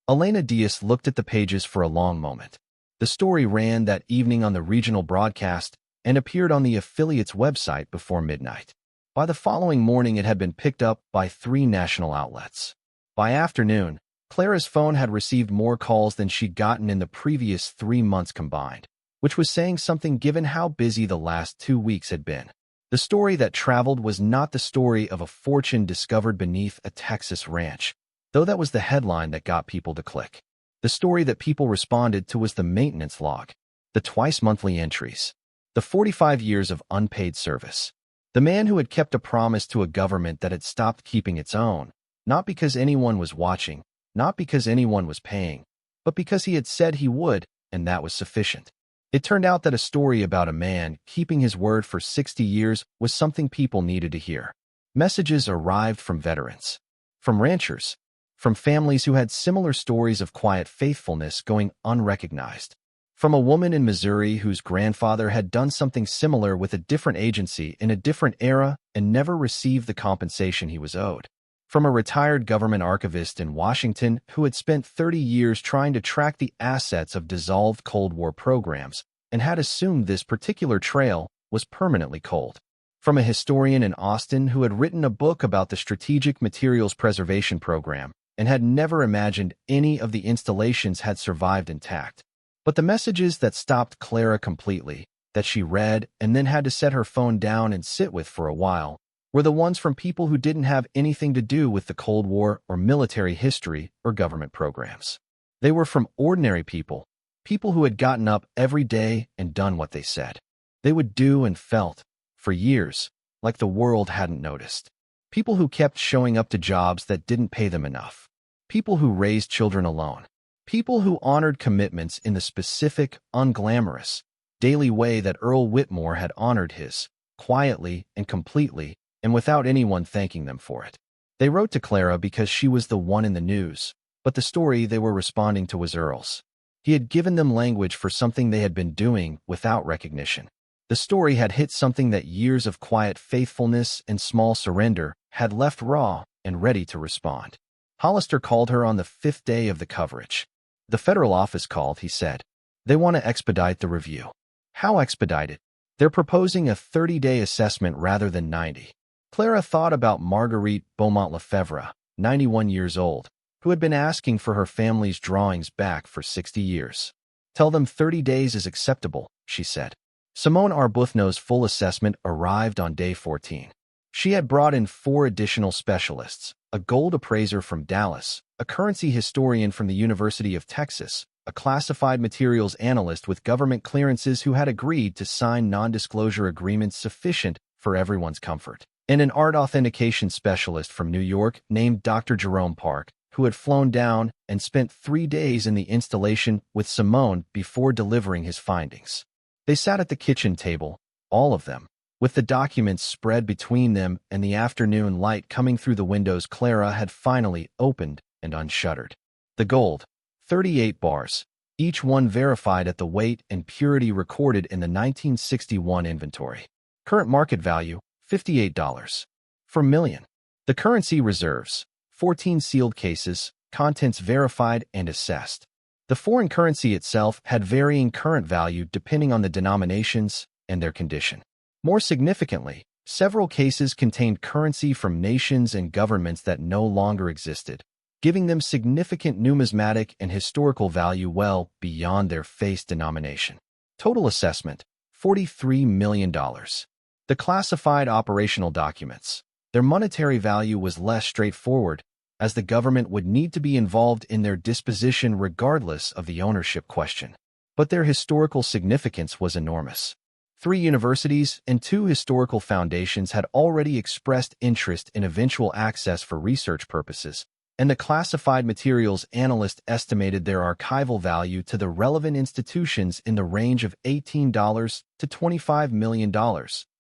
Elena Diaz looked at the pages for a long moment. The story ran that evening on the regional broadcast and appeared on the affiliate's website before midnight. By the following morning, it had been picked up by 3 national outlets. By afternoon, Clara's phone had received more calls than she'd gotten in the previous 3 months combined, which was saying something given how busy the last 2 weeks had been. The story that traveled was not the story of a fortune discovered beneath a Texas ranch, though that was the headline that got people to click. The story that people responded to was the maintenance log, the twice-monthly entries, the 45 years of unpaid service. The man who had kept a promise to a government that had stopped keeping its own, not because anyone was watching, not because anyone was paying, but because he had said he would, and that was sufficient. It turned out that a story about a man keeping his word for 60 years was something people needed to hear. Messages arrived from veterans, from ranchers, from families who had similar stories of quiet faithfulness going unrecognized, from a woman in Missouri whose grandfather had done something similar with a different agency in a different era and never received the compensation he was owed, from a retired government archivist in Washington who had spent 30 years trying to track the assets of dissolved Cold War programs and had assumed this particular trail was permanently cold, from a historian in Austin who had written a book about the Strategic Materials Preservation Program and had never imagined any of the installations had survived intact. But the messages that stopped Clara completely, that she read and then had to set her phone down and sit with for a while, were the ones from people who didn't have anything to do with the Cold War or military history or government programs. They were from ordinary people, people who had gotten up every day and done what they said they would do and felt, for years, like the world hadn't noticed. People who kept showing up to jobs that didn't pay them enough. People who raised children alone. People who honored commitments in the specific, unglamorous, daily way that Earl Whitmore had honored his, quietly and completely, and without anyone thanking them for it. They wrote to Clara because she was the one in the news, but the story they were responding to was Earl's. He had given them language for something they had been doing without recognition. The story had hit something that years of quiet faithfulness and small surrender had left raw and ready to respond. Hollister called her on the 5th day of the coverage. The federal office called, he said. They want to expedite the review. How expedite it? They're proposing a 30-day assessment rather than 90. Clara thought about Marguerite Beaumont Lefevre, 91 years old, who had been asking for her family's drawings back for 60 years. Tell them 30 days is acceptable, she said. Simone Arbuthnot's full assessment arrived on day 14. She had brought in 4 additional specialists, a gold appraiser from Dallas, a currency historian from the University of Texas, a classified materials analyst with government clearances who had agreed to sign non-disclosure agreements sufficient for everyone's comfort, and an art authentication specialist from New York named Dr. Jerome Park, who had flown down and spent 3 days in the installation with Simone before delivering his findings. They sat at the kitchen table, all of them, with the documents spread between them and the afternoon light coming through the windows. Clara had finally opened and unshuttered. The gold, 38 bars, each one verified at the weight and purity recorded in the 1961 inventory. Current market value, $58 per million. The currency reserves, 14 sealed cases, contents verified and assessed. The foreign currency itself had varying current value depending on the denominations and their condition. More significantly, several cases contained currency from nations and governments that no longer existed, giving them significant numismatic and historical value well beyond their face denomination. Total assessment, $43 million. The classified operational documents. Their monetary value was less straightforward, as the government would need to be involved in their disposition regardless of the ownership question. But their historical significance was enormous. 3 universities and 2 historical foundations had already expressed interest in eventual access for research purposes, and the classified materials analyst estimated their archival value to the relevant institutions in the range of $18 to $25 million,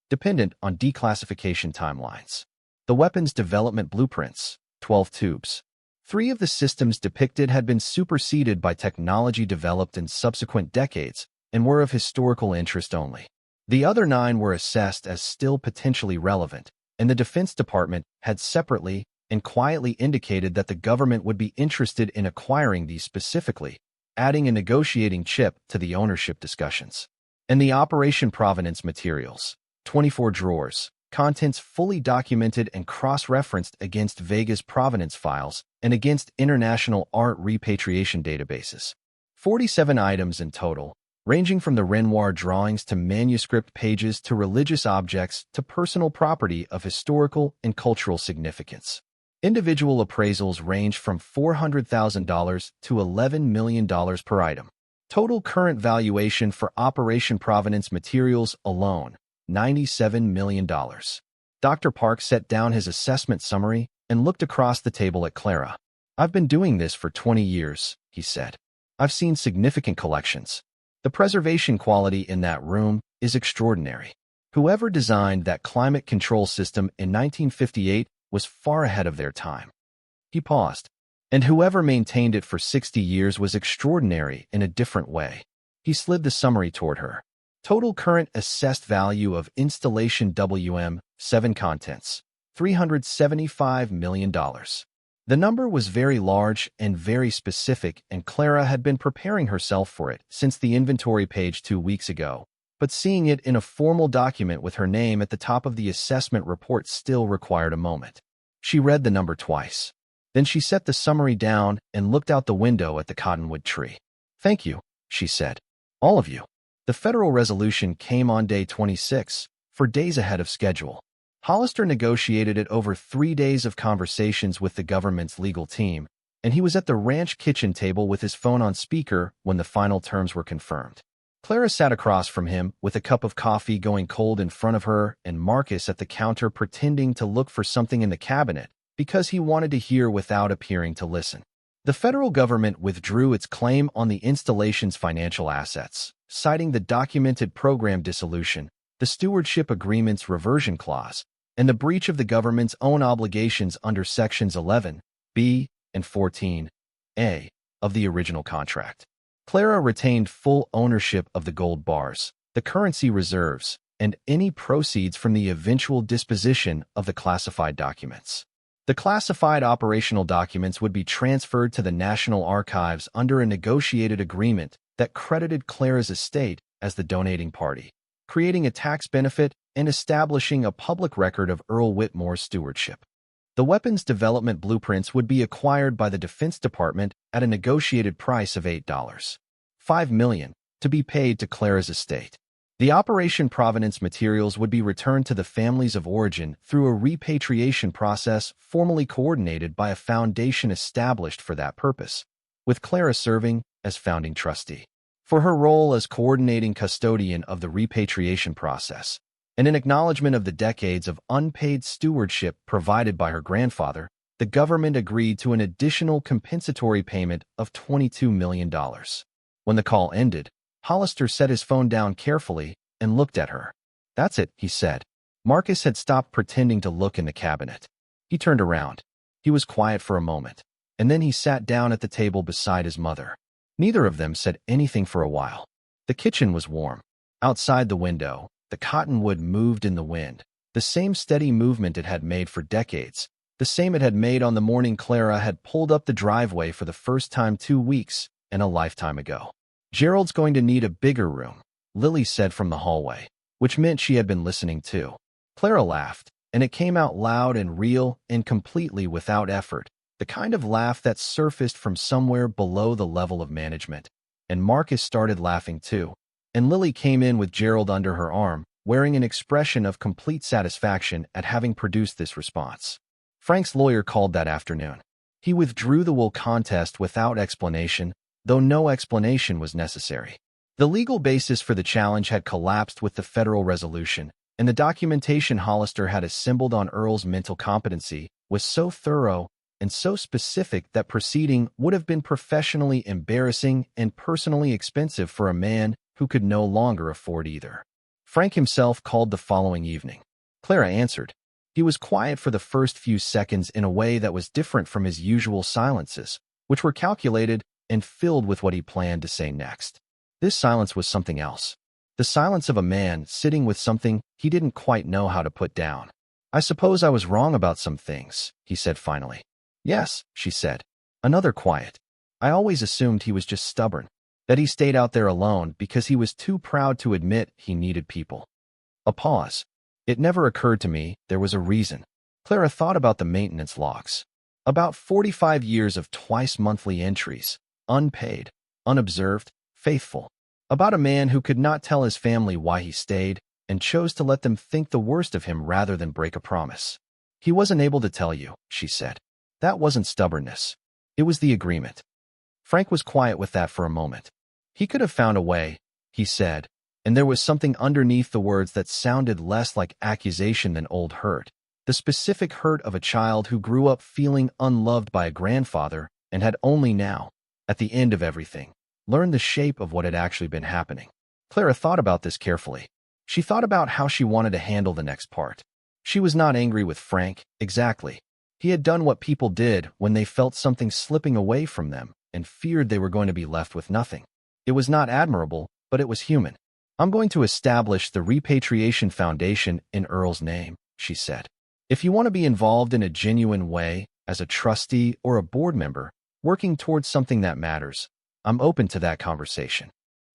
dependent on declassification timelines. The weapons development blueprints, 12 tubes. 3 of the systems depicted had been superseded by technology developed in subsequent decades and were of historical interest only. The other 9 were assessed as still potentially relevant, and the Defense Department had separately and quietly indicated that the government would be interested in acquiring these specifically, adding a negotiating chip to the ownership discussions. And the Operation Provenance materials, 24 drawers, contents fully documented and cross-referenced against Vega's provenance files and against international art repatriation databases. 47 items in total, ranging from the Renoir drawings to manuscript pages to religious objects to personal property of historical and cultural significance. Individual appraisals range from $400,000 to $11 million per item. Total current valuation for Operation Provenance materials alone, $97 million. Dr. Park set down his assessment summary and looked across the table at Clara. "I've been doing this for 20 years, he said. "I've seen significant collections. The preservation quality in that room is extraordinary. Whoever designed that climate control system in 1958 was far ahead of their time." He paused. "And whoever maintained it for 60 years was extraordinary in a different way." He slid the summary toward her. Total current assessed value of installation WM, 7 contents, $375 million. The number was very large and very specific, and Clara had been preparing herself for it since the inventory page 2 weeks ago, but seeing it in a formal document with her name at the top of the assessment report still required a moment. She read the number twice. Then she set the summary down and looked out the window at the cottonwood tree. "Thank you," she said. "All of you." The federal resolution came on day 26, 4 days ahead of schedule. Hollister negotiated it over 3 days of conversations with the government's legal team, and he was at the ranch kitchen table with his phone on speaker when the final terms were confirmed. Clara sat across from him with a cup of coffee going cold in front of her and Marcus at the counter pretending to look for something in the cabinet because he wanted to hear without appearing to listen. The federal government withdrew its claim on the installation's financial assets, citing the documented program dissolution, the stewardship agreement's reversion clause, and the breach of the government's own obligations under Sections 11(b) and 14(a) of the original contract. Clara retained full ownership of the gold bars, the currency reserves, and any proceeds from the eventual disposition of the classified documents. The classified operational documents would be transferred to the National Archives under a negotiated agreement that credited Clara's estate as the donating party, creating a tax benefit and establishing a public record of Earl Whitmore's stewardship. The weapons development blueprints would be acquired by the Defense Department at a negotiated price of $8.5 million to be paid to Clara's estate. The Operation Provenance materials would be returned to the families of origin through a repatriation process formally coordinated by a foundation established for that purpose, with Clara serving as founding trustee. For her role as coordinating custodian of the repatriation process, and in acknowledgement of the decades of unpaid stewardship provided by her grandfather, the government agreed to an additional compensatory payment of $22 million. When the call ended, Hollister set his phone down carefully and looked at her. "That's it," he said. Marcus had stopped pretending to look in the cabinet. He turned around. He was quiet for a moment, and then he sat down at the table beside his mother. Neither of them said anything for a while. The kitchen was warm. Outside the window, the cottonwood moved in the wind, the same steady movement it had made for decades, the same it had made on the morning Clara had pulled up the driveway for the first time 2 weeks and a lifetime ago. "Gerald's going to need a bigger room," Lily said from the hallway, which meant she had been listening too. Clara laughed, and it came out loud and real and completely without effort, the kind of laugh that surfaced from somewhere below the level of management. And Marcus started laughing too, and Lily came in with Gerald under her arm, wearing an expression of complete satisfaction at having produced this response. Frank's lawyer called that afternoon. He withdrew the will contest without explanation, though no explanation was necessary. The legal basis for the challenge had collapsed with the federal resolution, and the documentation Hollister had assembled on Earl's mental competency was so thorough and so specific that proceeding would have been professionally embarrassing and personally expensive for a man who could no longer afford either. Frank himself called the following evening. Clara answered. He was quiet for the first few seconds in a way that was different from his usual silences, which were calculated and filled with what he planned to say next. This silence was something else. The silence of a man sitting with something he didn't quite know how to put down. I suppose I was wrong about some things, he said finally. Yes, she said. Another quiet. I always assumed he was just stubborn, that he stayed out there alone because he was too proud to admit he needed people. A pause. It never occurred to me there was a reason. Clara thought about the maintenance logs. About 45 years of twice-monthly entries, unpaid, unobserved, faithful. About a man who could not tell his family why he stayed and chose to let them think the worst of him rather than break a promise. He wasn't able to tell you, she said. That wasn't stubbornness. It was the agreement. Frank was quiet with that for a moment. He could have found a way, he said, and there was something underneath the words that sounded less like accusation than old hurt. The specific hurt of a child who grew up feeling unloved by a grandfather and had only now, at the end of everything, learned the shape of what had actually been happening. Clara thought about this carefully. She thought about how she wanted to handle the next part. She was not angry with Frank, exactly. He had done what people did when they felt something slipping away from them and feared they were going to be left with nothing. It was not admirable, but it was human. I'm going to establish the Repatriation Foundation in Earl's name, she said. If you want to be involved in a genuine way, as a trustee or a board member, working towards something that matters, I'm open to that conversation.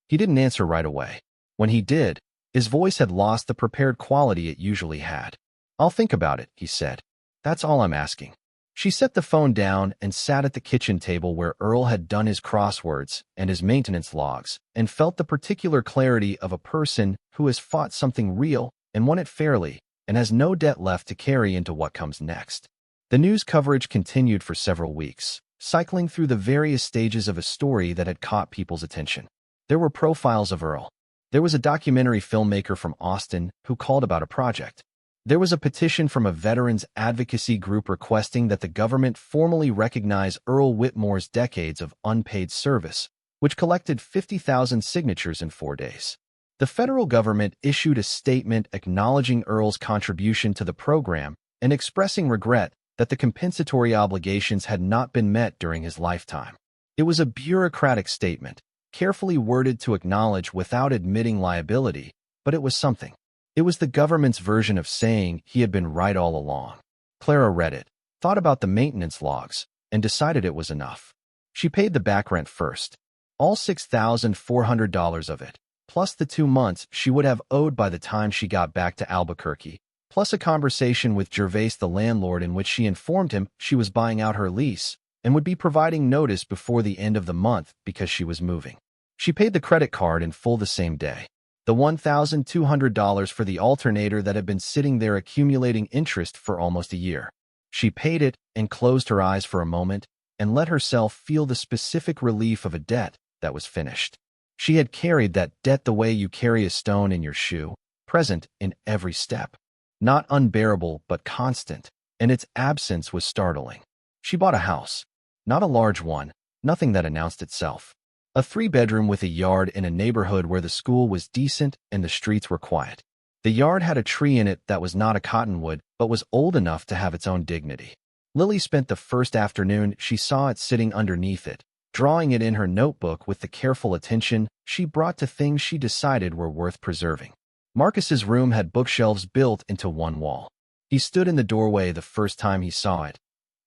He didn't answer right away. When he did, his voice had lost the prepared quality it usually had. I'll think about it, he said. That's all I'm asking. She set the phone down and sat at the kitchen table where Earl had done his crosswords and his maintenance logs and felt the particular clarity of a person who has fought something real and won it fairly and has no debt left to carry into what comes next. The news coverage continued for several weeks, cycling through the various stages of a story that had caught people's attention. There were profiles of Earl. There was a documentary filmmaker from Austin who called about a project. There was a petition from a veterans advocacy group requesting that the government formally recognize Earl Whitmore's decades of unpaid service, which collected 50,000 signatures in 4 days. The federal government issued a statement acknowledging Earl's contribution to the program and expressing regret that the compensatory obligations had not been met during his lifetime. It was a bureaucratic statement, carefully worded to acknowledge without admitting liability, but it was something. It was the government's version of saying he had been right all along. Clara read it, thought about the maintenance logs, and decided it was enough. She paid the back rent first, all $6,400 of it, plus the 2 months she would have owed by the time she got back to Albuquerque, plus a conversation with Gervais the landlord in which she informed him she was buying out her lease and would be providing notice before the end of the month because she was moving. She paid the credit card in full the same day. The $1,200 for the alternator that had been sitting there accumulating interest for almost a year. She paid it and closed her eyes for a moment and let herself feel the specific relief of a debt that was finished. She had carried that debt the way you carry a stone in your shoe, present in every step. Not unbearable, but constant, and its absence was startling. She bought a house. Not a large one, nothing that announced itself. A 3-bedroom with a yard in a neighborhood where the school was decent and the streets were quiet. The yard had a tree in it that was not a cottonwood, but was old enough to have its own dignity. Lily spent the first afternoon she saw it sitting underneath it, drawing it in her notebook with the careful attention she brought to things she decided were worth preserving. Marcus's room had bookshelves built into one wall. He stood in the doorway the first time he saw it,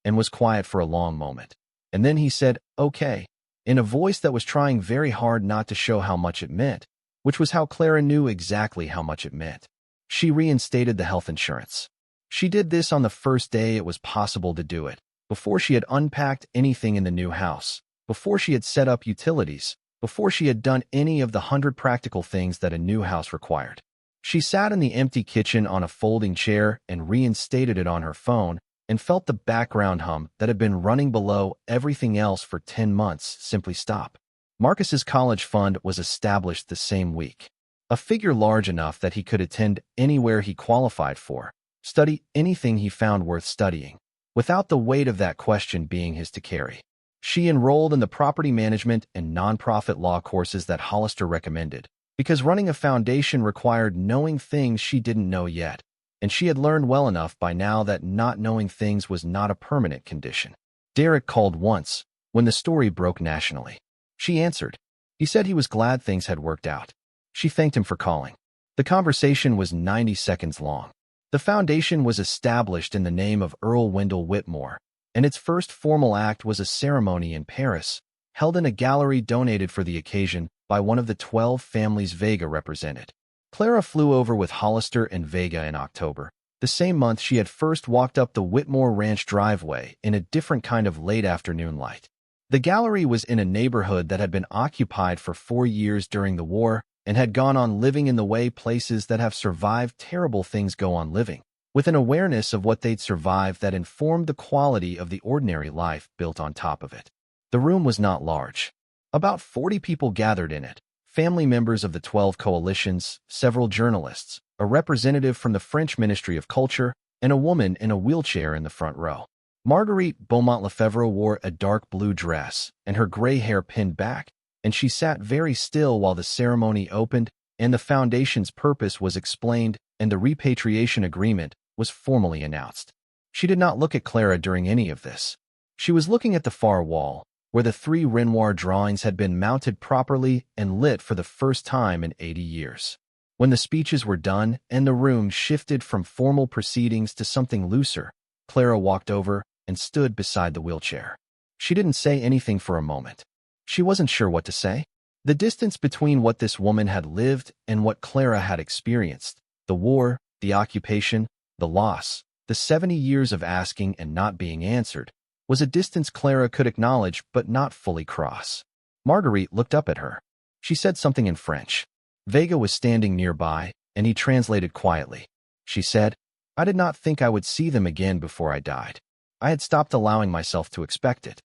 and was quiet for a long moment. And then he said, "Okay," in a voice that was trying very hard not to show how much it meant, which was how Clara knew exactly how much it meant. She reinstated the health insurance. She did this on the first day it was possible to do it, before she had unpacked anything in the new house, before she had set up utilities, before she had done any of the 100 practical things that a new house required. She sat in the empty kitchen on a folding chair and reinstated it on her phone, and felt the background hum that had been running below everything else for 10 months simply stop. Marcus's college fund was established the same week. A figure large enough that he could attend anywhere he qualified for, study anything he found worth studying, without the weight of that question being his to carry. She enrolled in the property management and nonprofit law courses that Hollister recommended, because running a foundation required knowing things she didn't know yet, and she had learned well enough by now that not knowing things was not a permanent condition. Derek called once, when the story broke nationally. She answered. He said he was glad things had worked out. She thanked him for calling. The conversation was 90 seconds long. The foundation was established in the name of Earl Wendell Whitmore, and its first formal act was a ceremony in Paris, held in a gallery donated for the occasion by one of the 12 families Vega represented. Clara flew over with Hollister and Vega in October, the same month she had first walked up the Whitmore Ranch driveway in a different kind of late afternoon light. The gallery was in a neighborhood that had been occupied for 4 years during the war and had gone on living in the way places that have survived terrible things go on living, with an awareness of what they'd survived that informed the quality of the ordinary life built on top of it. The room was not large. About 40 people gathered in it, family members of the 12 coalitions, several journalists, a representative from the French Ministry of Culture, and a woman in a wheelchair in the front row. Marguerite Beaumont-Lefevre wore a dark blue dress and her gray hair pinned back, and she sat very still while the ceremony opened and the foundation's purpose was explained and the repatriation agreement was formally announced. She did not look at Clara during any of this. She was looking at the far wall, where the 3 Renoir drawings had been mounted properly and lit for the first time in 80 years. When the speeches were done and the room shifted from formal proceedings to something looser, Clara walked over and stood beside the wheelchair. She didn't say anything for a moment. She wasn't sure what to say. The distance between what this woman had lived and what Clara had experienced, the war, the occupation, the loss, the 70 years of asking and not being answered, was a distance Clara could acknowledge but not fully cross. Marguerite looked up at her. She said something in French. Vega was standing nearby, and he translated quietly. She said, "I did not think I would see them again before I died. I had stopped allowing myself to expect it."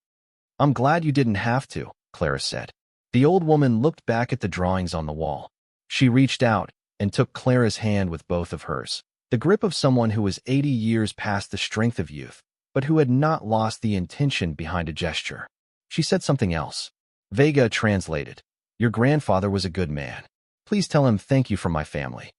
"I'm glad you didn't have to," Clara said. The old woman looked back at the drawings on the wall. She reached out and took Clara's hand with both of hers, the grip of someone who was 80 years past the strength of youth, but who had not lost the intention behind a gesture. She said something else. Vega translated, "Your grandfather was a good man. Please tell him thank you from my family."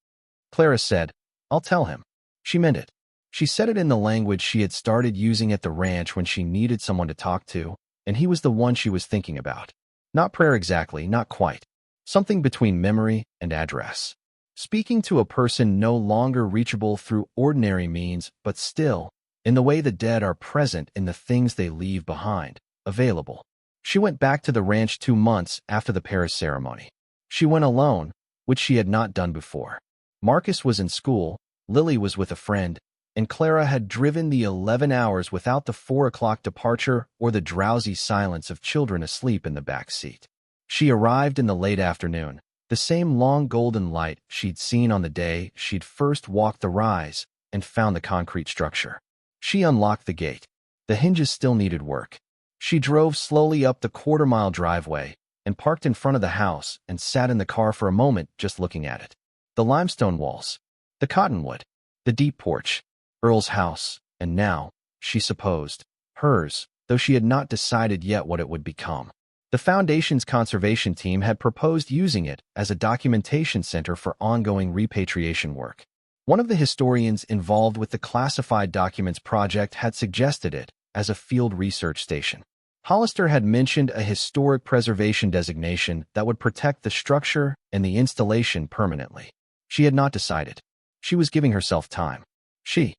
Clara said, "I'll tell him." She meant it. She said it in the language she had started using at the ranch when she needed someone to talk to, and he was the one she was thinking about. Not prayer exactly, not quite. Something between memory and address. Speaking to a person no longer reachable through ordinary means, but still, in the way the dead are present in the things they leave behind, available. She went back to the ranch 2 months after the Paris ceremony. She went alone, which she had not done before. Marcus was in school, Lily was with a friend, and Clara had driven the 11 hours without the 4 o'clock departure or the drowsy silence of children asleep in the back seat. She arrived in the late afternoon, the same long golden light she'd seen on the day she'd first walked the rise and found the concrete structure. She unlocked the gate. The hinges still needed work. She drove slowly up the quarter-mile driveway and parked in front of the house and sat in the car for a moment just looking at it. The limestone walls, the cottonwood, the deep porch, Earl's house, and now, she supposed, hers, though she had not decided yet what it would become. The Foundation's conservation team had proposed using it as a documentation center for ongoing repatriation work. One of the historians involved with the Classified Documents Project had suggested it as a field research station. Hollister had mentioned a historic preservation designation that would protect the structure and the installation permanently. She had not decided. She was giving herself time. She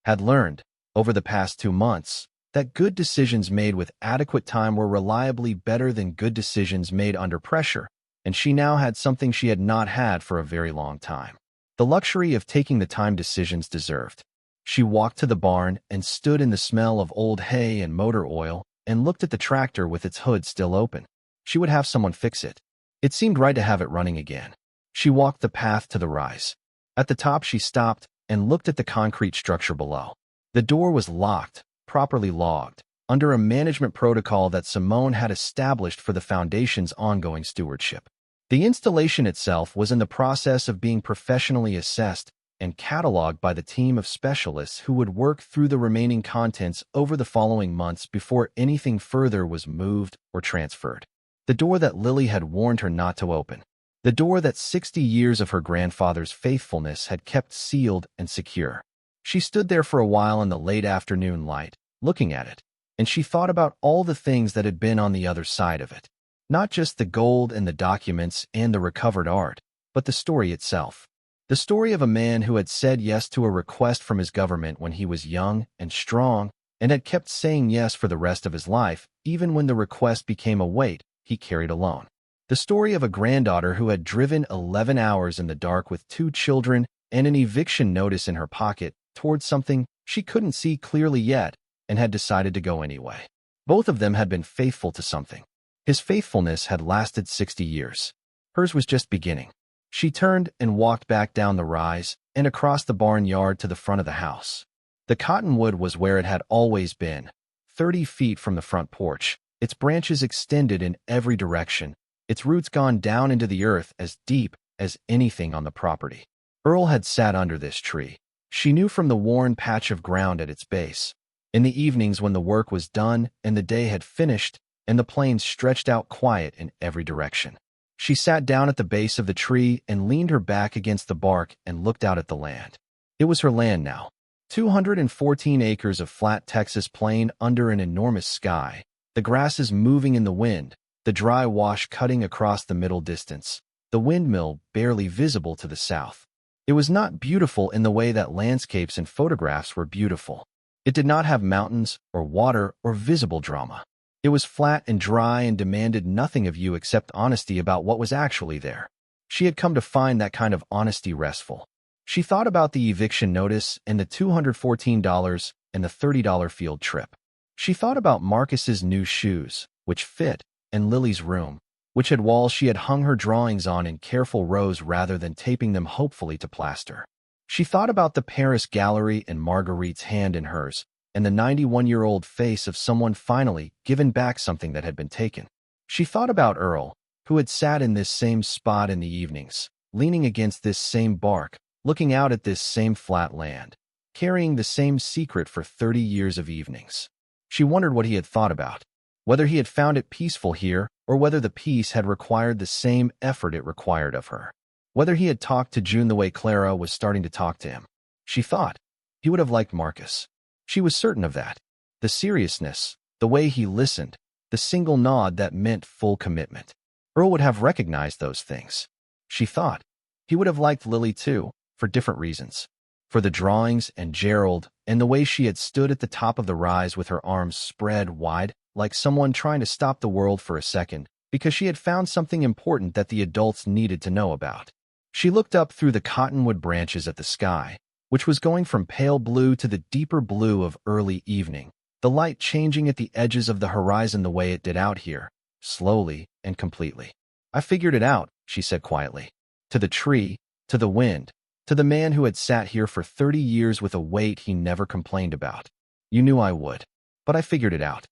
had learned, over the past 2 months, that good decisions made with adequate time were reliably better than good decisions made under pressure, and she now had something she had not had for a very long time. The luxury of taking the time decisions deserved. She walked to the barn and stood in the smell of old hay and motor oil and looked at the tractor with its hood still open. She would have someone fix it. It seemed right to have it running again. She walked the path to the rise. At the top she stopped and looked at the concrete structure below. The door was locked, properly logged, under a management protocol that Simone had established for the Foundation's ongoing stewardship. The installation itself was in the process of being professionally assessed and cataloged by the team of specialists who would work through the remaining contents over the following months before anything further was moved or transferred. The door that Lily had warned her not to open. The door that 60 years of her grandfather's faithfulness had kept sealed and secure. She stood there for a while in the late afternoon light, looking at it, and she thought about all the things that had been on the other side of it. Not just the gold and the documents and the recovered art, but the story itself. The story of a man who had said yes to a request from his government when he was young and strong, and had kept saying yes for the rest of his life, even when the request became a weight he carried alone. The story of a granddaughter who had driven 11 hours in the dark with 2 children and an eviction notice in her pocket towards something she couldn't see clearly yet, and had decided to go anyway. Both of them had been faithful to something. His faithfulness had lasted 60 years. Hers was just beginning. She turned and walked back down the rise and across the barnyard to the front of the house. The cottonwood was where it had always been, 30 feet from the front porch, its branches extended in every direction, its roots gone down into the earth as deep as anything on the property. Earl had sat under this tree. She knew from the worn patch of ground at its base. In the evenings when the work was done and the day had finished and the plains stretched out quiet in every direction, she sat down at the base of the tree and leaned her back against the bark and looked out at the land. It was her land now. 214 acres of flat Texas plain under an enormous sky, the grasses moving in the wind, the dry wash cutting across the middle distance, the windmill barely visible to the south. It was not beautiful in the way that landscapes and photographs were beautiful. It did not have mountains or water or visible drama. It was flat and dry and demanded nothing of you except honesty about what was actually there. She had come to find that kind of honesty restful. She thought about the eviction notice and the $214 and the $30 field trip. She thought about Marcus's new shoes, which fit, and Lily's room, which had walls she had hung her drawings on in careful rows rather than taping them hopefully to plaster. She thought about the Paris gallery and Marguerite's hand in hers, and the 91-year-old face of someone finally given back something that had been taken. She thought about Earl, who had sat in this same spot in the evenings, leaning against this same bark, looking out at this same flat land, carrying the same secret for 30 years of evenings. She wondered what he had thought about, whether he had found it peaceful here or whether the peace had required the same effort it required of her. Whether he had talked to June the way Clara was starting to talk to him. She thought he would have liked Marcus. She was certain of that. The seriousness, the way he listened, the single nod that meant full commitment. Earl would have recognized those things. She thought he would have liked Lily too, for different reasons. For the drawings and Gerald and the way she had stood at the top of the rise with her arms spread wide, like someone trying to stop the world for a second, because she had found something important that the adults needed to know about. She looked up through the cottonwood branches at the sky, which was going from pale blue to the deeper blue of early evening, the light changing at the edges of the horizon the way it did out here, slowly and completely. "I figured it out," she said quietly. To the tree, to the wind, to the man who had sat here for 30 years with a weight he never complained about. "You knew I would. But I figured it out."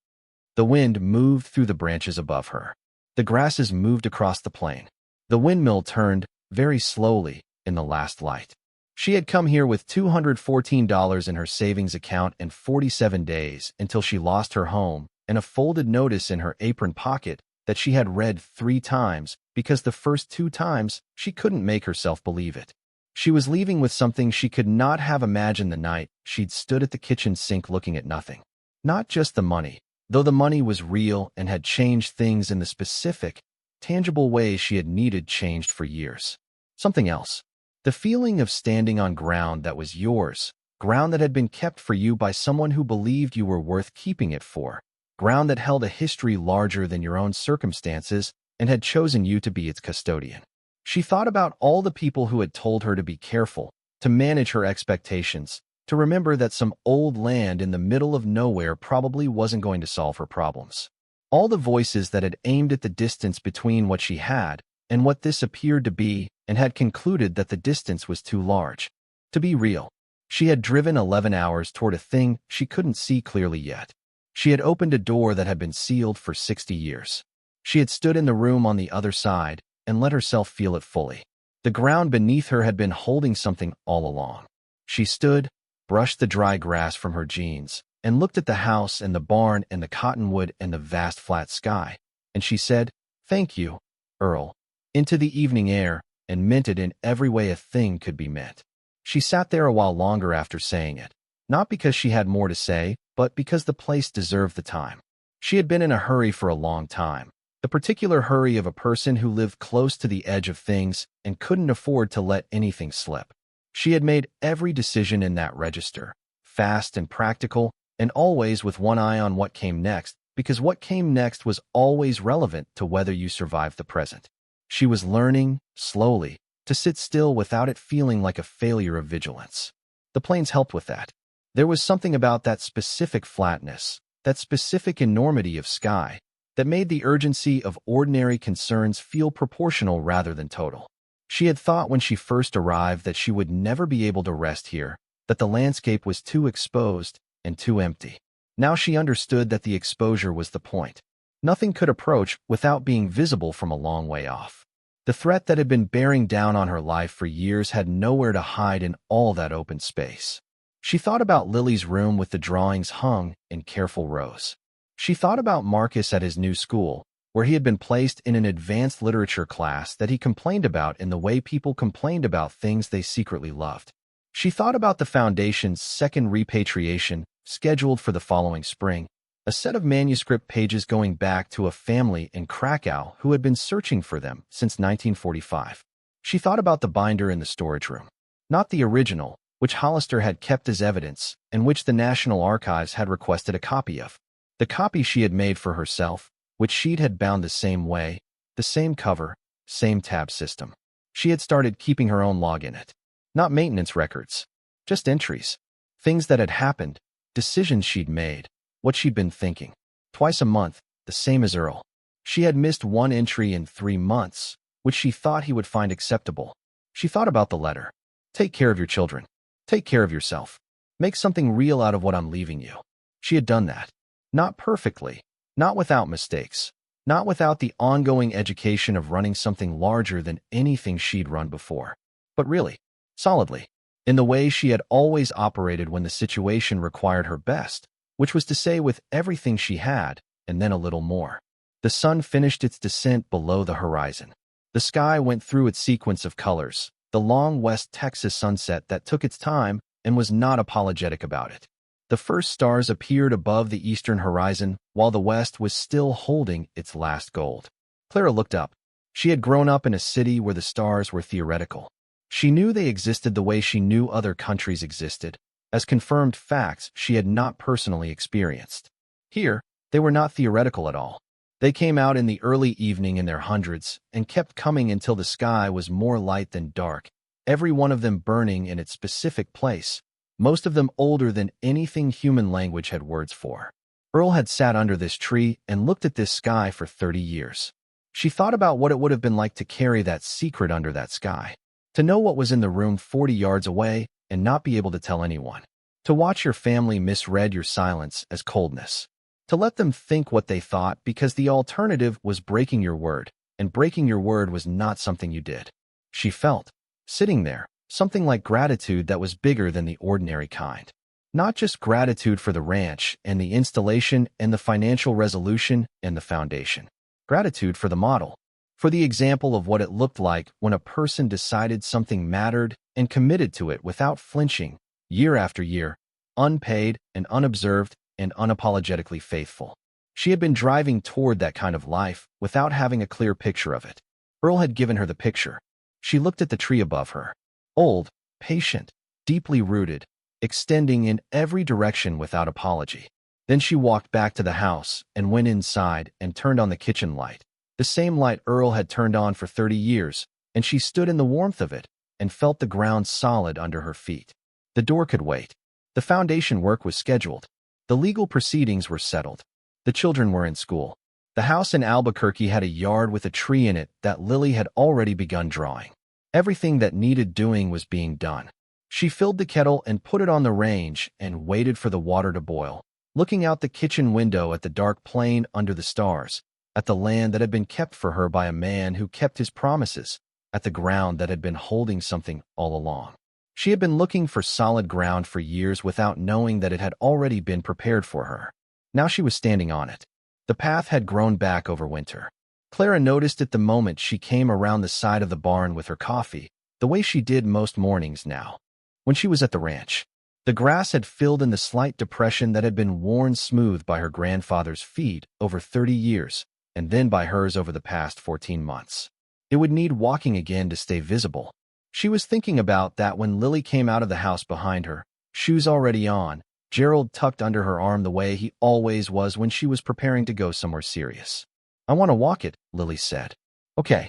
The wind moved through the branches above her. The grasses moved across the plain. The windmill turned, very slowly, in the last light. She had come here with $214 in her savings account and 47 days until she lost her home and a folded notice in her apron pocket that she had read 3 times because the first 2 times she couldn't make herself believe it. She was leaving with something she could not have imagined the night she'd stood at the kitchen sink looking at nothing. Not just the money, though the money was real and had changed things in the specific, tangible ways she had needed changed for years. Something else. The feeling of standing on ground that was yours, ground that had been kept for you by someone who believed you were worth keeping it for, ground that held a history larger than your own circumstances and had chosen you to be its custodian. She thought about all the people who had told her to be careful, to manage her expectations, to remember that some old land in the middle of nowhere probably wasn't going to solve her problems. All the voices that had aimed at the distance between what she had and what this appeared to be and had concluded that the distance was too large to be real. She had driven 11 hours toward a thing she couldn't see clearly yet. She had opened a door that had been sealed for 60 years. She had stood in the room on the other side and let herself feel it fully. The ground beneath her had been holding something all along. She stood, brushed the dry grass from her jeans, and looked at the house and the barn and the cottonwood and the vast flat sky, and she said, "Thank you, Earl," into the evening air, and meant it in every way a thing could be meant. She sat there a while longer after saying it, not because she had more to say, but because the place deserved the time. She had been in a hurry for a long time, the particular hurry of a person who lived close to the edge of things and couldn't afford to let anything slip. She had made every decision in that register, fast and practical, and always with one eye on what came next, because what came next was always relevant to whether you survived the present. She was learning, slowly, to sit still without it feeling like a failure of vigilance. The planes helped with that. There was something about that specific flatness, that specific enormity of sky, that made the urgency of ordinary concerns feel proportional rather than total. She had thought when she first arrived that she would never be able to rest here, that the landscape was too exposed and too empty. Now she understood that the exposure was the point. Nothing could approach without being visible from a long way off. The threat that had been bearing down on her life for years had nowhere to hide in all that open space. She thought about Lily's room with the drawings hung in careful rows. She thought about Marcus at his new school, where he had been placed in an advanced literature class that he complained about in the way people complained about things they secretly loved. She thought about the Foundation's second repatriation, scheduled for the following spring, a set of manuscript pages going back to a family in Krakow who had been searching for them since 1945. She thought about the binder in the storage room. Not the original, which Hollister had kept as evidence and which the National Archives had requested a copy of. The copy she had made for herself, which she'd had bound the same way, the same cover, same tab system. She had started keeping her own log in it. Not maintenance records, just entries. Things that had happened, decisions she'd made, what she'd been thinking. Twice a month, the same as Earl. She had missed one entry in 3 months, which she thought he would find acceptable. She thought about the letter. Take care of your children. Take care of yourself. Make something real out of what I'm leaving you. She had done that. Not perfectly, not without mistakes, not without the ongoing education of running something larger than anything she'd run before, but really, solidly, in the way she had always operated when the situation required her best, which was to say with everything she had, and then a little more. The sun finished its descent below the horizon. The sky went through its sequence of colors, the long West Texas sunset that took its time and was not apologetic about it. The first stars appeared above the eastern horizon, while the west was still holding its last gold. Clara looked up. She had grown up in a city where the stars were theoretical. She knew they existed the way she knew other countries existed, as confirmed facts she had not personally experienced. Here, they were not theoretical at all. They came out in the early evening in their hundreds and kept coming until the sky was more light than dark, every one of them burning in its specific place, most of them older than anything human language had words for. Earl had sat under this tree and looked at this sky for 30 years. She thought about what it would have been like to carry that secret under that sky, to know what was in the room 40 yards away and not be able to tell anyone, to watch your family misread your silence as coldness, to let them think what they thought because the alternative was breaking your word, and breaking your word was not something you did. She felt, sitting there, something like gratitude that was bigger than the ordinary kind. Not just gratitude for the ranch and the installation and the financial resolution and the foundation. Gratitude for the model, for the example of what it looked like when a person decided something mattered and committed to it without flinching, year after year, unpaid and unobserved and unapologetically faithful. She had been driving toward that kind of life without having a clear picture of it. Earl had given her the picture. She looked at the tree above her. Old, patient, deeply rooted, extending in every direction without apology. Then she walked back to the house and went inside and turned on the kitchen light, the same light Earl had turned on for 30 years, and she stood in the warmth of it and felt the ground solid under her feet. The door could wait. The foundation work was scheduled. The legal proceedings were settled. The children were in school. The house in Albuquerque had a yard with a tree in it that Lily had already begun drawing. Everything that needed doing was being done. She filled the kettle and put it on the range and waited for the water to boil, looking out the kitchen window at the dark plain under the stars, at the land that had been kept for her by a man who kept his promises, at the ground that had been holding something all along. She had been looking for solid ground for years without knowing that it had already been prepared for her. Now she was standing on it. The path had grown back over winter. Clara noticed it the moment she came around the side of the barn with her coffee, the way she did most mornings now. When she was at the ranch, the grass had filled in the slight depression that had been worn smooth by her grandfather's feet over 30 years, and then by hers over the past 14 months. It would need walking again to stay visible. She was thinking about that when Lily came out of the house behind her, shoes already on, Gerald tucked under her arm the way he always was when she was preparing to go somewhere serious. "I want to walk it," Lily said. "Okay.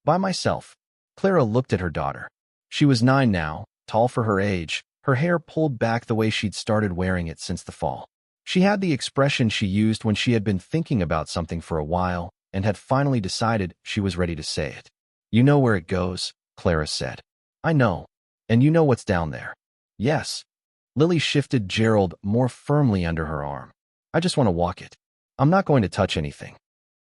By myself." Clara looked at her daughter. She was 9 now, tall for her age, her hair pulled back the way she'd started wearing it since the fall. She had the expression she used when she had been thinking about something for a while and had finally decided she was ready to say it. "You know where it goes," Clara said. "I know. And you know what's down there." "Yes." Lily shifted Gerald more firmly under her arm. "I just want to walk it. I'm not going to touch anything."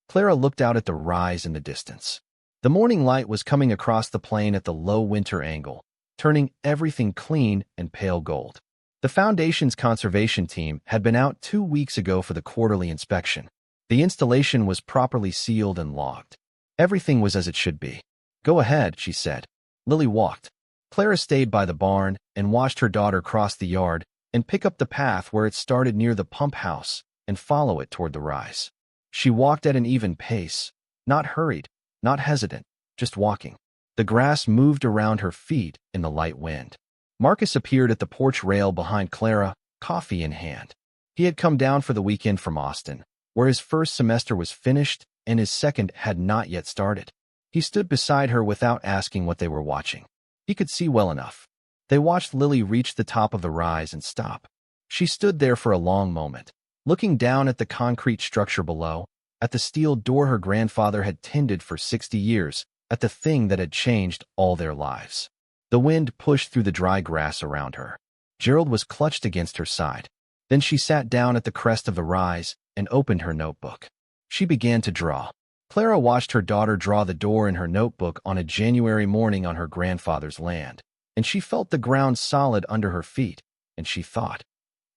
Clara looked out at the rise in the distance. The morning light was coming across the plain at the low winter angle, turning everything clean and pale gold. The Foundation's conservation team had been out 2 weeks ago for the quarterly inspection. The installation was properly sealed and logged. Everything was as it should be. "Go ahead," she said. Lily walked. Clara stayed by the barn and watched her daughter cross the yard and pick up the path where it started near the pump house and follow it toward the rise. She walked at an even pace, not hurried, not hesitant, just walking. The grass moved around her feet in the light wind. Marcus appeared at the porch rail behind Clara, coffee in hand. He had come down for the weekend from Austin, where his first semester was finished and his second had not yet started. He stood beside her without asking what they were watching. He could see well enough. They watched Lily reach the top of the rise and stop. She stood there for a long moment, looking down at the concrete structure below, at the steel door her grandfather had tended for 60 years, at the thing that had changed all their lives. The wind pushed through the dry grass around her. Gerald was clutched against her side. Then she sat down at the crest of the rise and opened her notebook. She began to draw. Clara watched her daughter draw the door in her notebook on a January morning on her grandfather's land, and she felt the ground solid under her feet, and she thought,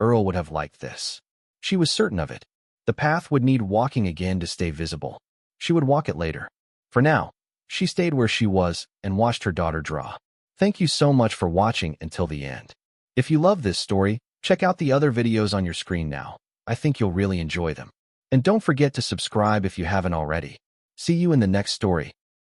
Earl would have liked this. She was certain of it. The path would need walking again to stay visible. She would walk it later. For now, she stayed where she was and watched her daughter draw. Thank you so much for watching until the end. If you love this story, check out the other videos on your screen now. I think you'll really enjoy them. And don't forget to subscribe if you haven't already. See you in the next story.